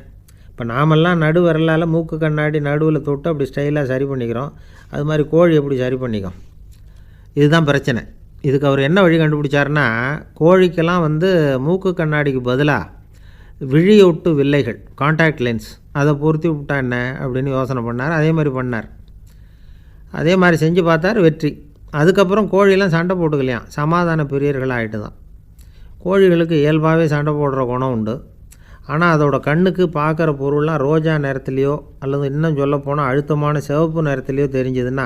இப்போ நாமெல்லாம் நடு விரலால் மூக்கு கண்ணாடி நடுவில் தொட்டு அப்படி ஸ்டைலாக சரி பண்ணிக்கிறோம். அது மாதிரி கோழி எப்படி சரி பண்ணிக்கும்? இதுதான் பிரச்சனை. இதுக்கு அவர் என்ன வழி கண்டுபிடிச்சாருன்னா, கோழிக்கெல்லாம் மூக்கு கண்ணாடிக்கு பதிலாக விழியொட்டு வில்லைகள், காண்டாக்ட் லென்ஸ், அதை பொருத்தி விட்டா என்ன அப்படின்னு யோசனை பண்ணார். அதே மாதிரி பண்ணார். அதே மாதிரி செஞ்சு பார்த்தார், வெற்றி. அதுக்கப்புறம் கோழியெல்லாம் சண்டை போட்டுக்கலையாம், சமாதான பிரியர்கள் ஆகிட்டு தான். கோழிகளுக்கு இயல்பாகவே சண்டை போடுற குணம் உண்டு. ஆனால் அதோட கண்ணுக்கு பார்க்குற பொருள்லாம் ரோஜா நிறத்துலையோ அல்லது இன்னும் சொல்லப்போனால் அழுத்தமான சிவப்பு நிறத்துலையோ தெரிஞ்சதுன்னா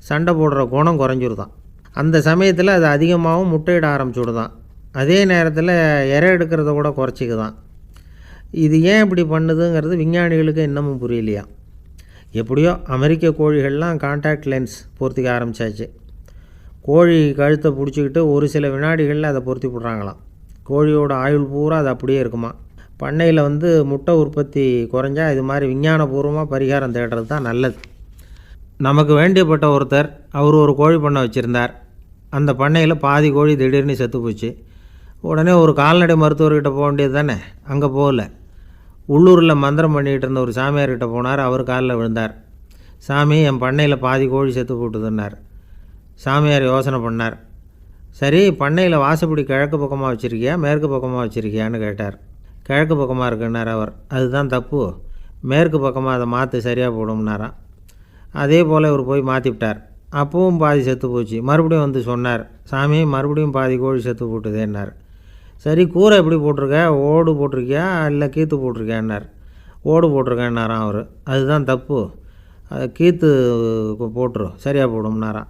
சண்டை போடுற குணம் குறைஞ்சிருதான். அந்த சமயத்தில் அது அதிகமாகவும் முட்டையிட ஆரம்பிச்சுடுதான். அதே நேரத்தில் இறை எடுக்கிறத கூட குறைச்சிக்குதான். இது ஏன் இப்படி பண்ணுதுங்கிறது விஞ்ஞானிகளுக்கு இன்னமும் புரியலையா. எப்படியோ அமெரிக்க கோழிகள்லாம் காண்டாக்ட் லென்ஸ் பொருத்திக்க ஆரம்பித்தாச்சு. கோழி கழுத்தை பிடிச்சிக்கிட்டு ஒரு சில வினாடிகளில் அதை பொருத்தி விட்றாங்களாம். கோழியோட ஆயுள் பூரா அது அப்படியே இருக்குமா. பண்ணையில் முட்டை உற்பத்தி குறைஞ்சா இது மாதிரி விஞ்ஞானபூர்வமாக பரிகாரம் தேடுறது தான் நல்லது. நமக்கு வேண்டியப்பட்ட ஒருத்தர், அவர் ஒரு கோழி பண்ணை வச்சுருந்தார். அந்த பண்ணையில் பாதி கோழி திடீர்னு செத்து போச்சு. உடனே ஒரு கால்நடை மருத்துவர்கிட்ட போக வேண்டியது தானே. அங்கே போகல. உள்ளூரில் மந்திரம் பண்ணிகிட்டு இருந்த ஒரு சாமியார்கிட்ட போனார். அவர் காலில் விழுந்தார். சாமி, என் பண்ணையில் பாதி கோழி செத்து போட்டுதுன்னார். சாமியார் யோசனை பண்ணார். சரி, பண்ணையில் வாசப்படி கிழக்கு பக்கமாக வச்சுருக்கியா மேற்கு பக்கமாக வச்சுருக்கியான்னு கேட்டார். கிழக்கு பக்கமாக இருக்குன்னார் அவர். அதுதான் தப்பு, மேற்கு பக்கமாக அதை மாற்று, சரியாக போடும்னாராம். அதே போல் இவர் போய் மாற்றிவிட்டார். அப்பவும் பாதி செத்து போச்சு. மறுபடியும் சொன்னார், சாமி மறுபடியும் பாதி கோழி செத்து போட்டுதேன்னார். சரி, கூரை எப்படி போட்டிருக்க, ஓடு போட்டிருக்கியா இல்லை கீத்து போட்டிருக்கியான்னார். ஓடு போட்டிருக்கேன்னாராம் அவர். அதுதான் தப்பு, அது கீத்து போட்டுரு, சரியாக போடும்னாராம்.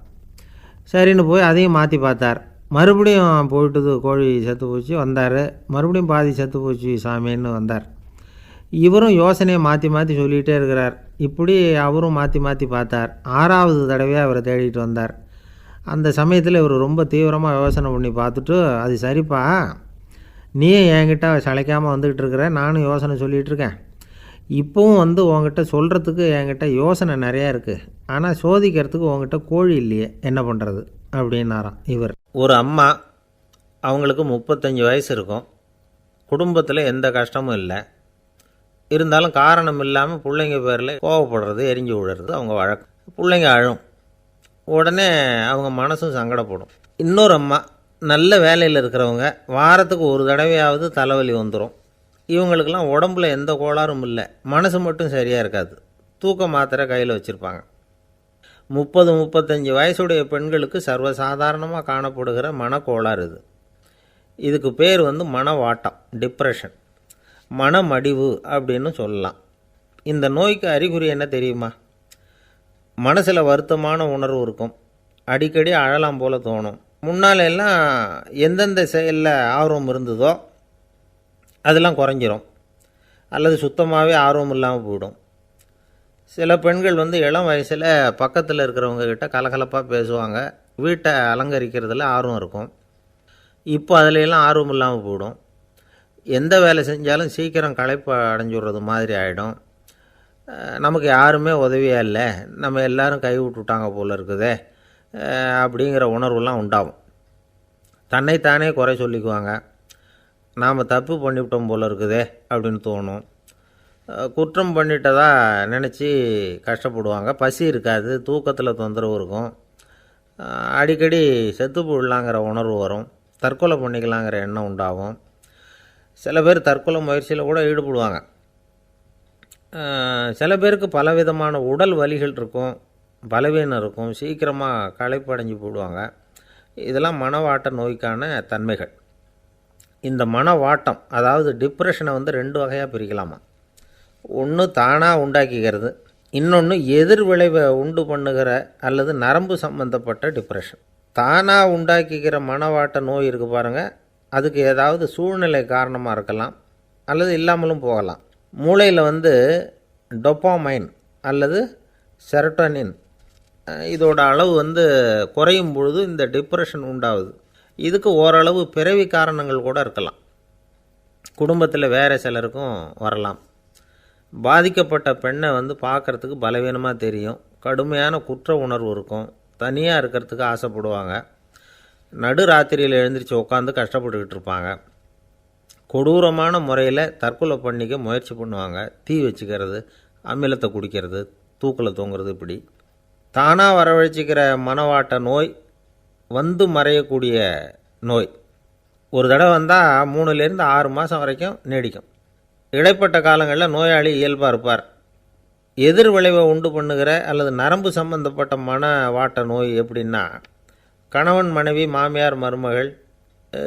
சரின்னு போய் அதையும் மாற்றி பார்த்தார். மறுபடியும் போயிட்டுது, கோழி செத்து போச்சு. வந்தார். மறுபடியும் பாதி செத்து போச்சு சாமின்னு வந்தார். இவரும் யோசனையை மாற்றி மாற்றி சொல்லிகிட்டே இருக்கிறார். இப்படி அவரும் மாற்றி மாற்றி பார்த்தார். 6வது தடவையாக அவரை தேடிட்டு வந்தார். அந்த சமயத்தில் இவர் ரொம்ப தீவிரமாக யோசனை பண்ணி பார்த்துட்டு, அது சரிப்பா, நீயும் என்கிட்ட சளைக்காமல் வந்துக்கிட்டு இருக்கிற, நானும் யோசனை சொல்லிகிட்டு இருக்கேன். இப்போவும் உங்ககிட்ட சொல்கிறதுக்கு என்கிட்ட யோசனை நிறையா இருக்குது. ஆனால் சோதிக்கிறதுக்கு உங்ககிட்ட கோழி இல்லையே, என்ன பண்ணுறது அப்படின்னாராம் இவர். ஒரு அம்மா, அவங்களுக்கு 35 வயசு இருக்கும். குடும்பத்தில் எந்த கஷ்டமும் இல்லை. இருந்தாலும் காரணம் இல்லாமல் பிள்ளைங்க பேரில் கோவப்படுறது, எரிஞ்சு விழுறது அவங்க வழக்கம். பிள்ளைங்க அழும். உடனே அவங்க மனசும் சங்கடப்படும். இன்னொரு அம்மா, நல்ல வேலையில் இருக்கிறவங்க, வாரத்துக்கு ஒரு தடவையாவது தலைவலி வந்துடும். இவங்களுக்கெல்லாம் உடம்புல எந்த கோளாறும் இல்லை, மனசு மட்டும் சரியாக இருக்காது. தூக்க மாத்திரை கையில் வச்சுருப்பாங்க. 30-35 வயசுடைய பெண்களுக்கு சர்வசாதாரணமாக காணப்படுகிற மனக்கோளாறு இது. இதுக்கு பேர் மனவாட்டம், டிப்ரெஷன், மனமடிவு அப்படின்னு சொல்லலாம். இந்த நோய்க்கு அறிகுறி என்ன தெரியுமா? மனசில் வருத்தமான உணர்வு இருக்கும். அடிக்கடி அழலாம் போல தோணும். முன்னால் எல்லாம் எந்தெந்த செயலில் ஆர்வம் இருந்ததோ அதெல்லாம் குறைஞ்சிரும், அல்லது சுத்தமாகவே ஆர்வம் இல்லாமல் போயிடும். சில பெண்கள் இளம் வயசில் பக்கத்தில் இருக்கிறவங்க கிட்ட கலகலப்பாக பேசுவாங்க, வீட்டை அலங்கரிக்கிறதுல ஆர்வம் இருக்கும். இப்போ அதிலெல்லாம் ஆர்வம் இல்லாமல் போயிடும். எந்த வேலை செஞ்சாலும் சீக்கிரம் களைப்பு அடைஞ்சுடுறது மாதிரி ஆகிடும். நமக்கு யாருமே உதவியாக இல்லை, நம்ம எல்லோரும் கை விட்டுட்டாங்க போல் இருக்குதே அப்படிங்கிற உணர்வுலாம் உண்டாகும். தன்னைத்தானே குறை சொல்லிக்குவாங்க. நாம் தப்பு பண்ணிவிட்டோம் போல் இருக்குதே அப்படின்னு தோணும். குற்றம் பண்ணிட்டதா நினச்சி கஷ்டப்படுவாங்க. பசி இருக்காது, தூக்கத்தில் தொந்தரவு இருக்கும். அடிக்கடி செத்து போடலாங்கிற உணர்வு வரும். தற்கொலை பண்ணிக்கலாங்கிற எண்ணம் உண்டாகும். சில பேர் தற்கொலை முயற்சியில் கூட ஈடுபடுவாங்க. சில பேருக்கு பலவிதமான உடல் வலிகள் இருக்கும், பலவீனம் இருக்கும், சீக்கிரமாக களைப்படைஞ்சு போடுவாங்க. இதெல்லாம் மனவாட்ட நோய்க்கான தன்மைகள். இந்த மனவாட்டம், அதாவது டிப்ரெஷனை 2 வகையாக பிரிக்கலாமா. ஒன்று தானாக உண்டாக்கிக்கிறது, இன்னொன்று எதிர் விளைவை உண்டு பண்ணுகிற அல்லது நரம்பு சம்பந்தப்பட்ட டிப்ரெஷன். தானாக உண்டாக்கிக்கிற மனவாட்ட நோய் இருக்குது பாருங்கள், அதுக்கு ஏதாவது சூழ்நிலை காரணமாக இருக்கலாம், அல்லது இல்லாமலும் போகலாம். மூளையில் டொப்பாமைன் அல்லது செரட்டோனின் இதோட அளவு குறையும் பொழுது இந்த டிப்ரெஷன் உண்டாகுது. இதுக்கு ஓரளவு பிறவி காரணங்கள் கூட இருக்கலாம். குடும்பத்தில் வேறு சிலருக்கும் வரலாம். பாதிக்கப்பட்ட பெண்ணை பார்க்குறதுக்கு பலவீனமாக தெரியும், கடுமையான குற்ற உணர்வு இருக்கும், தனியாக இருக்கிறதுக்கு ஆசைப்படுவாங்க, நடு ராத்திரியில் எழுந்திரிச்சு உட்காந்து கஷ்டப்பட்டுக்கிட்டு இருப்பாங்க, கொடூரமான முறையில் தற்கொலை பண்ணிக்க முயற்சி பண்ணுவாங்க, தீ வச்சுக்கிறது, அமிலத்தை குடிக்கிறது, தூக்கில் தூங்குறது. இப்படி தானாக வரவழைச்சிக்கிற மனவாட்ட நோய் மறையக்கூடிய நோய். ஒரு தடவை வந்தால் 3லேருந்து 6 மாதம் வரைக்கும் நீடிக்கும். இடைப்பட்ட காலங்களில் நோயாளி இயல்பாக இருப்பார். எதிர் விளைவை உண்டு பண்ணுகிற அல்லது நரம்பு சம்பந்தப்பட்ட மனவாட்ட நோய் எப்படின்னா, கணவன் மனைவி, மாமியார் மருமகள்,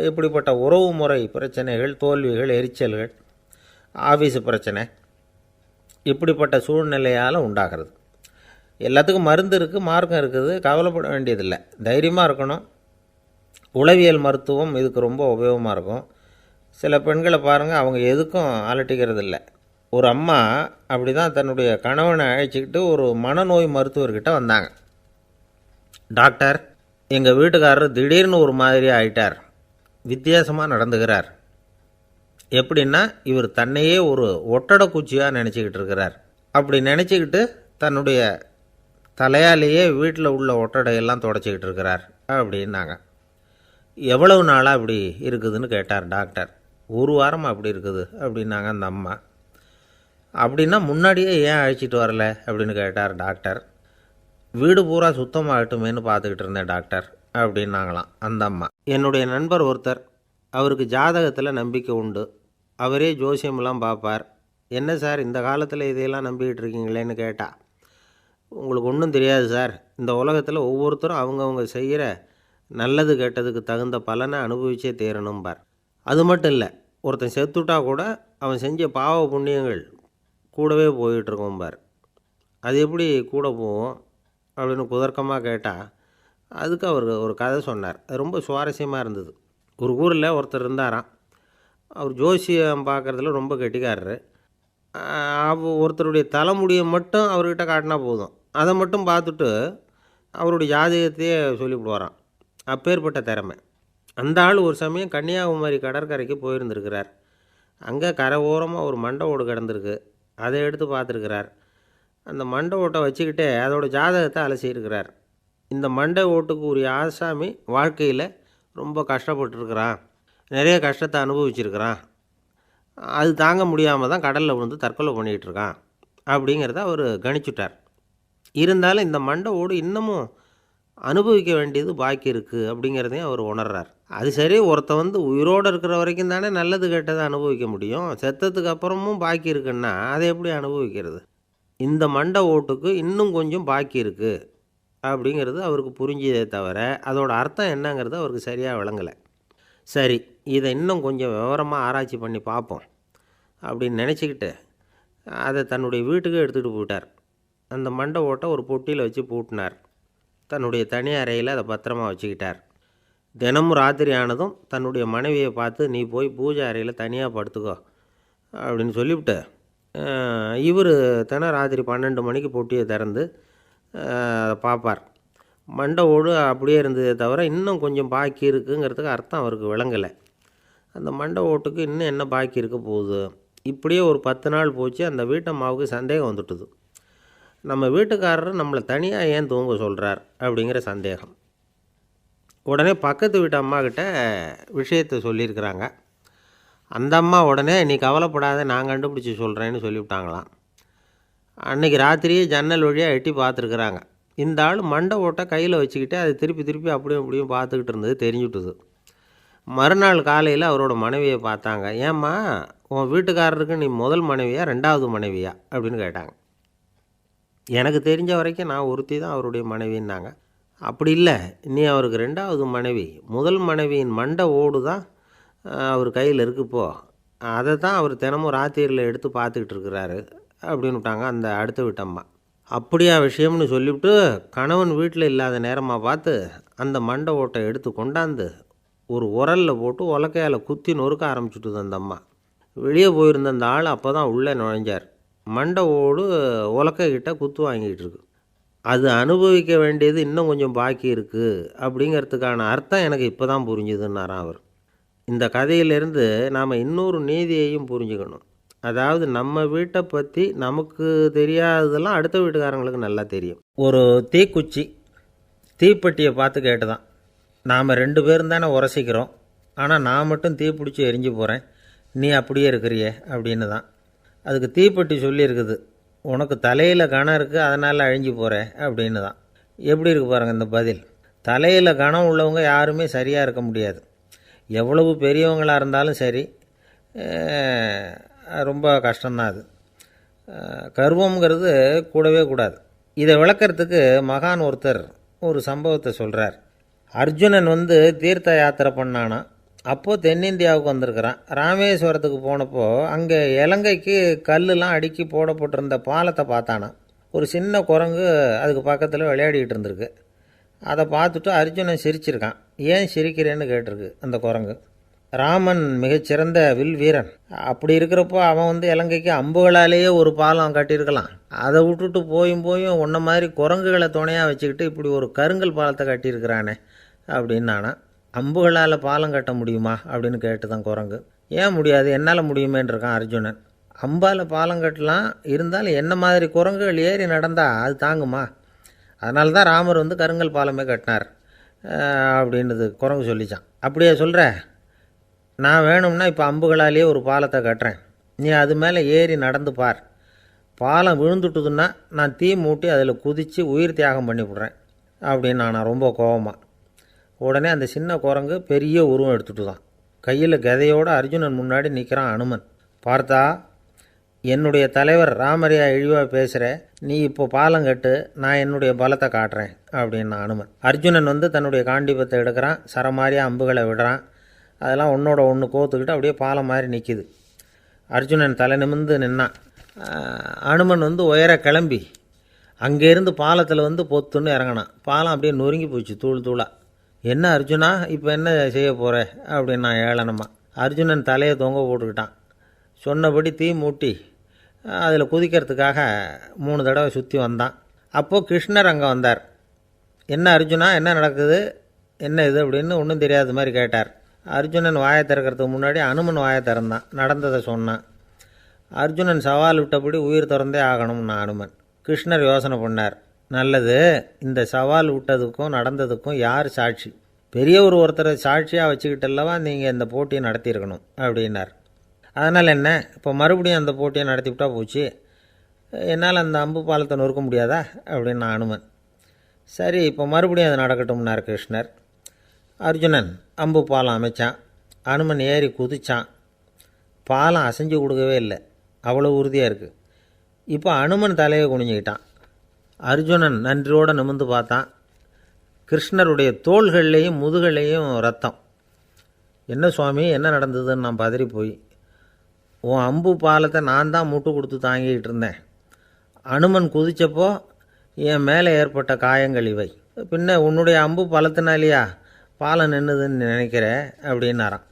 இப்படிப்பட்ட உறவு முறை பிரச்சனைகள், தோல்விகள், எரிச்சல்கள், ஆஃபீஸு பிரச்சனை, இப்படிப்பட்ட சூழ்நிலையால் உண்டாகிறது. எல்லாத்துக்கும் மருந்து இருக்குது, மார்க்கம் இருக்குது, கவலைப்பட வேண்டியதில்லை, தைரியமாக இருக்கணும். உளவியல் மருத்துவம் இதுக்கு ரொம்ப உபயோகமாக இருக்கும். சில பெண்களை பாருங்கள், அவங்க எதுக்கும் அலட்டிக்கிறது இல்லை. ஒரு அம்மா அப்படி தான் தன்னுடைய கணவனை அழைச்சிக்கிட்டு ஒரு மனநோய் மருத்துவர்கிட்ட வந்தாங்க. டாக்டர், எங்கள் வீட்டுக்காரர் திடீர்னு ஒரு மாதிரி ஆயிட்டார், வித்தியாசமாக நடந்துக்கிறார். எப்படின்னா, இவர் தன்னையே ஒரு ஒட்டடை குச்சியாக நினச்சிக்கிட்டு இருக்கிறார். அப்படி நினச்சிக்கிட்டு தன்னுடைய தலையாலேயே வீட்டில் உள்ள ஒட்டடையெல்லாம் தொடச்சிக்கிட்டு இருக்கிறார் அப்படின்னாங்க. எவ்வளவு நாளாக அப்படி இருக்குதுன்னு கேட்டார் டாக்டர். 1 வாரமாக அப்படி இருக்குது அப்படின்னாங்க அந்த அம்மா. அப்படின்னா முன்னாடியே ஏன் அழைச்சிட்டு வரல அப்படின்னு கேட்டார் டாக்டர். வீடு பூரா சுத்தமாகட்டுமேனு பார்த்துக்கிட்டு இருந்தேன் டாக்டர் அப்படின்னாங்களாம் அந்த அம்மா. என்னுடைய நண்பர் ஒருத்தர், அவருக்கு ஜாதகத்தில் நம்பிக்கை உண்டு, அவரே ஜோசியமெல்லாம் பார்ப்பார். என்ன சார் இந்த காலத்தில் இதையெல்லாம் நம்பிக்கிட்டு இருக்கீங்களேன்னு கேட்டால், உங்களுக்கு ஒன்றும் தெரியாது சார், இந்த உலகத்தில் ஒவ்வொருத்தரும் அவங்கவுங்க செய்கிற நல்லது கெட்டதுக்கு தகுந்த பலனை அனுபவிச்சே தேரணும்பார். அது மட்டும் இல்லை, ஒருத்தன் செத்துட்டா கூட அவன் செஞ்ச பாவ புண்ணியங்கள் கூடவே போயிட்டுருக்கோம்பார். அது எப்படி கூட போவோம் அப்படின்னு குதர்க்கமாக கேட்டால், அதுக்கு அவர் ஒரு கதை சொன்னார். அது ரொம்ப சுவாரஸ்யமாக இருந்தது. ஒரு ஊரில் ஒருத்தர் இருந்தாராம். அவர் ஜோசியம் பார்க்குறதுல ரொம்ப கெட்டிக்காரரு. ஒருத்தருடைய தலைமுடியை மட்டும் அவர்கிட்ட காட்டினா போதும், அதை மட்டும் பார்த்துட்டு அவருடைய ஜாதகத்தையே சொல்லிவிடுவாராம். அப்பேற்பட்ட திறமை. அந்த ஆள் ஒரு சமயம் கன்னியாகுமரி கடற்கரைக்கு போயிருந்திருக்கிறார். அங்கே கரை ஓரமாக ஒரு மண்டை ஓடு கிடந்திருக்கு. அதை எடுத்து பார்த்துருக்கிறார். அந்த மண்டை ஓட்டை வச்சுக்கிட்டே அதோட ஜாதகத்தை அலசியிருக்கிறார். இந்த மண்டை ஓட்டுக்கு உரிய ஆசாமி வாழ்க்கையில் ரொம்ப கஷ்டப்பட்டுருக்கிறான், நிறைய கஷ்டத்தை அனுபவிச்சிருக்கிறான், அது தாங்க முடியாமல் தான் கடலில் விழுந்து தற்கொலை பண்ணிகிட்டு இருக்கான் அப்படிங்கிறத அவர் கணிச்சுட்டார். இருந்தாலும் இந்த மண்டை ஓடு இன்னமும் அனுபவிக்க வேண்டியது பாக்கி இருக்குது அப்படிங்கிறதையும் அவர் உணர்றார். அது சரி, ஒருத்தன் உயிரோடு இருக்கிற வரைக்கும் தானே நல்லது கெட்டதை அனுபவிக்க முடியும். செத்ததுக்கு அப்புறமும் பாக்கி இருக்குன்னா அதை எப்படி அனுபவிக்கிறது? இந்த மண்டை ஓட்டுக்கு இன்னும் கொஞ்சம் பாக்கி இருக்குது அப்படிங்கிறது அவருக்கு புரிஞ்சதே தவிர அதோட அர்த்தம் என்னங்கிறது அவருக்கு சரியாக விளங்கலை. சரி, இதை இன்னும் கொஞ்சம் விவரமாக ஆராய்ச்சி பண்ணி பார்ப்போம் அப்படின்னு நினச்சிக்கிட்டு அதை தன்னுடைய வீட்டுக்கு எடுத்துகிட்டு போயிட்டார். அந்த மண்டை ஓட்டை ஒரு பொட்டியில் வச்சு பூட்டினார். தன்னுடைய தனி அறையில் அதை பத்திரமா வச்சுக்கிட்டார். தினமும் ராத்திரி ஆனதும் தன்னுடைய மனைவியை பார்த்து, நீ போய் பூஜை அறையில் தனியாக படுத்துக்கோ அப்படின்னு சொல்லிவிட்டு இவர் தினம் ராத்திரி 12 மணிக்கு பொட்டியை திறந்து அதை பார்ப்பார். மண்டை ஓடு அப்படியே இருந்ததே தவிர இன்னும் கொஞ்சம் பாக்கி இருக்குங்கிறதுக்கு அர்த்தம் அவருக்கு விளங்கலை. அந்த மண்டை ஓட்டுக்கு இன்னும் என்ன பாக்கி இருக்க போகுது? இப்படியே ஒரு 10 நாள் போச்சு. அந்த வீட்டம்மாவுக்கு சந்தேகம் வந்துட்டுது. நம்ம வீட்டுக்காரர் நம்மளை தனியாக ஏன் தூங்க சொல்கிறார் அப்படிங்கிற சந்தேகம். உடனே பக்கத்து வீட்டு அம்மாக்கிட்ட விஷயத்தை சொல்லியிருக்கிறாங்க. அந்த அம்மா உடனே, நீ கவலைப்படாத, நான் கண்டுபிடிச்சி சொல்கிறேன்னு சொல்லிவிட்டாங்களாம். அன்றைக்கி ராத்திரியே ஜன்னல் வழியாக எட்டி பார்த்துருக்குறாங்க. இந்த ஆள் மண்டை ஓட்டை கையில் வச்சுக்கிட்டு அதை திருப்பி திருப்பி அப்படியும் இப்படியும் பார்த்துக்கிட்டு இருந்தது தெரிஞ்சுட்டுது. மறுநாள் காலையில் அவரோட மனைவியை பார்த்தாங்க. ஏம்மா, உன் வீட்டுக்காரருக்கு நீ முதல் மனைவியா 2வது மனைவியா அப்படின்னு கேட்டாங்க. எனக்கு தெரிஞ்ச வரைக்கும் நான் ஒருத்தி தான் அவருடைய மனைவின்னாங்க. அப்படி இல்லை, நீ அவருக்கு 2வது மனைவி. முதல் மனைவியின் மண்டை ஓடு தான் அவர் கையில் இருக்குப்போ, அதை தான் அவர் தினமும் ராத்திரியில் எடுத்து பார்த்துக்கிட்டு இருக்கிறாரு அப்படின்னு விட்டாங்க அந்த அடுத்த வீட்டம்மா. அப்படியா விஷயம்னு சொல்லிவிட்டு கணவன் வீட்டில் இல்லாத நேரமாக பார்த்து அந்த மண்டை ஓட்டை எடுத்து கொண்டாந்து ஒரு உரலில் போட்டு உலக்கையால் குத்தி நொறுக்க ஆரம்பிச்சுட்டுது அந்த அம்மா. வெளியே போயிருந்த அந்த ஆள் அப்போ தான் உள்ளே நுழைஞ்சார். மண்டை ஓடு உலக்கைக்கிட்ட குத்து வாங்கிட்டு இருக்கு. அது அனுபவிக்க வேண்டியது இன்னும் கொஞ்சம் பாக்கி இருக்குது அப்படிங்கிறதுக்கான அர்த்தம் எனக்கு இப்போ தான் புரிஞ்சுதுன்னாராம் அவர். இந்த கதையிலேருந்து நாம் இன்னொரு நீதியையும் புரிஞ்சுக்கணும். அதாவது நம்ம வீட்டை பற்றி நமக்கு தெரியாததெல்லாம் அடுத்த வீட்டுக்காரங்களுக்கு நல்லா தெரியும். ஒரு தீக்குச்சி தீப்பெட்டியை பார்த்து கேட்டுதான், நாம் 2 பேரும் தானே உரசிக்கிறோம், ஆனால் நான் மட்டும் தீப்பிடிச்சி எரிஞ்சு போகிறேன், நீ அப்படியே இருக்கிறியே அப்படின்னு தான். அதுக்கு தீப்பெட்டி சொல்லியிருக்குது, உனக்கு தலையில் கணம் இருக்குது அதனால் அழிஞ்சு போகிற அப்படின்னு தான். எப்படி இருக்குது பாருங்கள் இந்த பதில். தலையில் கணம் உள்ளவங்க யாருமே சரியாக இருக்க முடியாது. எவ்வளவு பெரியவங்களாக இருந்தாலும் சரி, ரொம்ப கஷ்டம்தான் அது. கர்வம்ங்கிறது கூடவே கூடாது. இதை விளக்கிறதுக்கு மகான் ஒருத்தர் ஒரு சம்பவத்தை சொல்கிறார். அர்ஜுனன் தீர்த்த யாத்திரை பண்ணானா. அப்போது தென்னிந்தியாவுக்கு வந்திருக்கிறான். ராமேஸ்வரத்துக்கு போனப்போ அங்கே இலங்கைக்கு கல்லுலாம் அடுக்கி போடப்பட்டிருந்த பாலத்தை பார்த்தானா. ஒரு சின்ன குரங்கு அதுக்கு பக்கத்தில் விளையாடிக்கிட்டு இருந்திருக்கு. அதை பார்த்துட்டு அர்ஜுனன் சிரிச்சிருக்கான். ஏன் சிரிக்கிறேன்னு கேட்டிருக்கு அந்த குரங்கு. ராமன் மிகச்சிறந்த வில் வீரன். அப்படி இருக்கிறப்போ அவன் இலங்கைக்கு அம்புகளாலேயே ஒரு பாலம் கட்டியிருக்கலாம். அதை விட்டுட்டு போயும் உன்ன மாதிரி குரங்குகளை துணையாக வச்சுக்கிட்டு இப்படி ஒரு கருங்கல் பாலத்தை கட்டியிருக்கிறானே அப்படின்னானா. அம்புகளால் பாலம் கட்ட முடியுமா அப்படின்னு கேட்டுதான் குரங்கு. ஏன் முடியாது, என்னால் முடியுமேன்னு இருக்கான் அர்ஜுனன். அம்பால் பாலம் கட்டலாம், இருந்தாலும் என்ன மாதிரி குரங்குகள் ஏறி நடந்தால் அது தாங்குமா? அதனால தான் ராமர் கருங்கல் பாலமே கட்டினார் அப்படின்றது குரங்கு சொல்லிச்சான். அப்படியே சொல்கிற, நான் வேணும்னா இப்போ அம்புகளாலேயே ஒரு பாலத்தை கட்டுறேன், நீ அது மேலே ஏறி நடந்து பார். பாலம் விழுந்துட்டுதுன்னா நான் தீ மூட்டி அதில் குதித்து உயிர் தியாகம் பண்ணி விட்றேன் அப்படின்னு நான் ரொம்ப கோபமாக. உடனே அந்த சின்ன குரங்கு பெரிய உருவம் எடுத்துட்டு தான் கையில் கதையோடு அர்ஜுனன் முன்னாடி நிற்கிறான் அனுமன். பார்த்தா, என்னுடைய தலைவர் ராமரையா இழிவாக பேசுகிற, நீ இப்போ பாலம் கட்டு, நான் என்னுடைய பலத்தை காட்டுறேன் அப்படின்னா அனுமன். அர்ஜுனன் தன்னுடைய காண்டிபத்தை எடுக்கிறான், சரமாரியாக அம்புகளை விடுறான். அதெல்லாம் ஒன்றோட ஒன்று கோத்துக்கிட்டு அப்படியே பாலம் மாதிரி நிற்கிது. அர்ஜுனன் தலை நிமிர்ந்து நின்னான். அனுமன் உயர கிளம்பி அங்கேருந்து பாலத்தில் பொத்துன்னு இறங்கினான். பாலம் அப்படியே நொறுங்கி போச்சு தூள் தூளாக. என்ன அர்ஜுனா, இப்போ என்ன செய்ய போகிற அப்படின்னா ஏளனமா. அர்ஜுனன் தலையை தொங்க போட்டுக்கிட்டான். சொன்னபடி தீ மூட்டி அதில் குதிக்கிறதுக்காக 3 தடவை சுற்றி வந்தான். அப்போது கிருஷ்ணர் அங்கே வந்தார். என்ன அர்ஜுனா, என்ன நடக்குது, என்ன இது அப்படின்னு ஒன்றும் தெரியாத மாதிரி கேட்டார். அர்ஜுனன் வாயை திறக்கிறதுக்கு முன்னாடி அனுமன் வாயை திறந்தான், நடந்ததை சொன்னான். அர்ஜுனன் சவால் விட்டபடி உயிர் திறந்தே ஆகணும்னு அனுமன். கிருஷ்ணர் யோசனை பண்ணார். நல்லது, இந்த சவால் விட்டதுக்கும் நடந்ததுக்கும் யார் சாட்சி? பெரியவர் ஒருத்தரை சாட்சியாக வச்சுக்கிட்டல்லவா நீங்கள் இந்த போட்டியை நடத்தியிருக்கணும் அப்படின்னார். அதனால் என்ன, இப்போ மறுபடியும் அந்த போட்டியை நடத்திவிட்டா போச்சு, என்னால் அந்த அம்பு பாலத்தை நொறுக்க முடியாதா அப்படின்னு அனுமன். சரி, இப்போ மறுபடியும் அது நடக்கட்டும்னார் கிருஷ்ணர். அர்ஜுனன் அம்பு பாலம் அமைச்சான். அனுமன் ஏறி குதிச்சான். பாலம் அசைஞ்சு கொடுக்கவே இல்லை, அவ்வளோ உறுதியாக இருக்குது. இப்போ அனுமன் தலையை குனிஞ்சிக்கிட்டான். அர்ஜுனன் நன்றியோடு நிமிர்ந்து பார்த்தான். கிருஷ்ணருடைய தோள்கள்லேயும் முதுகள்லேயும் ரத்தம். என்ன சுவாமி, என்ன நடந்ததுன்னு நான் பதறி போய், உன் அம்பு பாலத்தை நான் தான் முட்டு கொடுத்து தாங்கிக்கிட்டு இருந்தேன். அனுமன் குதித்தப்போ என் மேலே ஏற்பட்ட காயங்கள் இவை. பின்ன உன்னுடைய அம்பு பலத்தினாலேயா பாலம் நின்றுதுன்னு நினைக்கிறேன் அப்படின்னாராம்.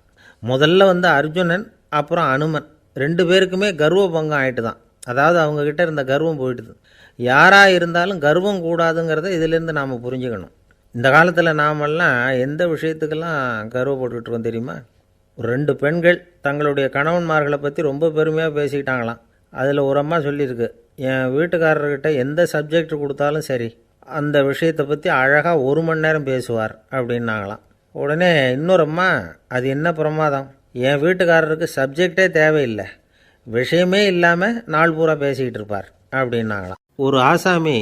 முதல்ல அர்ஜுனன் அப்புறம் அனுமன் 2 பேருக்குமே கர்வ பங்கம் ஆகிட்டு தான். அதாவது அவங்கக்கிட்ட இருந்த கர்வம் போயிட்டுது. யாராக இருந்தாலும் கர்வம் கூடாதுங்கிறத இதிலேருந்து நாம் புரிஞ்சுக்கணும். இந்த காலத்தில் நாமெல்லாம் எந்த விஷயத்துக்கெல்லாம் கர்வப்பட்டுருக்கோம் தெரியுமா? 2 பெண்கள் தங்களுடைய கணவன்மார்களை பற்றி ரொம்ப பெருமையாக பேசிக்கிட்டாங்களாம். அதில் ஒரு அம்மா சொல்லியிருக்கு, என் வீட்டுக்காரர்கிட்ட எந்த சப்ஜெக்ட் கொடுத்தாலும் சரி அந்த விஷயத்தை பற்றி அழகாக 1 மணி நேரம் பேசுவார் அப்படின்னாங்களாம். உடனே இன்னொரு அம்மா, அது என்ன பிரமாதம், என் வீட்டுக்காரருக்கு சப்ஜெக்டே தேவையில்லை, விஷயமே இல்லாமல் நாள் பூரா பேசிக்கிட்டு இருப்பார் அப்படின்னாங்களாம். ஒரு ஆசாமி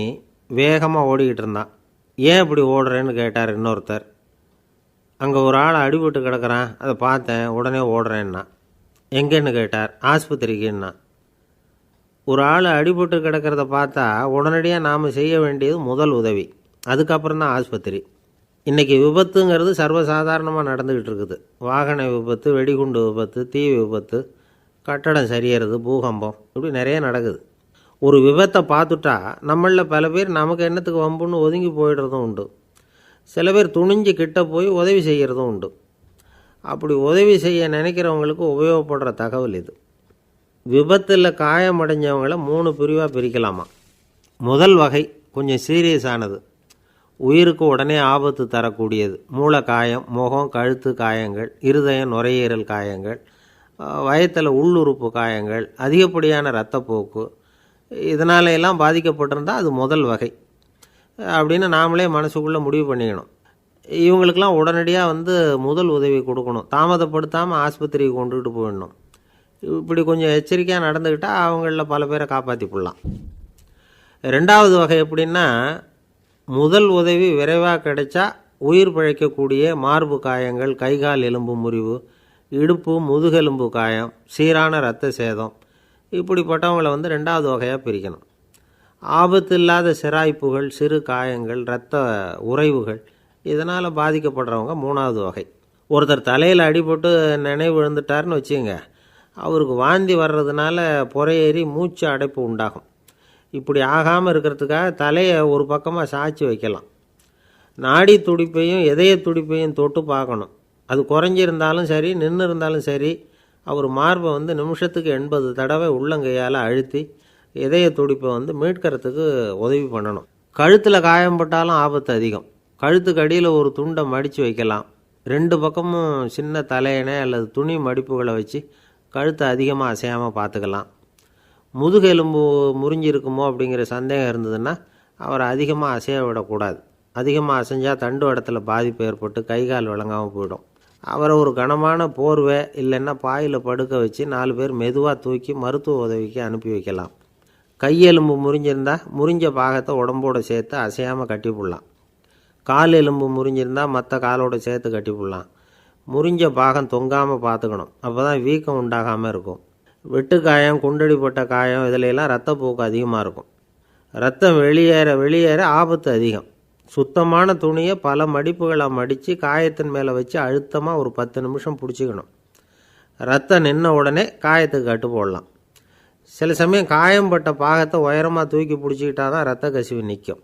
வேகமாக ஓடிக்கிட்டு இருந்தான். ஏன் இப்படி ஓடுறேன்னு கேட்டார் இன்னொருத்தர். அங்கே ஒரு ஆள் அடிபட்டு கிடக்கிறான், அதை பார்த்தேன், உடனே ஓடுறேன்னா. எங்கேன்னு கேட்டார். ஆஸ்பத்திரிக்குன்னா. ஒரு ஆள் அடிபட்டு கிடக்கிறத பார்த்தா உடனடியாக நாம் செய்ய வேண்டியது முதல் உதவி, அதுக்கப்புறம் தான் ஆஸ்பத்திரி. இன்றைக்கி விபத்துங்கிறது சர்வசாதாரணமாக நடந்துக்கிட்டு இருக்குது. வாகன விபத்து, வெடிகுண்டு விபத்து, தீ விபத்து, கட்டடம் சரியறது, பூகம்பம், இப்படி நிறைய நடக்குது. ஒரு விபத்தை பார்த்துட்டா நம்மளில் பல பேர் நமக்கு என்னத்துக்கு வம்புன்னு ஒதுங்கி போயிடுறதும் உண்டு. சில பேர் துணிஞ்சு கிட்ட போய் உதவி செய்கிறதும் உண்டு. அப்படி உதவி செய்ய நினைக்கிறவங்களுக்கு உபயோகப்படுற தகவல் இது. விபத்தில் காயமடைஞ்சவங்களை 3 பிரிவாக பிரிக்கலாமா. முதல் வகை கொஞ்சம் சீரியஸானது, உயிருக்கு உடனே ஆபத்து தரக்கூடியது. மூளை காயம், முகம், கழுத்து காயங்கள், இருதயம், நுரையீரல் காயங்கள், வயத்தில் உள்ளுறுப்பு காயங்கள், அதிகப்படியான இரத்தப்போக்கு, இதனால எல்லாம் பாதிக்கப்பட்டிருந்தால் அது முதல் வகை அப்படின்னு நாமளே மனசுக்குள்ளே முடிவு பண்ணிக்கணும். இவங்களுக்கெல்லாம் உடனடியாக முதல் உதவி கொடுக்கணும். தாமதப்படுத்தாமல் ஆஸ்பத்திரிக்கு கொண்டுகிட்டு போயிடணும். இப்படி கொஞ்சம் எச்சரிக்கையாக நடந்துக்கிட்டால் அவங்களில் பல பேரை காப்பாற்றி போடலாம். 2வது வகை எப்படின்னா, முதல் உதவி விரைவாக கிடைச்சா உயிர் பிழைக்கக்கூடிய மார்பு காயங்கள், கைகால் எலும்பு முறிவு, இடுப்பு முதுகெலும்பு காயம், சீரான இரத்த சேதம், இப்படிப்பட்டவங்களை 2வது வகையாக பிரிக்கணும். ஆபத்து இல்லாத சிராய்ப்புகள், சிறு காயங்கள், இரத்த உறைவுகள், இதனால் பாதிக்கப்படுறவங்க 3வது வகை. ஒருத்தர் தலையில் அடிபட்டு நினைவு விழுந்துட்டார்னு வச்சுங்க, அவருக்கு வாந்தி வர்றதுனால புறையேறி மூச்சு அடைப்பு உண்டாகும். இப்படி ஆகாமல் இருக்கிறதுக்காக தலையை ஒரு பக்கமாக சாய்ச்சி வைக்கலாம். நாடி துடிப்பையும் இதய துடிப்பையும் தொட்டு பார்க்கணும். அது குறைஞ்சிருந்தாலும் சரி, நின்று இருந்தாலும் சரி, அவர் மார்பை நிமிஷத்துக்கு 80 தடவை உள்ளங்கையால் அழுத்தி இதய துடிப்பை மீட்கிறதுக்கு உதவி பண்ணணும். கழுத்தில் காயம்பட்டாலும் ஆபத்து அதிகம். கழுத்துக்கு அடியில் ஒரு துண்டை மடித்து வைக்கலாம். 2 பக்கமும் சின்ன தலையணை அல்லது துணி மடிப்புகளை வச்சு கழுத்தை அதிகமாக அசையாமல் பார்த்துக்கலாம். முதுகெலும்பு முறிஞ்சிருக்குமோ அப்படிங்கிற சந்தேகம் இருந்ததுன்னா அவரை அதிகமாக அசைய விடக்கூடாது. அதிகமாக அசைஞ்சால் தண்டு இடத்துல பாதிப்பு ஏற்பட்டு கைகால் விளங்காமல் போயிடும். அவரை ஒரு கனமான போர்வை இல்லைன்னா பாயில் படுக்க வச்சு 4 பேர் மெதுவாக தூக்கி மருத்துவ உதவிக்கு அனுப்பி வைக்கலாம். கையெலும்பு முறிஞ்சிருந்தால் முறிஞ்ச பாகத்தை உடம்போடு சேர்த்து அசையாமல் கட்டி போடலாம். கால் எலும்பு முறிஞ்சிருந்தால் மற்ற காலோடு சேர்த்து கட்டி போடலாம். முறிஞ்ச பாகம் தொங்காமல் பார்த்துக்கணும், அப்போ தான் வீக்கம் உண்டாகாமல் இருக்கும். வெட்டு காயம், குண்டடிப்பட்ட காயம், இதிலெல்லாம் இரத்தப்போக்கு அதிகமாக இருக்கும். ரத்தம் வெளியேற ஆபத்து அதிகம். சுத்தமான துணியை பல மடிப்புகளை மடித்து காயத்தின் மேலே வச்சு அழுத்தமாக ஒரு 10 நிமிஷம் பிடிச்சிக்கணும். ரத்தம் நின்ன உடனே காயத்துக்கு கட்டு போடலாம். சில சமயம் காயம்பட்ட பாகத்தை உயரமாக தூக்கி பிடிச்சிக்கிட்டா தான் ரத்த கசிவு நிற்கும்.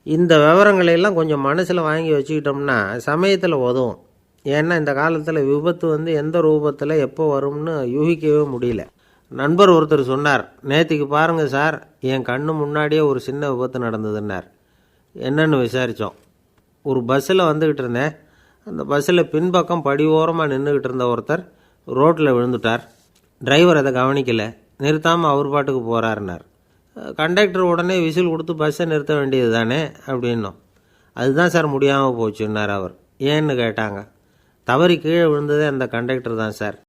இந்த விவரங்களையெல்லாம் கொஞ்சம் மனசில் வாங்கி வச்சுக்கிட்டோம்னா சமயத்தில் உதவும். ஏன்னா இந்த காலத்தில் விபத்து எந்த ரூபத்தில் எப்போ வரும்னு யூகிக்கவே முடியல. நண்பர் ஒருத்தர் சொன்னார், நேற்றுக்கு பாருங்கள் சார், என் கண்ணு முன்னாடியே ஒரு சின்ன விபத்து நடந்ததுன்னார். என்னன்னு விசாரித்தோம். ஒரு பஸ்ஸில் வந்துக்கிட்டு இருந்தேன். அந்த பஸ்ஸில் பின்பக்கம் படி ஓரமாக நின்றுக்கிட்டு இருந்த ஒருத்தர் ரோட்டில் விழுந்துட்டார். டிரைவர் அதை கவனிக்கலை, நிறுத்தாமல் அவர் பாட்டுக்கு போகிறாருனார். கண்டக்டர் உடனே விசில் கொடுத்து பஸ்ஸை நிறுத்த வேண்டியது தானே அப்படின்னோம். அதுதான் சார் முடியாமல் போச்சுன்னார் அவர். ஏன்னு கேட்டாங்க. தவறி கீழே விழுந்ததே அந்த கண்டக்டர் தான் சார்.